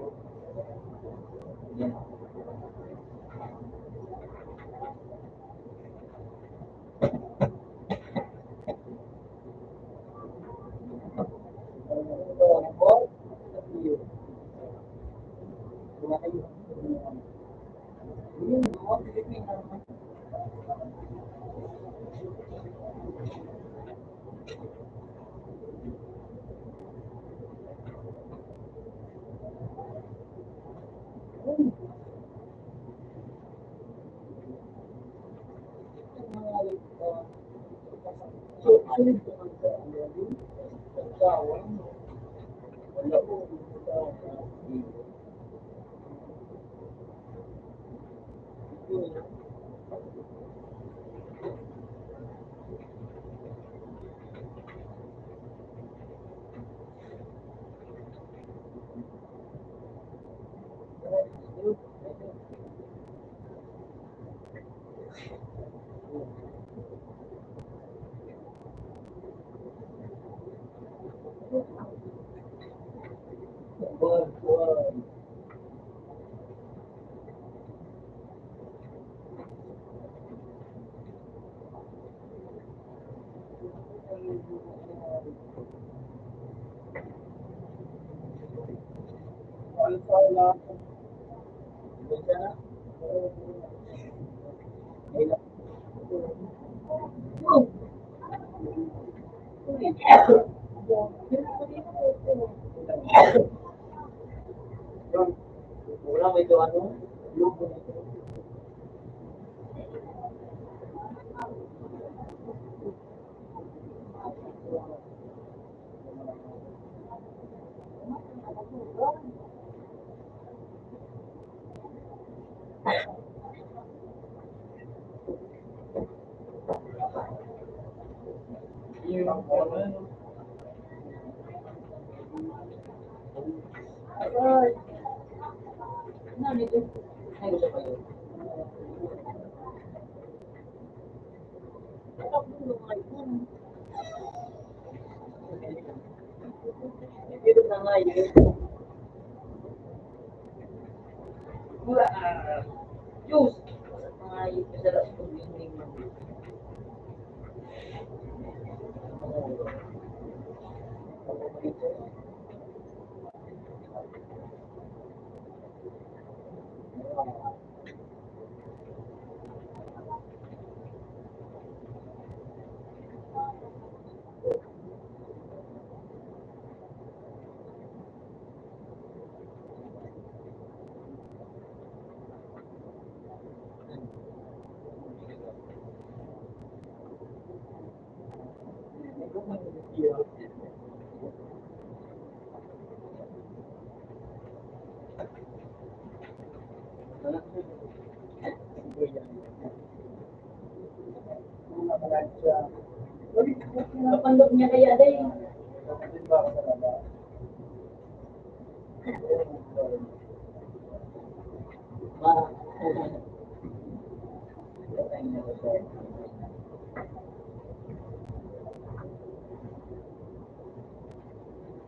Wala may ito ano? Lugo na ito. Ano nito? Ay, gusto pa yun. Dito na nga yun. Wala. Juice. Mga yun. Masarap po yung Napandok niya kaya day.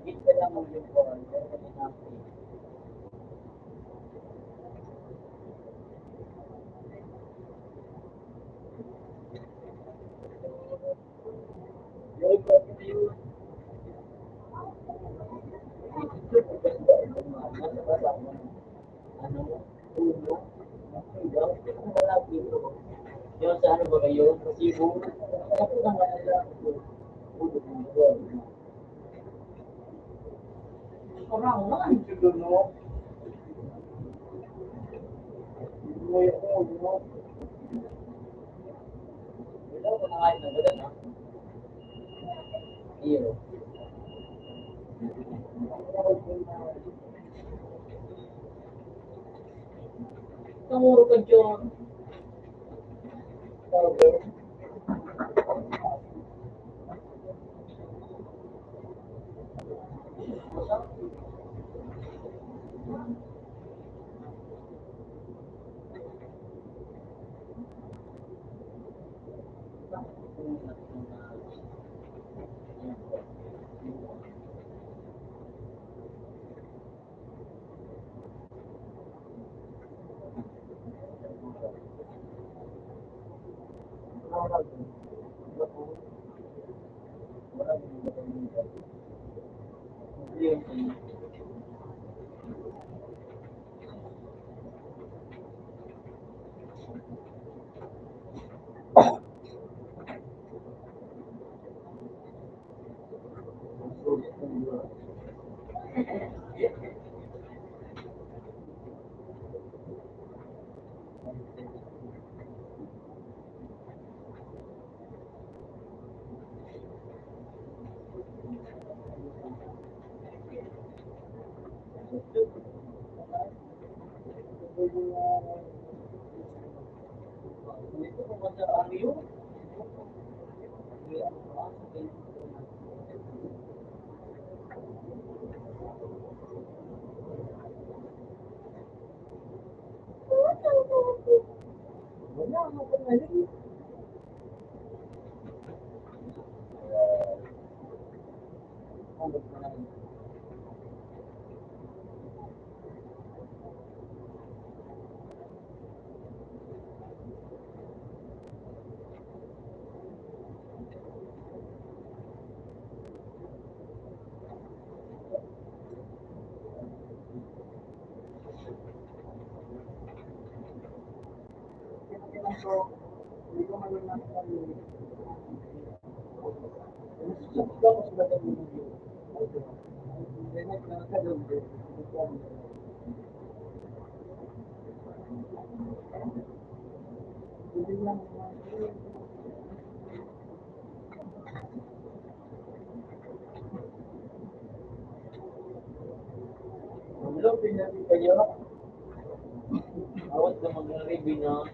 Kita lang mo yung phone. Yung sa ano ba kayo? Cebu? Ako lang nila. Orang lang. Wala ko na kain na gano'n, ha? Iyo. Kamuro ka dyan. Hello, pinabi kayo. Awat na mag-review na.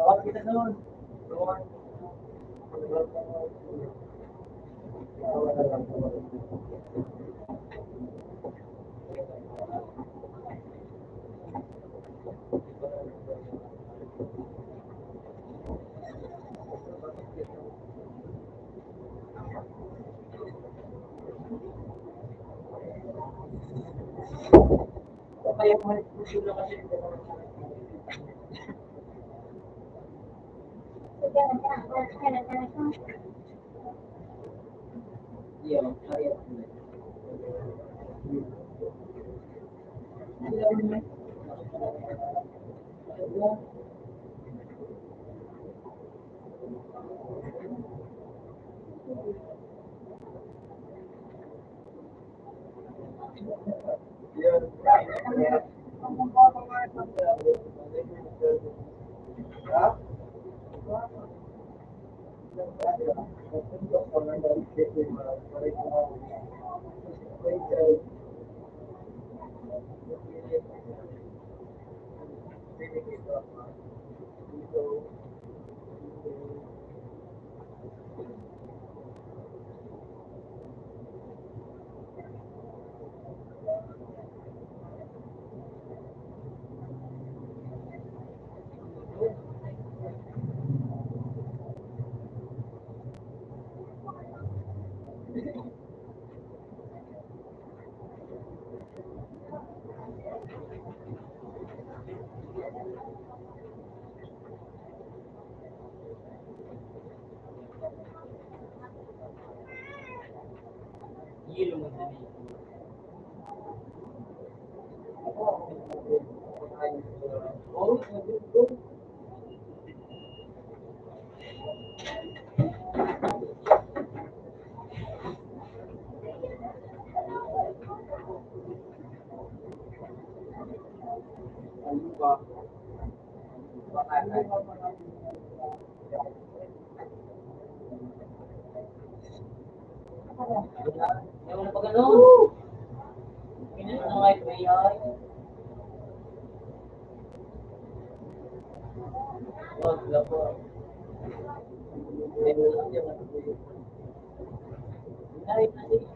Awat kita noon. Kaya mo na kasi. Iya, saya. Iya mo na ni. Yung pag ano? Ini na live ba yan? Wag lang po. Ay, ay.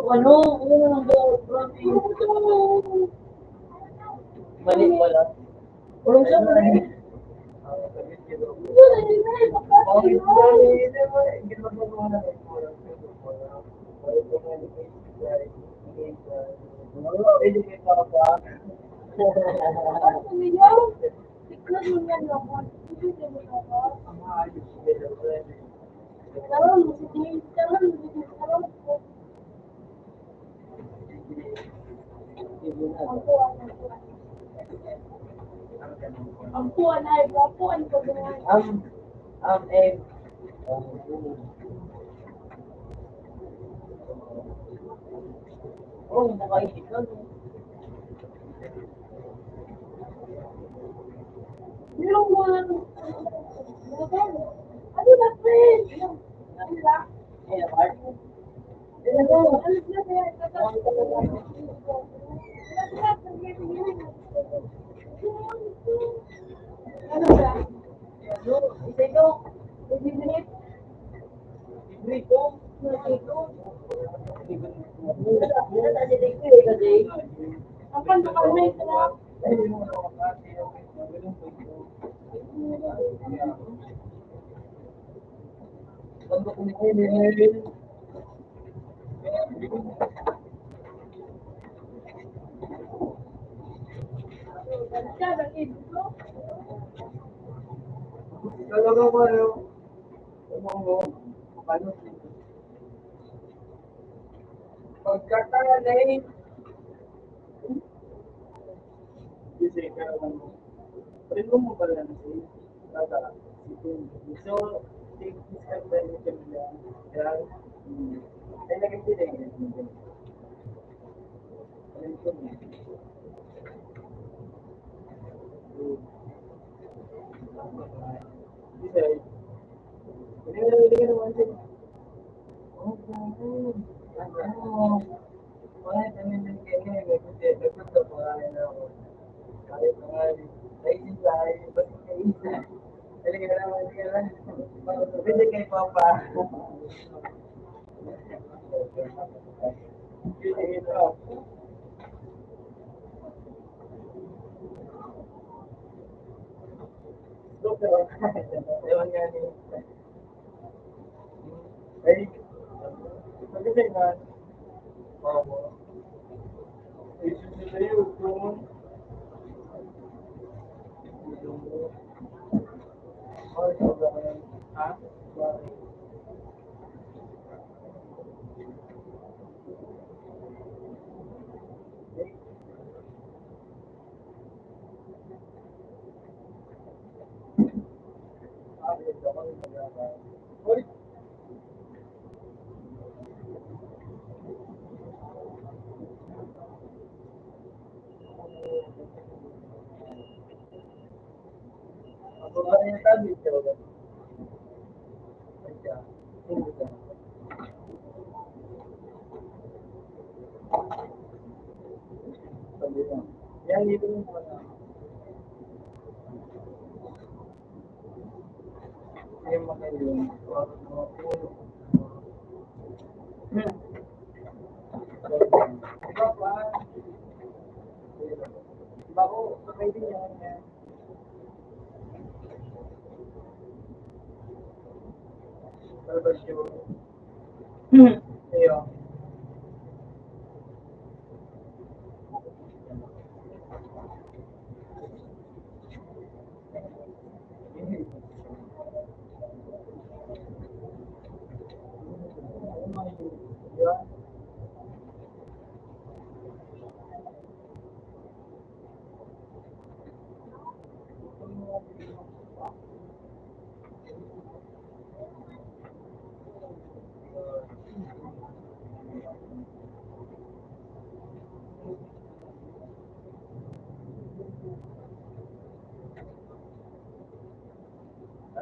Ano? Ano naman daw? Mali pala. Walang siya mali. Ang puwan ay puwan ko doon. Eh. Oh, nakaisip ka. Yung mga ano ba friend? Ano ba? Eh, Mark. Ano ba? Isa ito. Libre ko. Ang pagkakamay ko lang. Pagkakalay. Primo mo ba lang si Tata? So, take this kind of item lang. Yan. Ay, lagay din eh. Ayun ko na. Isa. Hindi ka naman siya. Wala kami ng kanya. Kasi dapat sa pangalan na ako. Kahit pangalan. Naisip tayo. Ba't kaisa? Talaga naman siya. Pwede kay Papa. Ewan nga niya. Ay, pagkasay na. Oo. Isusunod na yun. Ha? Ako ba rin sabi ko? Yan, dito mo muna. Yung mga yun. Iba pa. Bako, sakay din yan. Tapos yun. Iyo. Yan.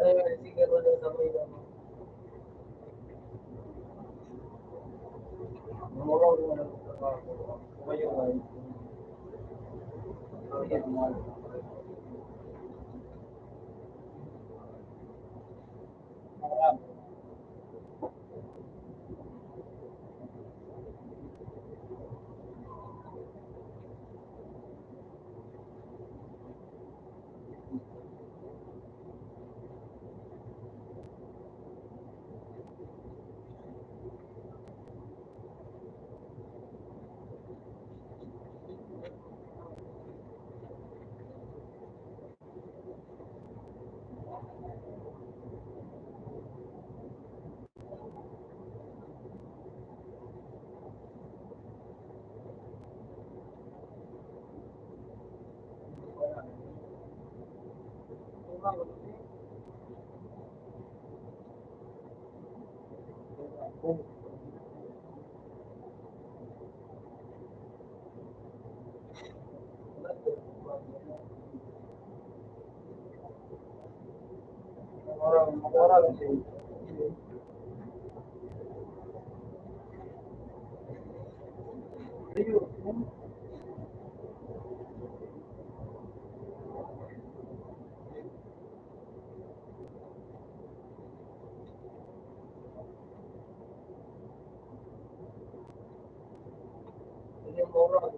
Ay, sige ko na sa may ano. Mamuraw ko na sa trabaho. Kumayo ay. Mamuraw kasi. Ayun. Ayun, mamuraw.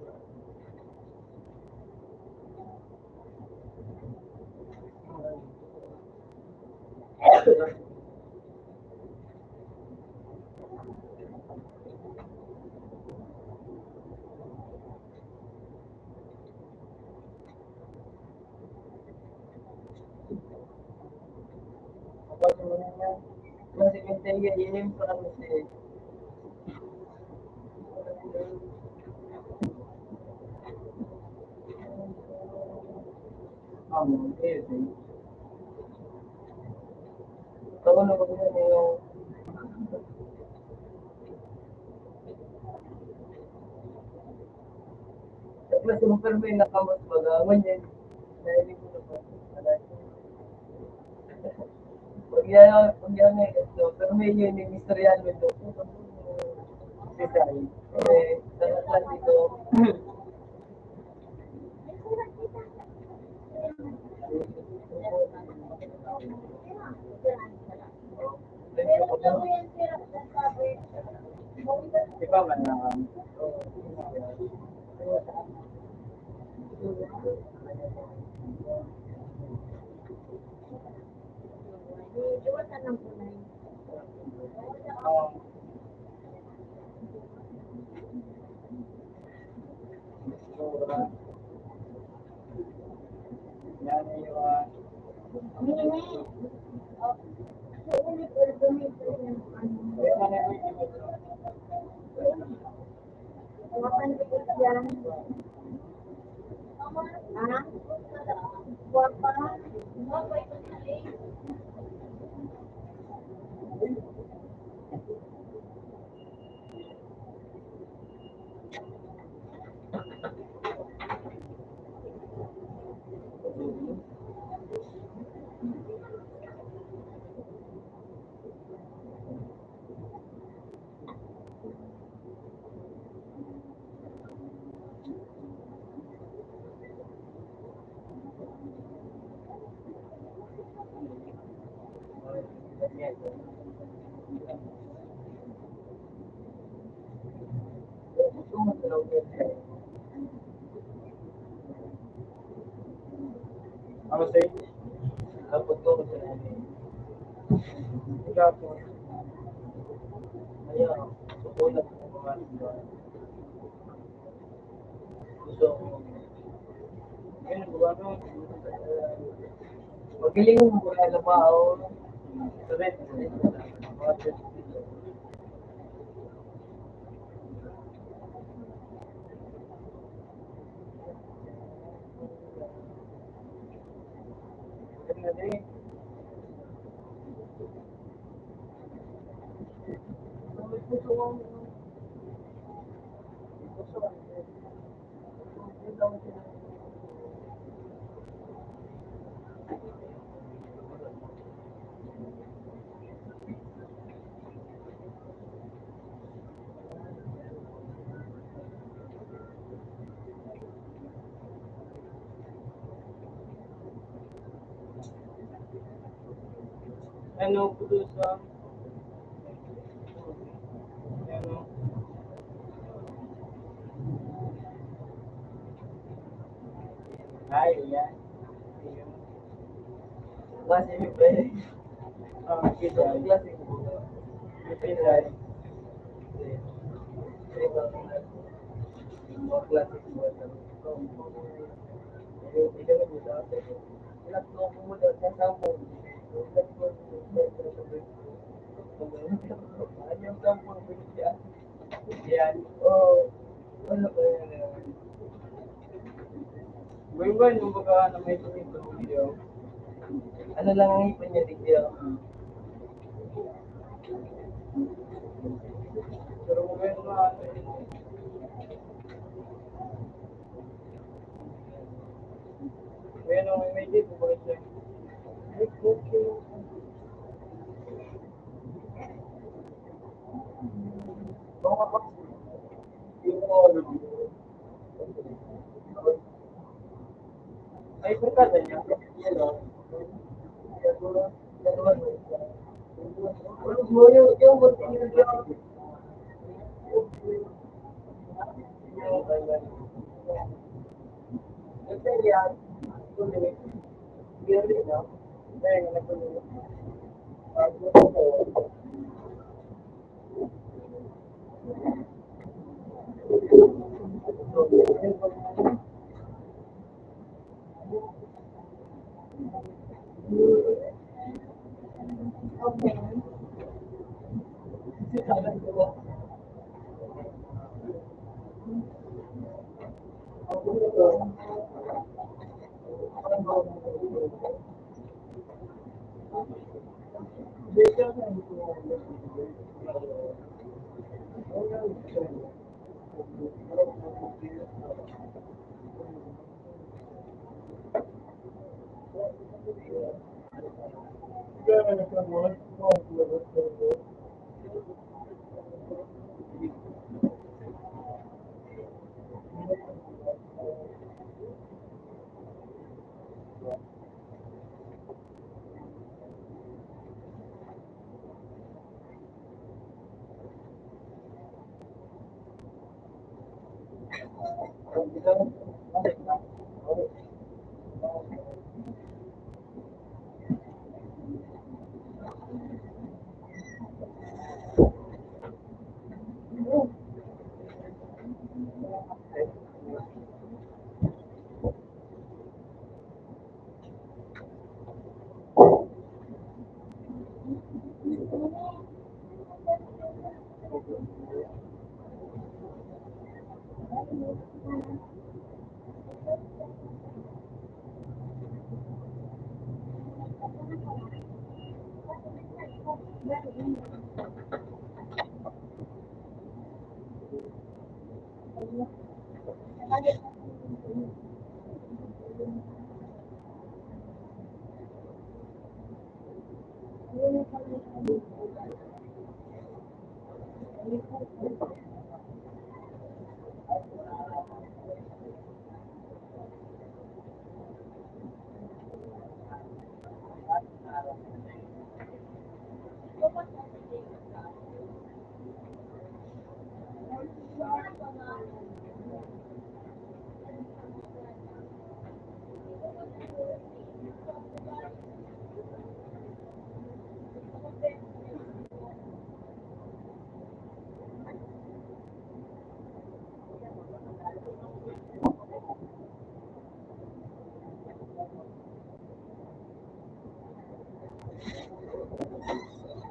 Kapag yung secretary, yun yung promise eh. Okay. Tawa na ko yun yung sa klase mo pero may nakamas baga. Ganyan. Nahilig ko na ba? Pag yan eh. Pero may yun yung misteryan mo ito. Si Sai. Sa klase dito. Di ba man na yan yung Ako sa'yo, dapat ko kasi wala po. Kaya, sukulat ko mga iba. Gusto ko. Ngayon, ano, magaling mo mula lamao. Sa red, mga na din. Ano po doon sa ano ay yan klase mo ba kita ang klase mo pinay klase mo ito na po sa ilang ko mo daw sa sampo yung sampo binigyan yan ano ba yan buwan yung baga na may tumito video. Ano lang ang ipon niya video? Pero kung may mga may dito ba siya? Ay, pagkada niya.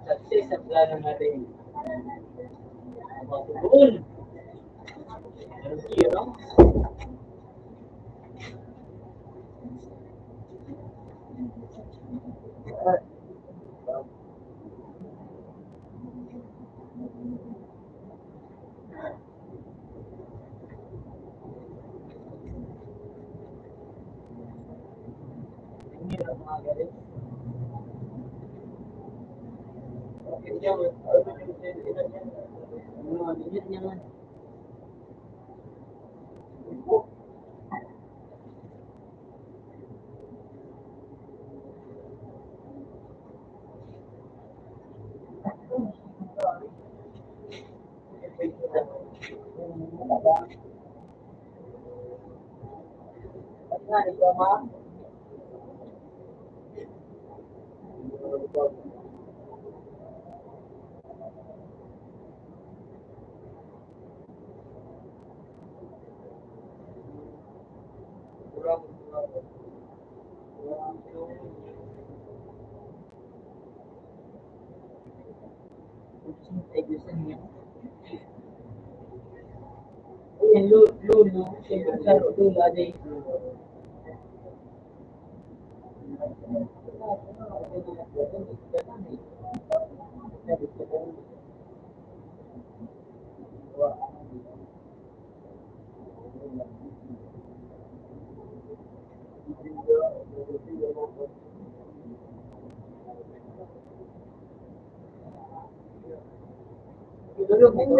Success ang plano natin. Matuloy. Energy, no? mga galit. Minute niya nga. Nga, ikaw ma? Yung lulo, siyempre sa lulo, aday. Tulog mo.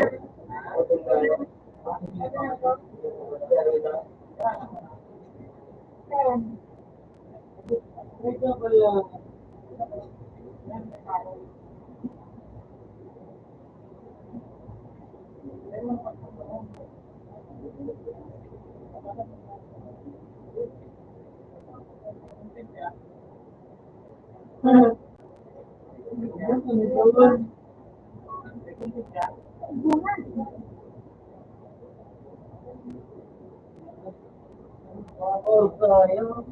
Oh, sayang.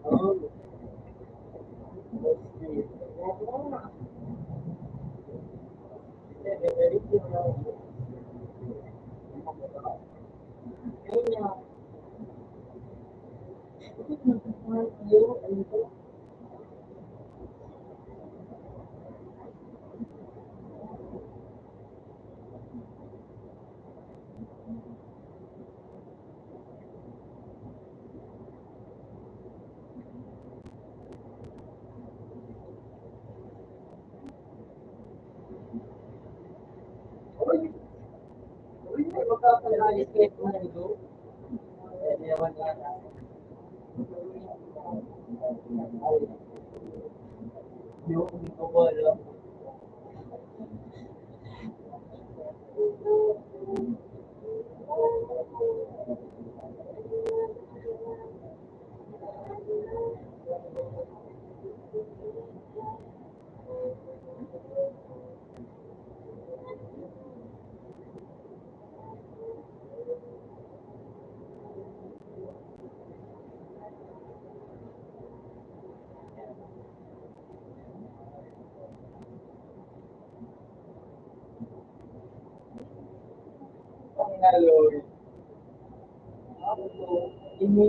Oh. Ini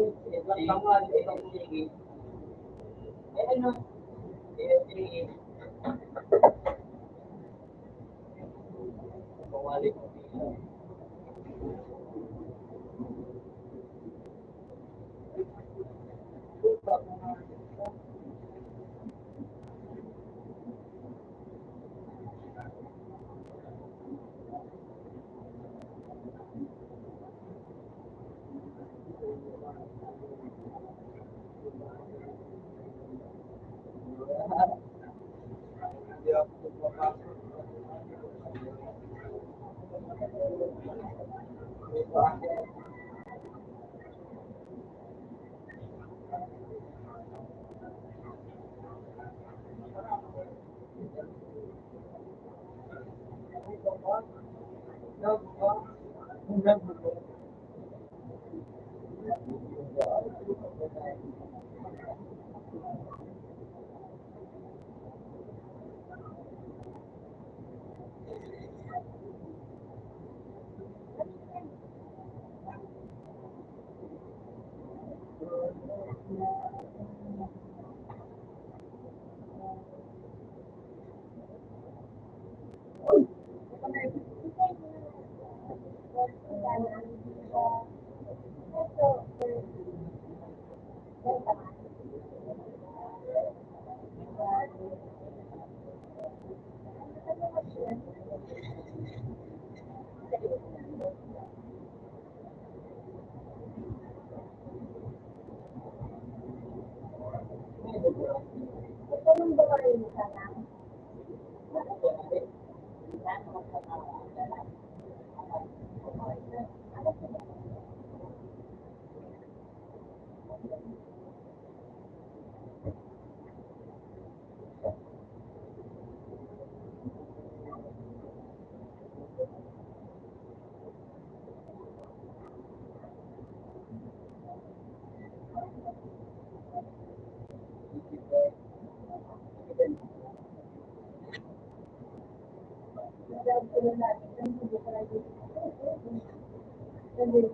Thank you. Ito nung babae ka na. Nagawag ko na natin. Ang hindi ko lang dito. Nandun.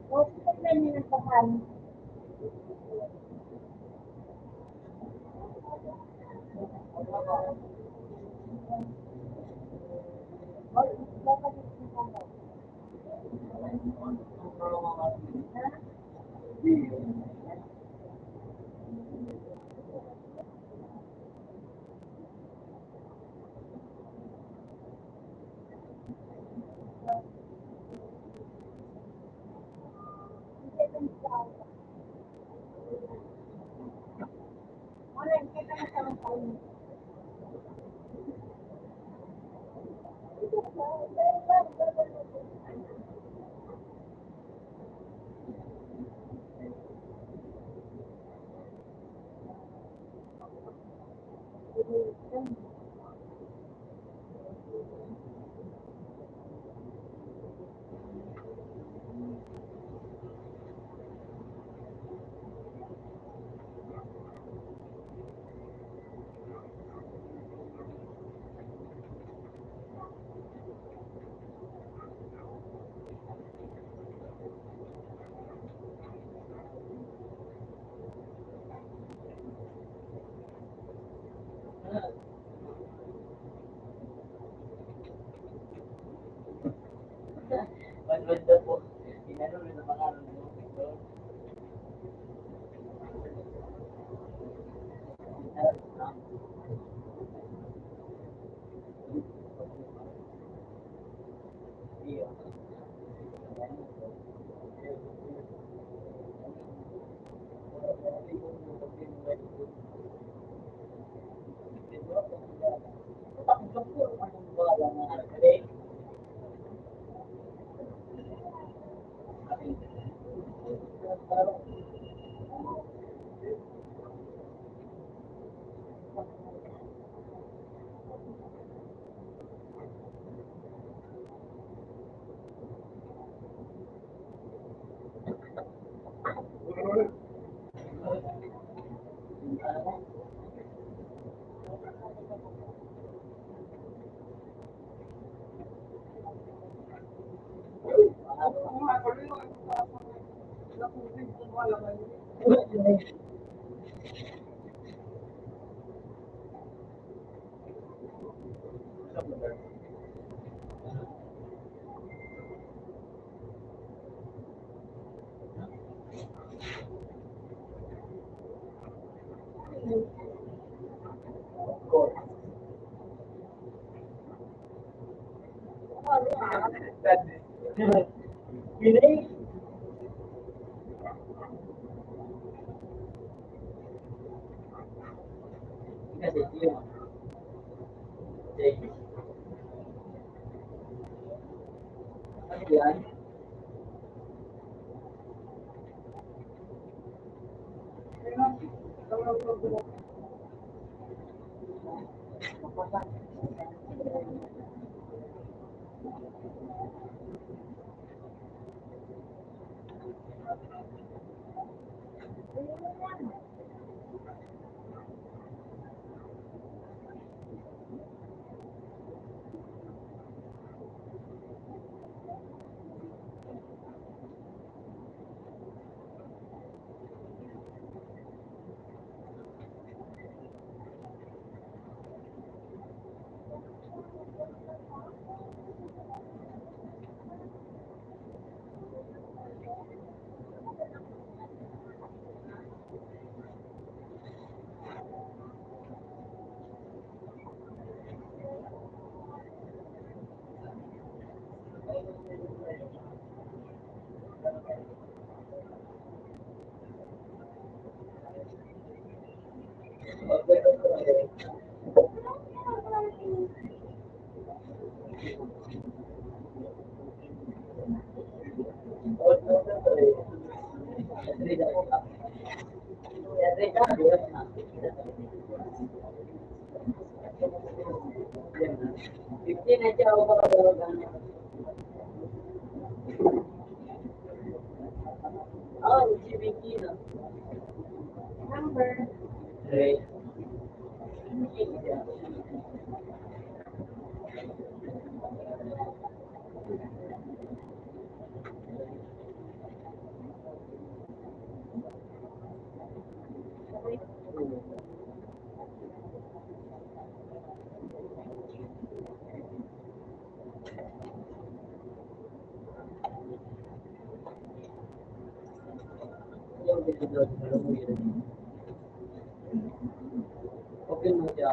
Huwag ko na ninatahan. Maganda po. Inano rin ang mga ano mo. Pinay. Kasi yun. Ano yan? 15 aja ako Oh, GBT na. Number. Right. Okay mo siya.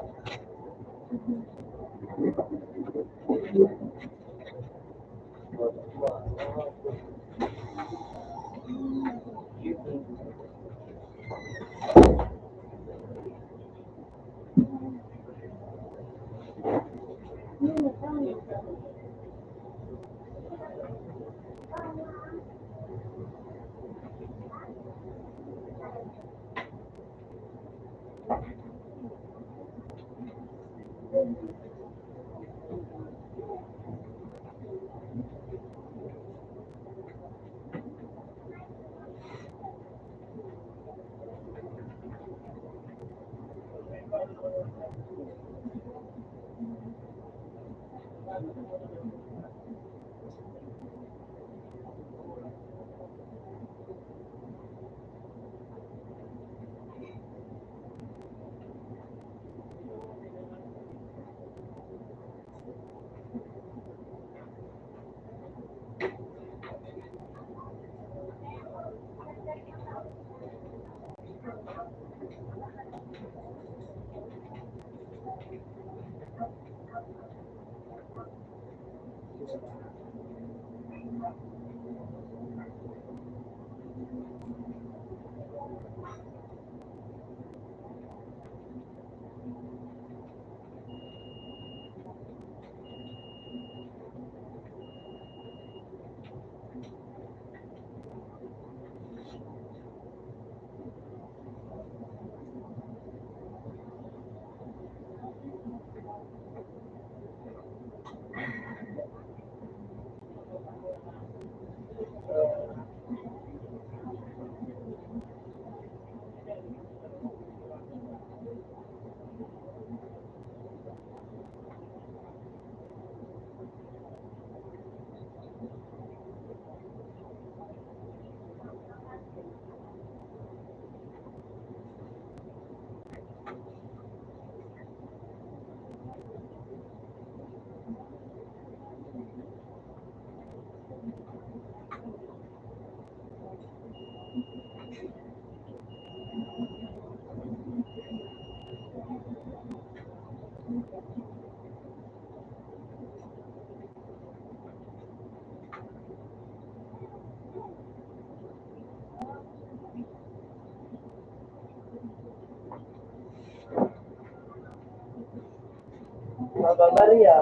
Mababaria.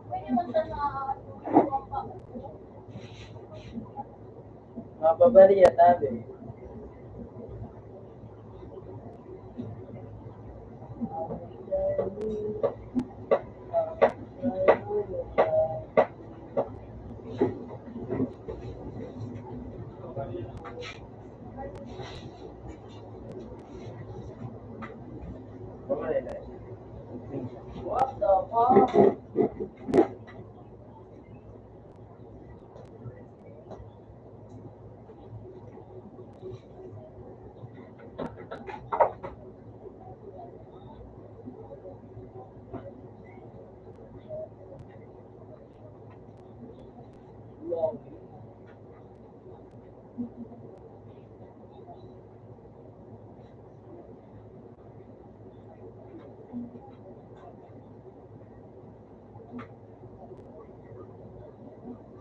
Pwede mo siya na Mababaria tabi. What the fuck?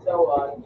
Sawan.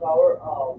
Power off.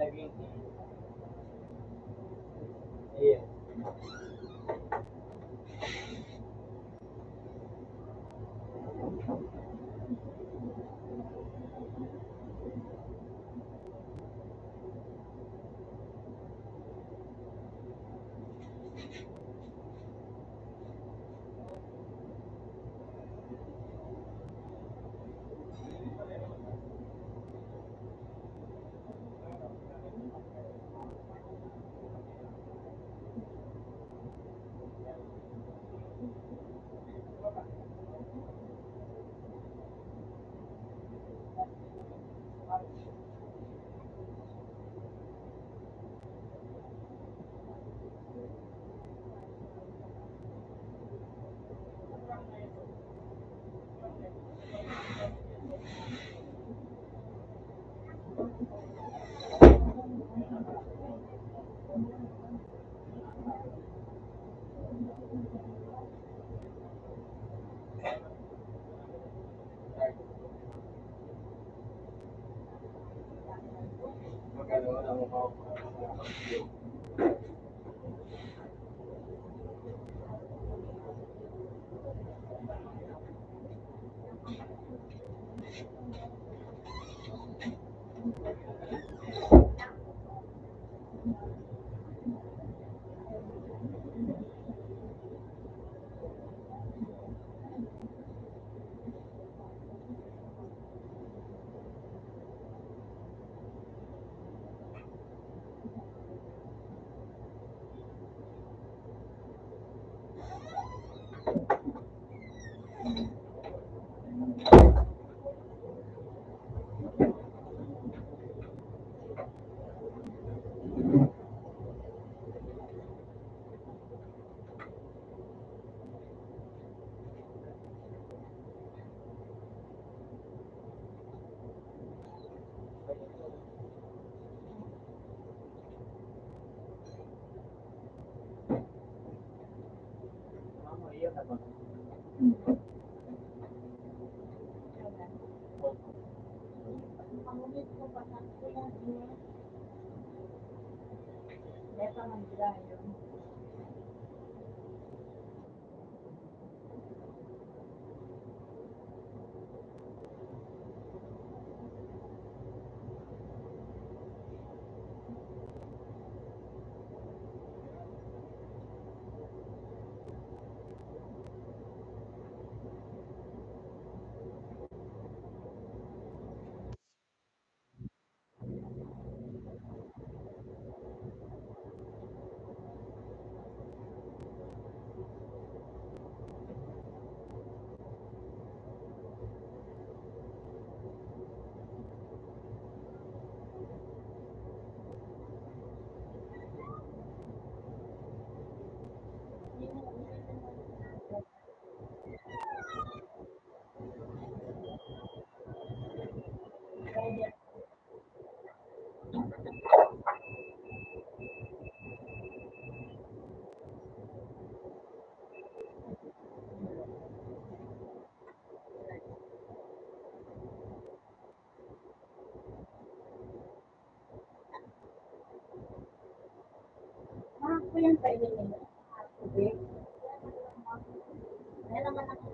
Naging, ayun. Magkano lang ako. Mama, iyan na ba? Pangulit ko pa sa kuya niya. Dito man sila yun. Mga kuya pwede nila. Tubig. Kaya naman ako.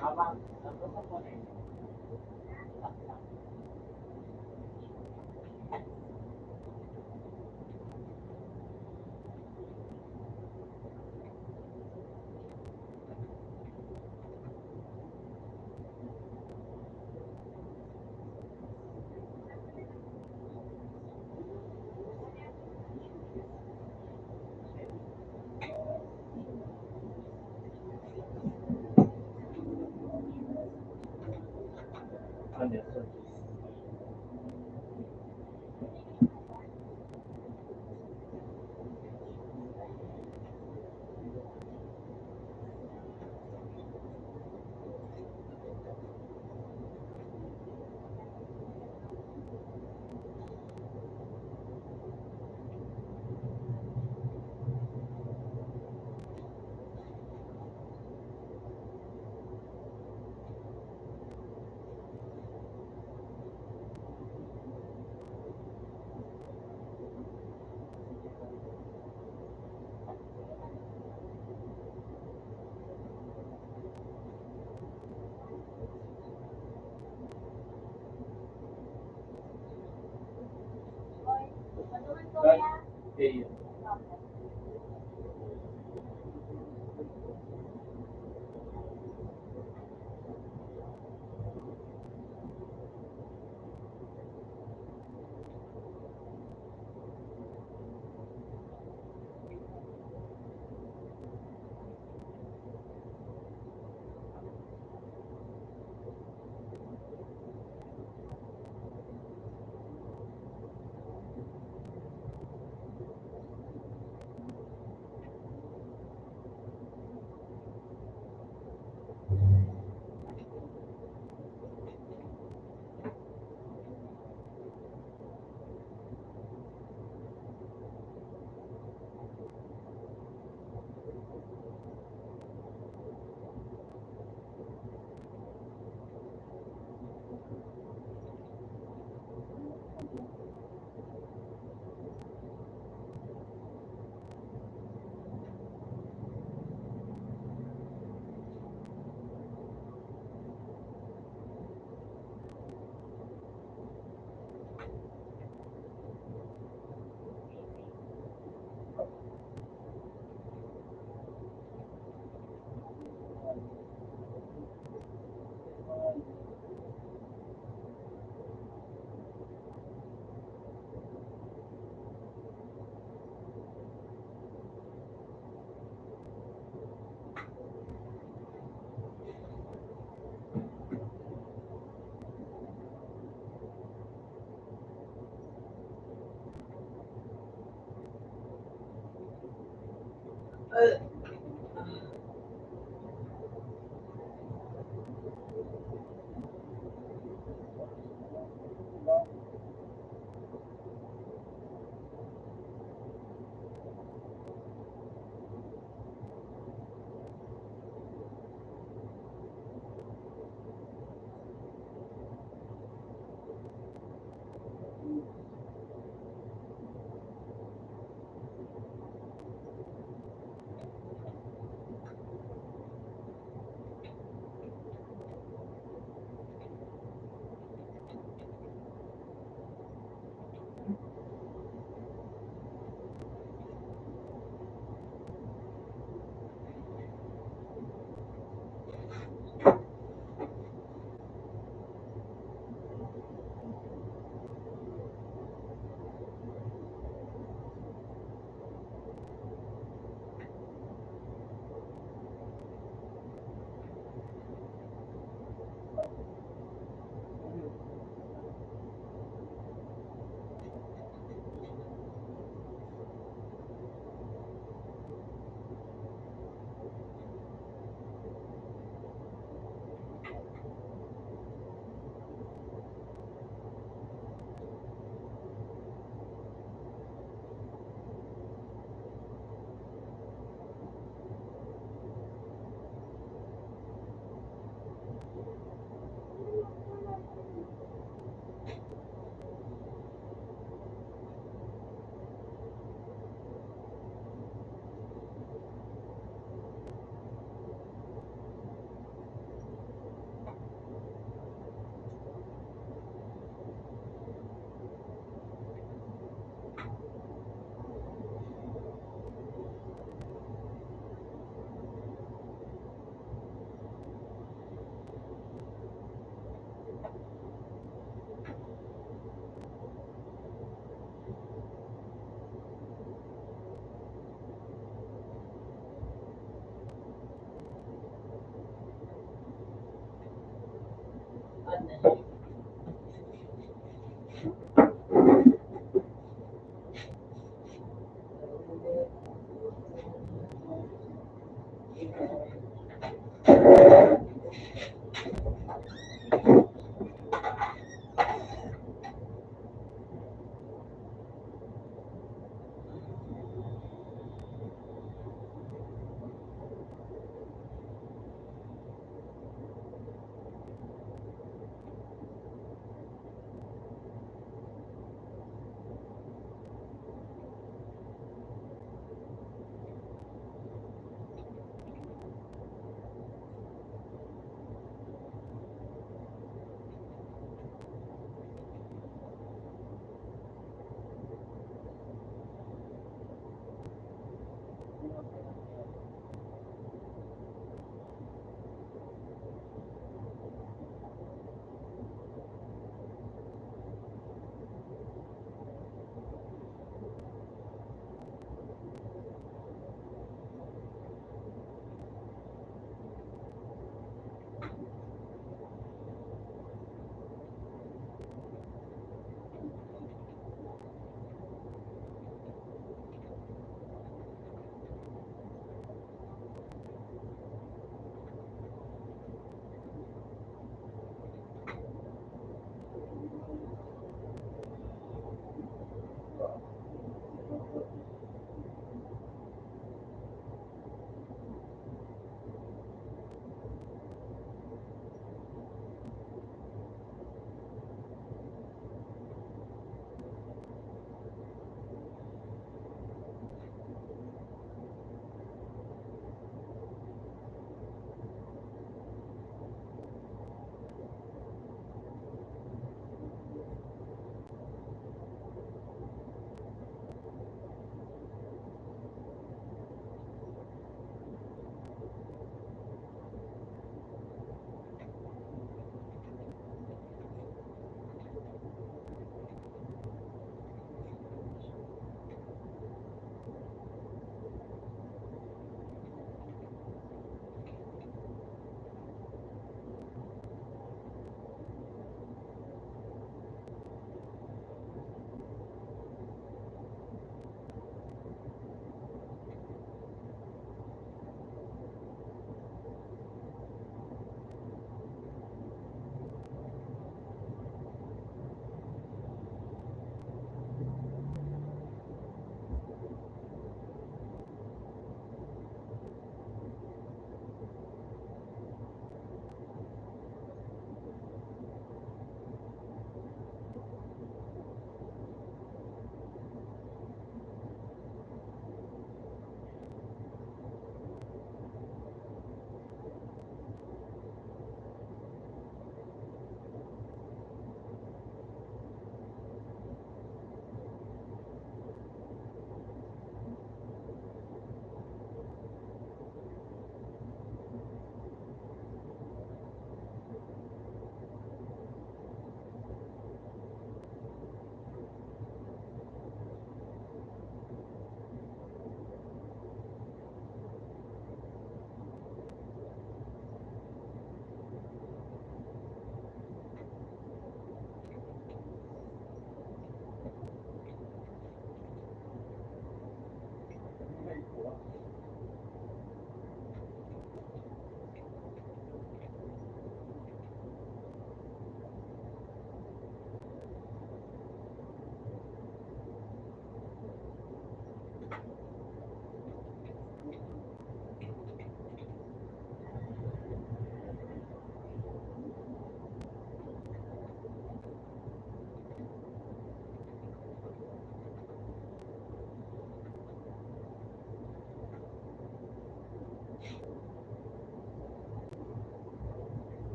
Habang, tapos ako na yun. Anderson. Oy, matulog ko ya. Eh,